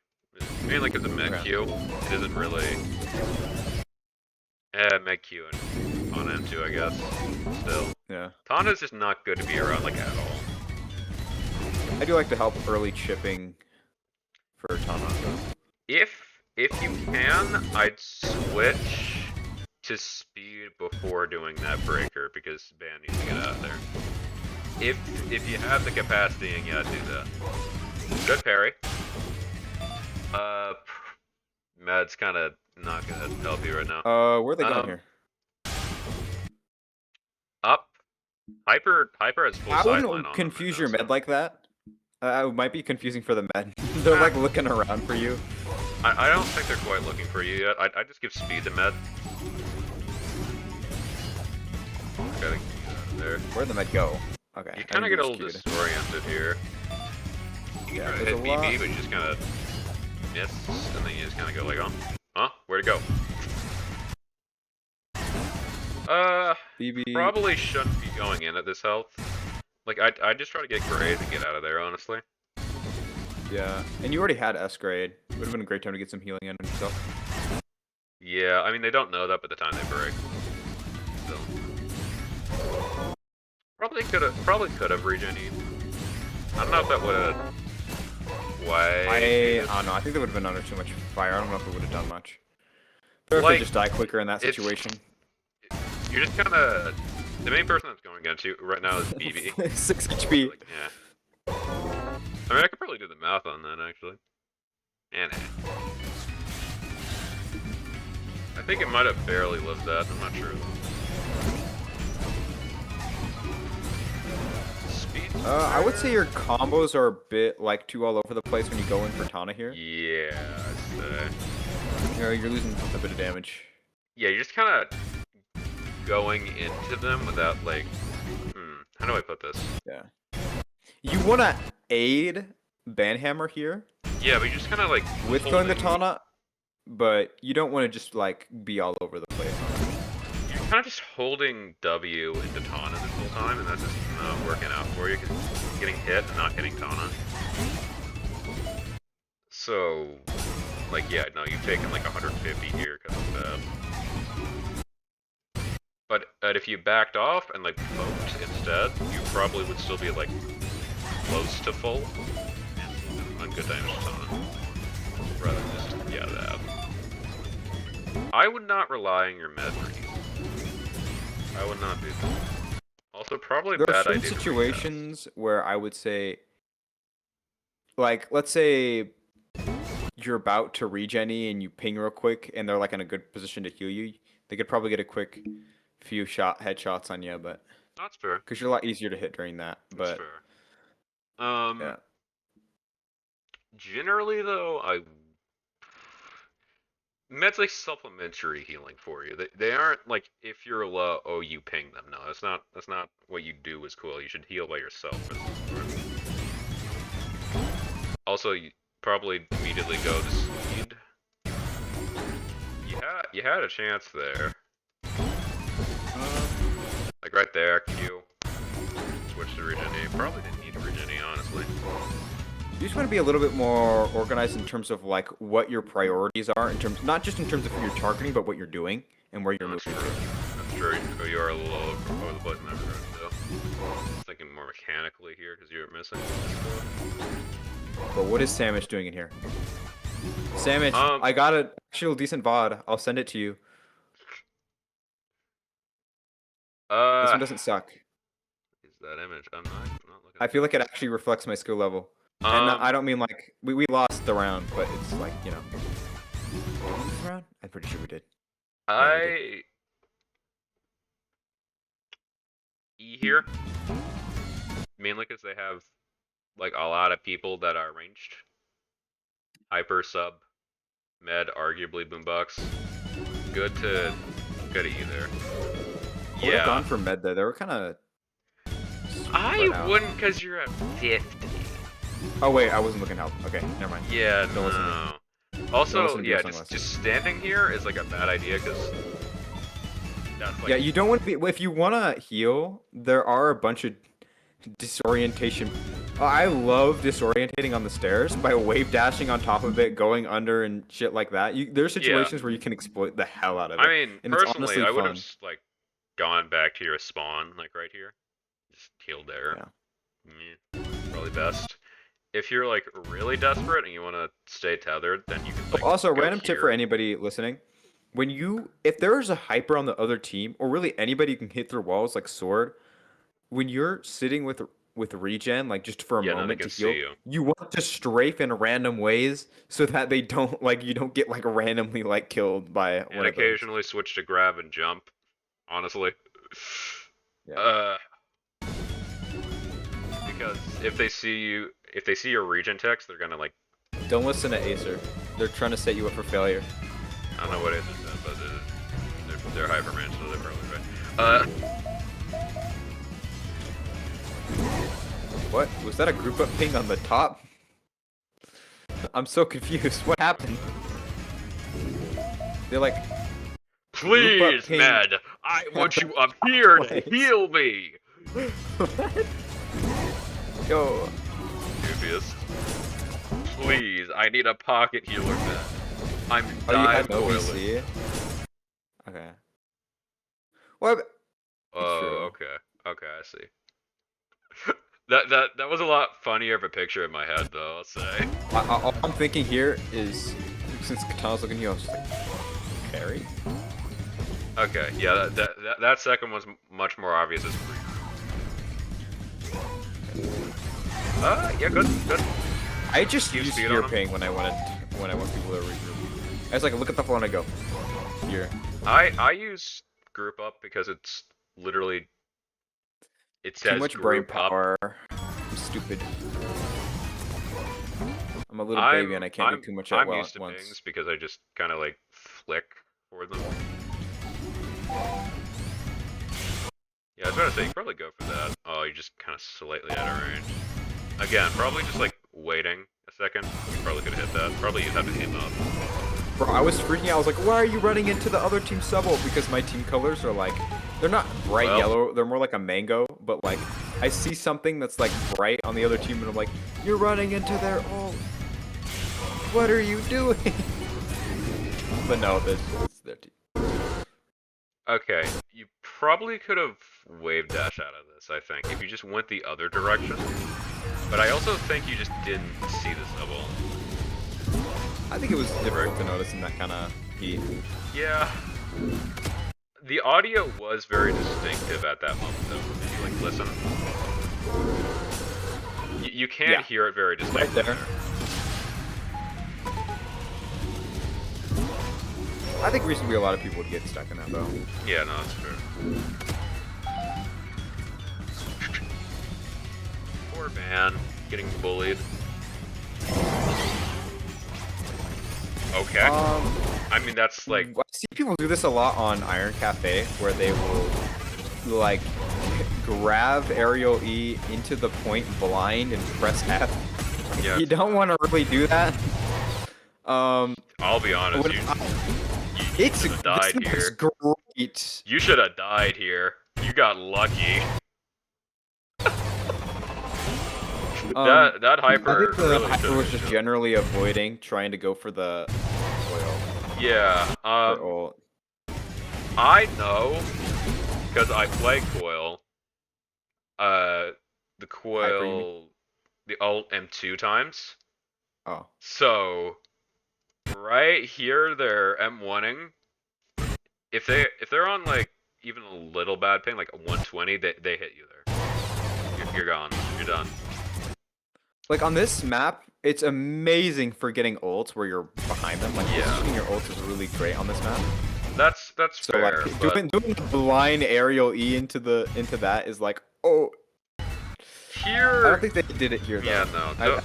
Mainly because of Med Q. It isn't really. Med Q and on M2, I guess. Still. Yeah. Tana's just not good to be around like at all. I do like to help early chipping for Tana. Though. If you can, I'd switch to speed before doing that breaker because ban needs to get out of there. If you have the capacity and yeah, do that. Good parry. Mad's kind of not gonna help you right now. Where are they going here? Up. Hyper has full I sideline wouldn't on confuse him your right now, med like that. It might be confusing for the med. They're like looking around for you. I don't think they're quite looking for you yet. I just give speed to med. Gotta get you out of there. Where'd the med go? Okay. You I kind of think get a we little just disoriented here. You Yeah, can try to there's hit a lot. BB, but you just kind of miss, and then you just kind of go like, huh? Where'd it go? BB. Probably shouldn't be going in at this health. Like, I just try to get grade and get out of there, honestly. Yeah, and you already had S grade. Would have been a great time to get some healing in on yourself. Yeah, I mean, they don't know that by the time they break. So. Probably could have regenerated. I don't know if that would have. I don't know. I think they would have been under too much fire. I don't know if it would have done much. Or if Like, they just die quicker in that it's- situation. You're just kind of. The main person that's going into right now is BB. 6 HP. Like, yeah. I mean, I could probably do the math on that, actually. And I think it might have barely lived that. I'm not sure. Speed. I would say your combos are a bit like too all over the place when you go in for Tana here. Yeah, I'd say. You know, you're losing a bit of damage. Yeah, you're just kind of going into them without, like, how do I put this? Yeah. You want to aid Banhammer here Yeah, but you're just kind of like with killing the holding- Tana, but you don't want to just like be all over the place. You're kind of just holding W into Tana this whole time, and that's just not working out for you because you're getting hit and not hitting Tana. So, like, yeah, no, you've taken like 150 here because of that. But if you backed off and like poked instead, you probably would still be like close to full. And on good damage to Tana. Rather than just, yeah, that. I would not rely on your med read. I would not do that. Also, probably There are bad certain idea to situations where I would say, like, let's say you're about to regen and you ping real quick, and they're like in a good position to heal you. They could probably get a quick few headshots on you, but That's fair. because you're a lot easier to hit during that. That's But fair. yeah, Generally, though, med's like supplementary healing for you. They aren't like if you're low, oh, you ping them. No, that's not what you do as cool. You should heal by yourself for the most part. Also, you probably immediately go to speed. You had a chance there. Like right there, Q. Switch to Regeni. Probably didn't need Regeni, honestly. You just want to be a little bit more organized in terms of like what your priorities are in terms, not just in terms of who you're targeting, but what you're doing and where you're That's moving. true. That's true. Oh, you are a little over the button there, though. I was thinking more mechanically here because you were missing. But what is Samish doing in here? Samish, I got an actual decent VOD. I'll send it to you. This one doesn't suck. Is that image? I'm not looking. I feel like it actually reflects my skill level. And I don't mean like we lost the round, but it's like, you know. Did we lose the round? I'm pretty sure we did. E here, mainly because they have like a lot of people that are ranged. Hyper, sub, med, arguably boombox. Good to E there. I would have gone for med there. They were kind of. I wouldn't, because you're at 50. Oh wait, I wasn't looking help. Okay, never mind. Yeah, Don't listen to no. Don't Also, listen to your yeah, sunglasses. just standing here is like a bad idea, because that's like... Yeah, you don't want to be. If you want to heal, there are a bunch of disorientation. I love disorientating on the stairs by wave dashing on top of it, going under and shit like that. There's situations where you can exploit the hell out of it. I mean, and it's personally, honestly I would fun. have like gone back to your spawn, like right here. Just healed there. Yeah. Probably best. If you're like really desperate and you want to stay tethered, then you can like, Also, go random tip for here. anybody listening. If there's a hyper on the other team, or really anybody who can hit through walls like sword, when you're sitting with regen, like just for a Yeah, no, they moment can to heal, see you. you want to strafe in random ways so that they don't like you don't get like randomly like killed by And one of those. occasionally switch to grab and jump. Honestly. Yeah. Because if they see your regen text, they're gonna like. Don't listen to Acer. They're trying to set you up for failure. I don't know what Acer said, but they're Hyperman, so they're probably right. What? Was that a group up ping on the top? I'm so confused. What happened? They're like, Please, ping. Med, I want you up here to heal me. what? Yo. Goofiest. Please, I need a pocket healer, Med. I'm Oh, you had dive no boiling. VC? Okay. Well, Oh, okay. Okay, I see. That was a lot funnier of a picture in my head, though, I'll say. all I'm thinking here is, since Katana's looking at you, I was like, carry? Okay, yeah, that second was much more obvious as free. Yeah, good. I just You use speed fear on 'em? ping when I want people to regroup. I was like, look at the floor and I go, here. I use group up because it's literally it says Too much brain group up. power. I'm stupid. I'm a little baby and I can't do too much at I'm once. used to pings because I just kind of like flick for them. Yeah, I was gonna say you can probably go for that. Oh, you're just kind of slightly out of range. Again, probably just like waiting a second. You probably could have hit that. Probably you'd have to aim up. Bro, I was freaking out. I was like, why are you running into the other team sub-ult? Because my team colors are like, they're not bright yellow. They're more like a mango. But like, I see something that's like bright on the other team and I'm like, you're running into their ult. What are you doing? But no, this is their team. Okay, you probably could have wave dash out of this, I think, if you just went the other direction. But I also think you just didn't see this double. I think it was difficult to notice in that kind of heat. Yeah. The audio was very distinctive at that moment, though. If you, like, listen. You can hear it very distinctly. Right there. I think recently a lot of people would get stuck in that, though. Yeah, no, that's fair. Poor man, getting bullied. Okay. I mean, that's like... I see people do this a lot on Iron Cafe, where they will, like, grab aerial E into the point blind and press F. Yeah. You don't want to really do that. I'll be honest, you should have died this is here. great. You should have died here. You got lucky. That hyper. I think the really hyper should've was been just shown. generally avoiding trying to go for the coil. Yeah. or ult. I know because I play coil. The Hyper, you mean? coil, the alt M2 times. Oh. So right here they're M1ing. If they're on like even a little bad ping, like a 120, they hit you there. You're gone. You're done. Like on this map, it's amazing for getting ults where you're behind them. Like Yeah. positioning your ults is really great on this map. That's So fair. like But doing the blind aerial E into that is like, oh, here, I don't think they did it here though. yeah, no.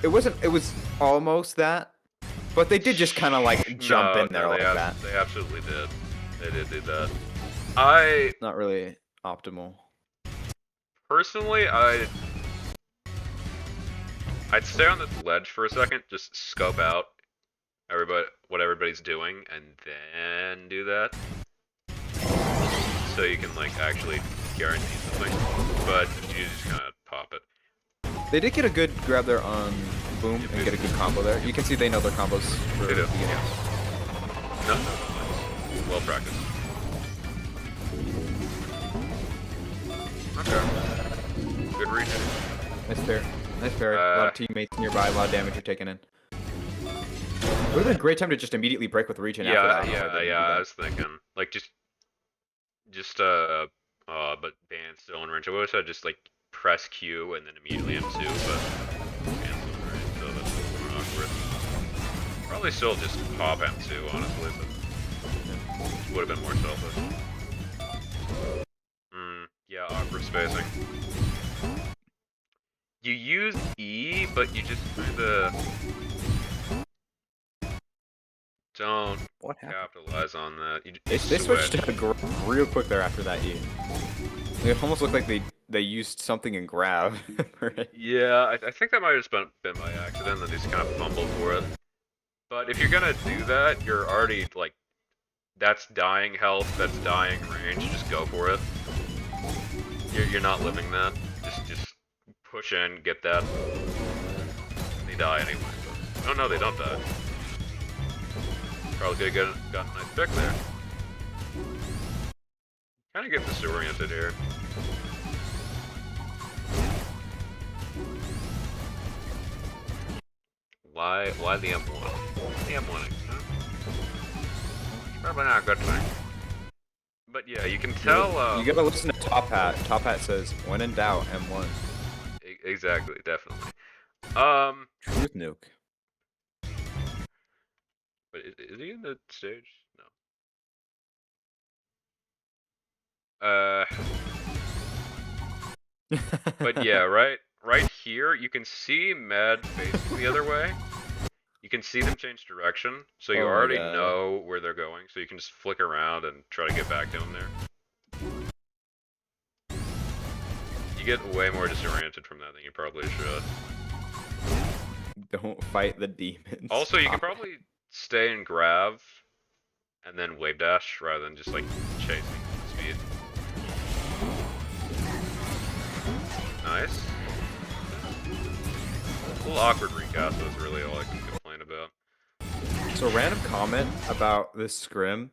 It wasn't. It was almost that, but they did just kind of like jump in there like that. They absolutely did. They did do that. Not really optimal. Personally, I'd stay on this ledge for a second, just scope out what everybody's doing, and then do that. So you can like actually guarantee something. But you just kind of pop it. They did get a good grab there on Boom and get a good combo there. You can see they know their combos for They the do. beginning. Yeah. No, nice. Well practiced. Okay. Good region. Nice pair. Nice pair. A lot of teammates nearby, a lot of damage you're taking in. It would have been a great time to just immediately break with regen after that. I was thinking like just but Ban's still in range. I wish I'd just like press Q and then immediately M2, but Ban's still in range, so that's a little more awkward. Probably still just pop M2, honestly, but would have been more selfish. Yeah, awkward spacing. You use E, but you just kinda don't capitalize on that. You They switched to real quick there after that E. It almost looked like they used something in grab. Right? Yeah, I think that might have just been by accident that they just kind of fumbled for it. But if you're gonna do that, you're already like, that's dying health, that's dying range. Just go for it. You're not living that. Just push in, get that. They die anyway. But, oh no, they don't die. Probably could have gotten a nice pick there. Kind of get disoriented here. Why the M1? The M1, huh? Probably not a good thing. But yeah, you can tell. You gotta listen to Top Hat. Top Hat says, "When in doubt, M1." Exactly, definitely. Truth nuke. But is he in the stage? No. But yeah, right here, you can see Med facing the other way. You can see them change direction, so you already know where they're going, so you can just flick around and try to get back to them there. You get way more disoriented from that than you probably should. Don't fight the demons. Also, you can probably stay and grab, and then wave dash, rather than just like chasing speed. Nice. A little awkward recast is really all I can complain about. So random comment about this scrim.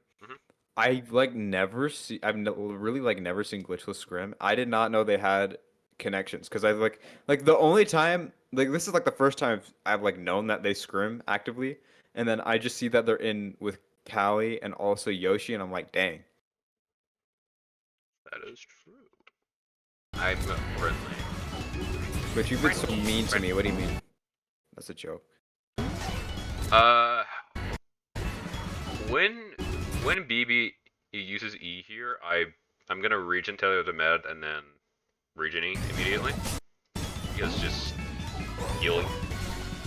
I've really like never seen glitchless scrim. I did not know they had connections because I like the only time this is like the first time I've like known that they scrim actively, and then I just see that they're in with Callie and also Yoshi, and I'm like, dang. That is true. I'm friendly. But you've been so mean to me. What do you mean? That's a joke. When BB uses E here, I'm gonna regen tether the med and then regen E immediately. Because just healing.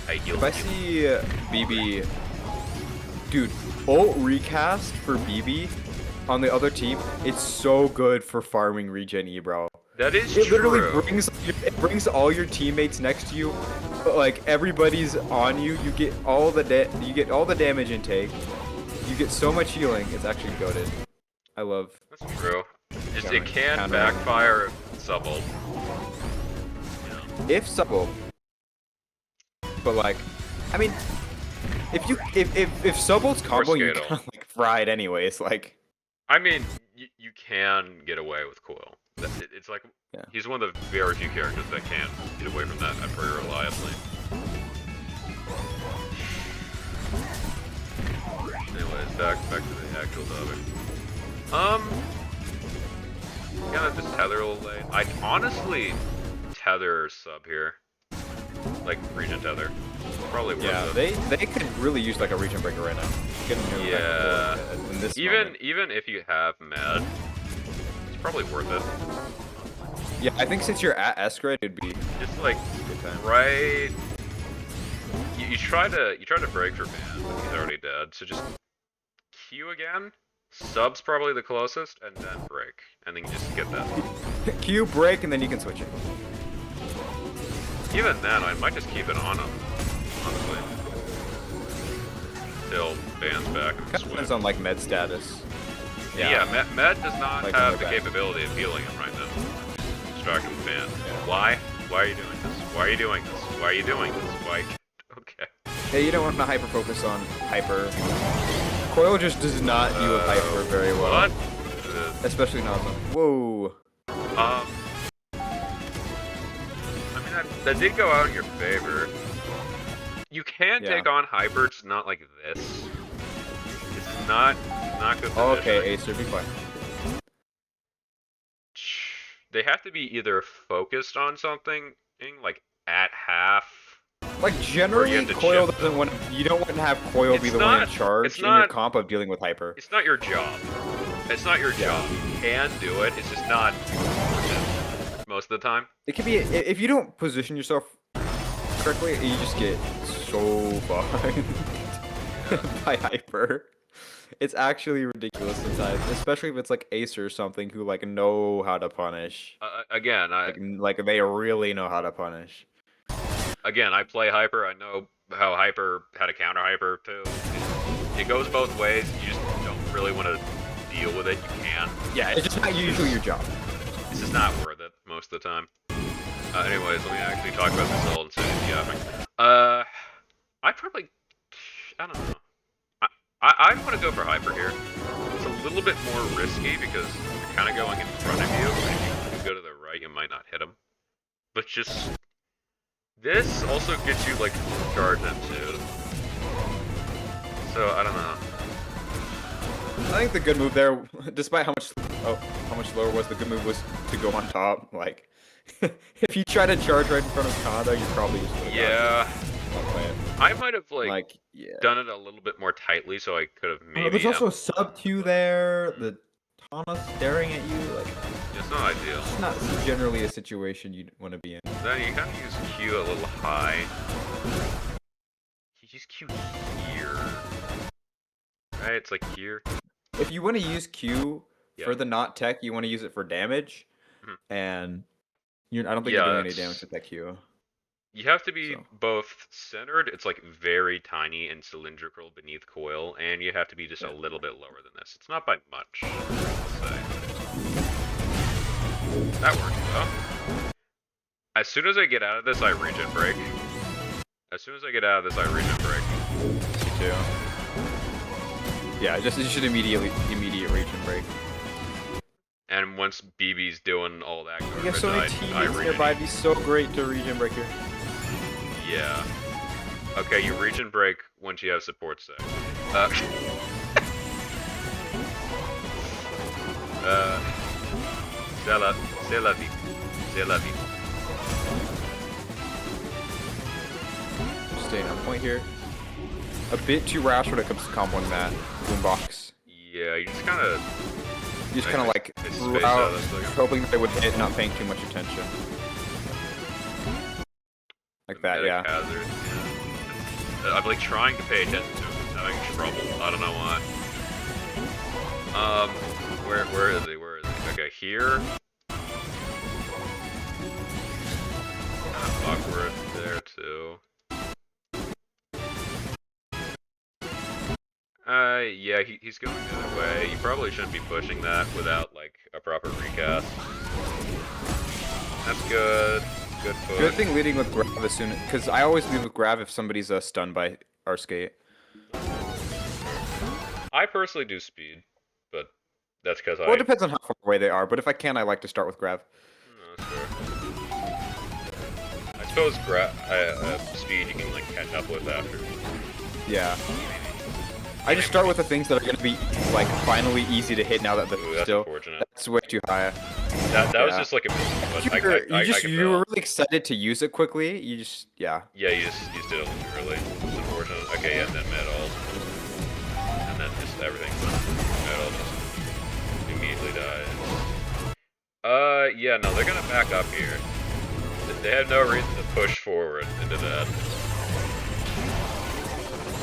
If I see BB, dude, ult recast for BB on the other team, it's so good for farming regen E, bro. That is It literally true. brings all your teammates next to you, like everybody's on you. You get all the damage intake. You get so much healing. It's actually goated. I love. That's true. Just it can backfire if sub ult. if Subble, but like, I mean, if Subble's combo, you're Skatel. kind of like fried anyways. Like, I mean, you can get away with Coil. It's like, Yeah. he's one of the very few characters that can get away from that pretty reliably. Anyways, back to the actual topic. Gonna just tether a little late. I'd honestly tether sub here. Like, region tether. Probably worth yeah, it. they could really use like a region breaker right now. Get a new Yeah. in this Even moment. if you have med, it's probably worth it. Yeah, I think since you're at S grade, it'd be Just like good time. right. You try to break for ban, but he's already dead. So just Q again. Sub's probably the closest, and then break, and then you just get that. Q break and then you can switch it. Even then, I might just keep it on him, honestly, till ban's back and Kind of switch. depends on like med status. Yeah, Med does not Like, have when the they're back. capability of healing him right now. Distract him ban. Yeah. Why? Why are you doing this? Why are you doing this? Why are you doing this? Why? Okay. Yeah, you don't want to hyper focus on hyper. Coil just does not deal with hyper very well. What? Especially Nausea. Whoa. I mean, that did go out in your favor. You can Yeah. take on hyper, just not like this. It's not good positioning. Okay, Acer, be quiet. They have to be either focused on something, like at half. Like Or you generally, have to Coil chip doesn't want. You don't want to have Coil be It's the one in not- charge it's in your not- comp of dealing with hyper. It's not your job. It's not your job. You can do it. It's just not worth it most of the time. It could be if you don't position yourself correctly, you just get so fucked by hyper. It's actually ridiculous sometimes, especially if it's like Ace or something who like know how to punish. Again, Like they really know how to punish. I play hyper. I know how hyper how to counter hyper too. It goes both ways. You just don't really want to deal with it. You can. Yeah, it's just not usually your job. It's just not worth it most of the time. Anyways, let me actually talk about this all and see if you have me. I don't know. I want to go for hyper here. It's a little bit more risky because you're kind of going in front of you. And if you go to the right, you might not hit him. But just this also gets you like charge into. So I don't know. I think the good move there, despite how much lower was, the good move was to go on top. Like, if you try to charge right in front of Kanada, you're probably just gonna Yeah, not play it. I might have like yeah. done it a little bit more tightly, so I could have maybe. There's also a sub Q there. The Tana staring at you. Like, It's not ideal. it's not generally a situation you'd want to be in. Then you kind of use Q a little high. You use Q here. Right? It's like here. If you want to use Q Yeah. for the not tech, you want to use it for damage, Mhm. and I don't think Yeah, you're doing any that's- damage with that Q. You have to be So. both centered, it's like very tiny and cylindrical beneath coil, and you have to be just a little bit lower than this. It's not by much, I'll say. That works though. As soon as I get out of this, I regen break. As soon as I get out of this, I regen break. Me too. Yeah, you should immediate region break. And once BB's doing all that You garbage, have so many I teammates regen. nearby. It'd be so great to region break here. Yeah. Okay, you regen break once you have support set. C'est la vie. C'est la vie. Just staying on point here. A bit too rash when it comes to comboing that boombox. Yeah, you just kind of. You just kind of like I space threw out, out, that's like- hoping that they would hit, not paying too much attention. Like that, Medic yeah. Hazard, yeah. I'm like trying to pay attention to him, he's having trouble. I don't know why. Where is he? Where is he? Okay, here. Kind of awkward there too. Yeah, he's going the other way. You probably shouldn't be pushing that without like a proper recast. That's good. Good foot. Good thing leading with Grav as soon, because I always lead with Grav if somebody's stunned by our skate. I personally do speed, but that's because Well, it depends on how far away they are, but if I can, I like to start with Grav. No, that's fair. I suppose speed you can like catch up with after. Yeah. I just start with the things that are going to be, like, finally easy to hit now that Ooh, they're that's still. unfortunate. That's way too high. That was Yeah. just like a but I can You were tell. really excited to use it quickly. You just, yeah. Yeah, you just did it early. It's unfortunate. Okay, yeah, and then metal. And then just everything. Metal just immediately died. Yeah, no, they're gonna back up here. They have no reason to push forward into that.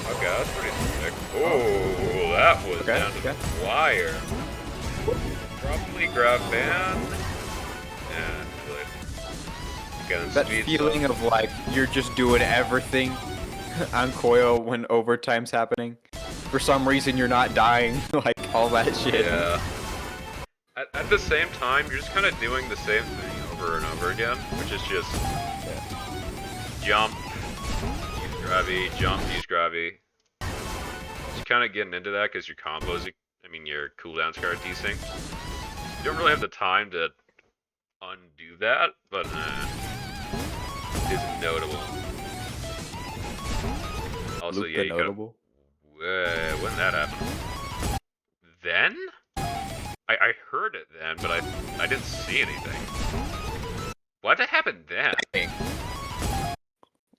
Okay, that's pretty sick. Oh, that was down to the wire. Probably grab ban. Yeah, again, That feeling of, like, you're just doing everything on coil when overtime's happening. For some reason, you're not dying, like, all that shit. Yeah. At the same time, you're just kind of doing the same thing over and over again, which is just jump, use gravity, jump, use gravity. Just kind of getting into that because your combos, I mean, your cooldowns are desync. You don't really have the time to undo that, but it is notable. Also, Luke yeah, the you gotta, notable. when that happened? Then? I heard it then, but I didn't see anything. Why'd that happen then?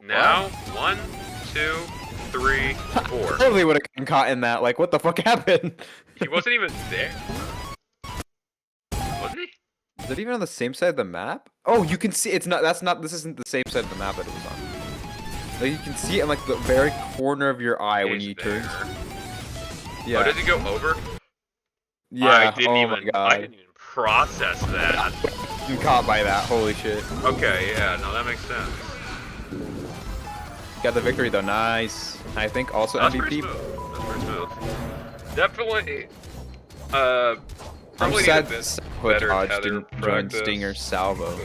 Now, 1, 2, 3, 4. Totally would have gotten caught in that. Like, what the fuck happened? He wasn't even there. Was he? Is it even on the same side of the map? Oh, you can see it's not. This isn't the same side of the map that it was on. Like, you can see it in like the very corner of your eye when He's you there. turn. Oh, Yeah. does he go over? Yeah. I didn't Oh my even. I god. didn't even process that. I'm caught by that. Holy shit. Okay, yeah, no, that makes sense. Got the victory though. Nice. I think also That's pretty MVP. smooth. That's pretty smooth. Definitely. I'm Probably sad need a bit Put better Hodge tether didn't join practice. Stinger Salvo.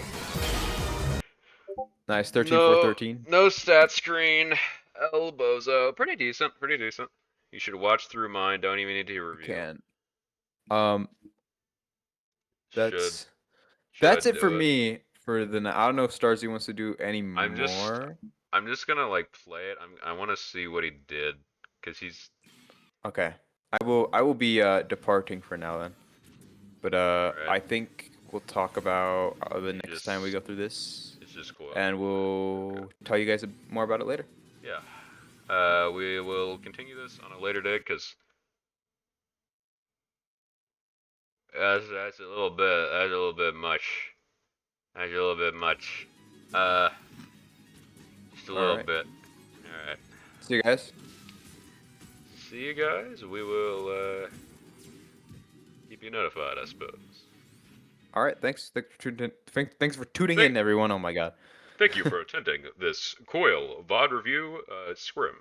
Nice. 13 No, for 13. no stat screen. Elbozo. Pretty decent. Pretty decent. You should watch through mine. Don't even need to review. Can. Should That's it do for me for the night. I don't know if Starzy wants to do any I'm just- more. I'm just gonna like play it. I want to see what he did, cause he's. Okay. I will be departing for now then. But I think we'll talk about the next time we go through this, It's just cool. and we'll tell you guys more about it later. Yeah. We will continue this on a later date, cause that's a little bit. That's a little bit much. That's a little bit much. Just a little Alright. bit. All right. See you guys. See you guys. We will keep you notified, I suppose. All right. Thanks. Thanks for tuning in, everyone. Oh my god. Thank you for attending this Coil VOD review scrim.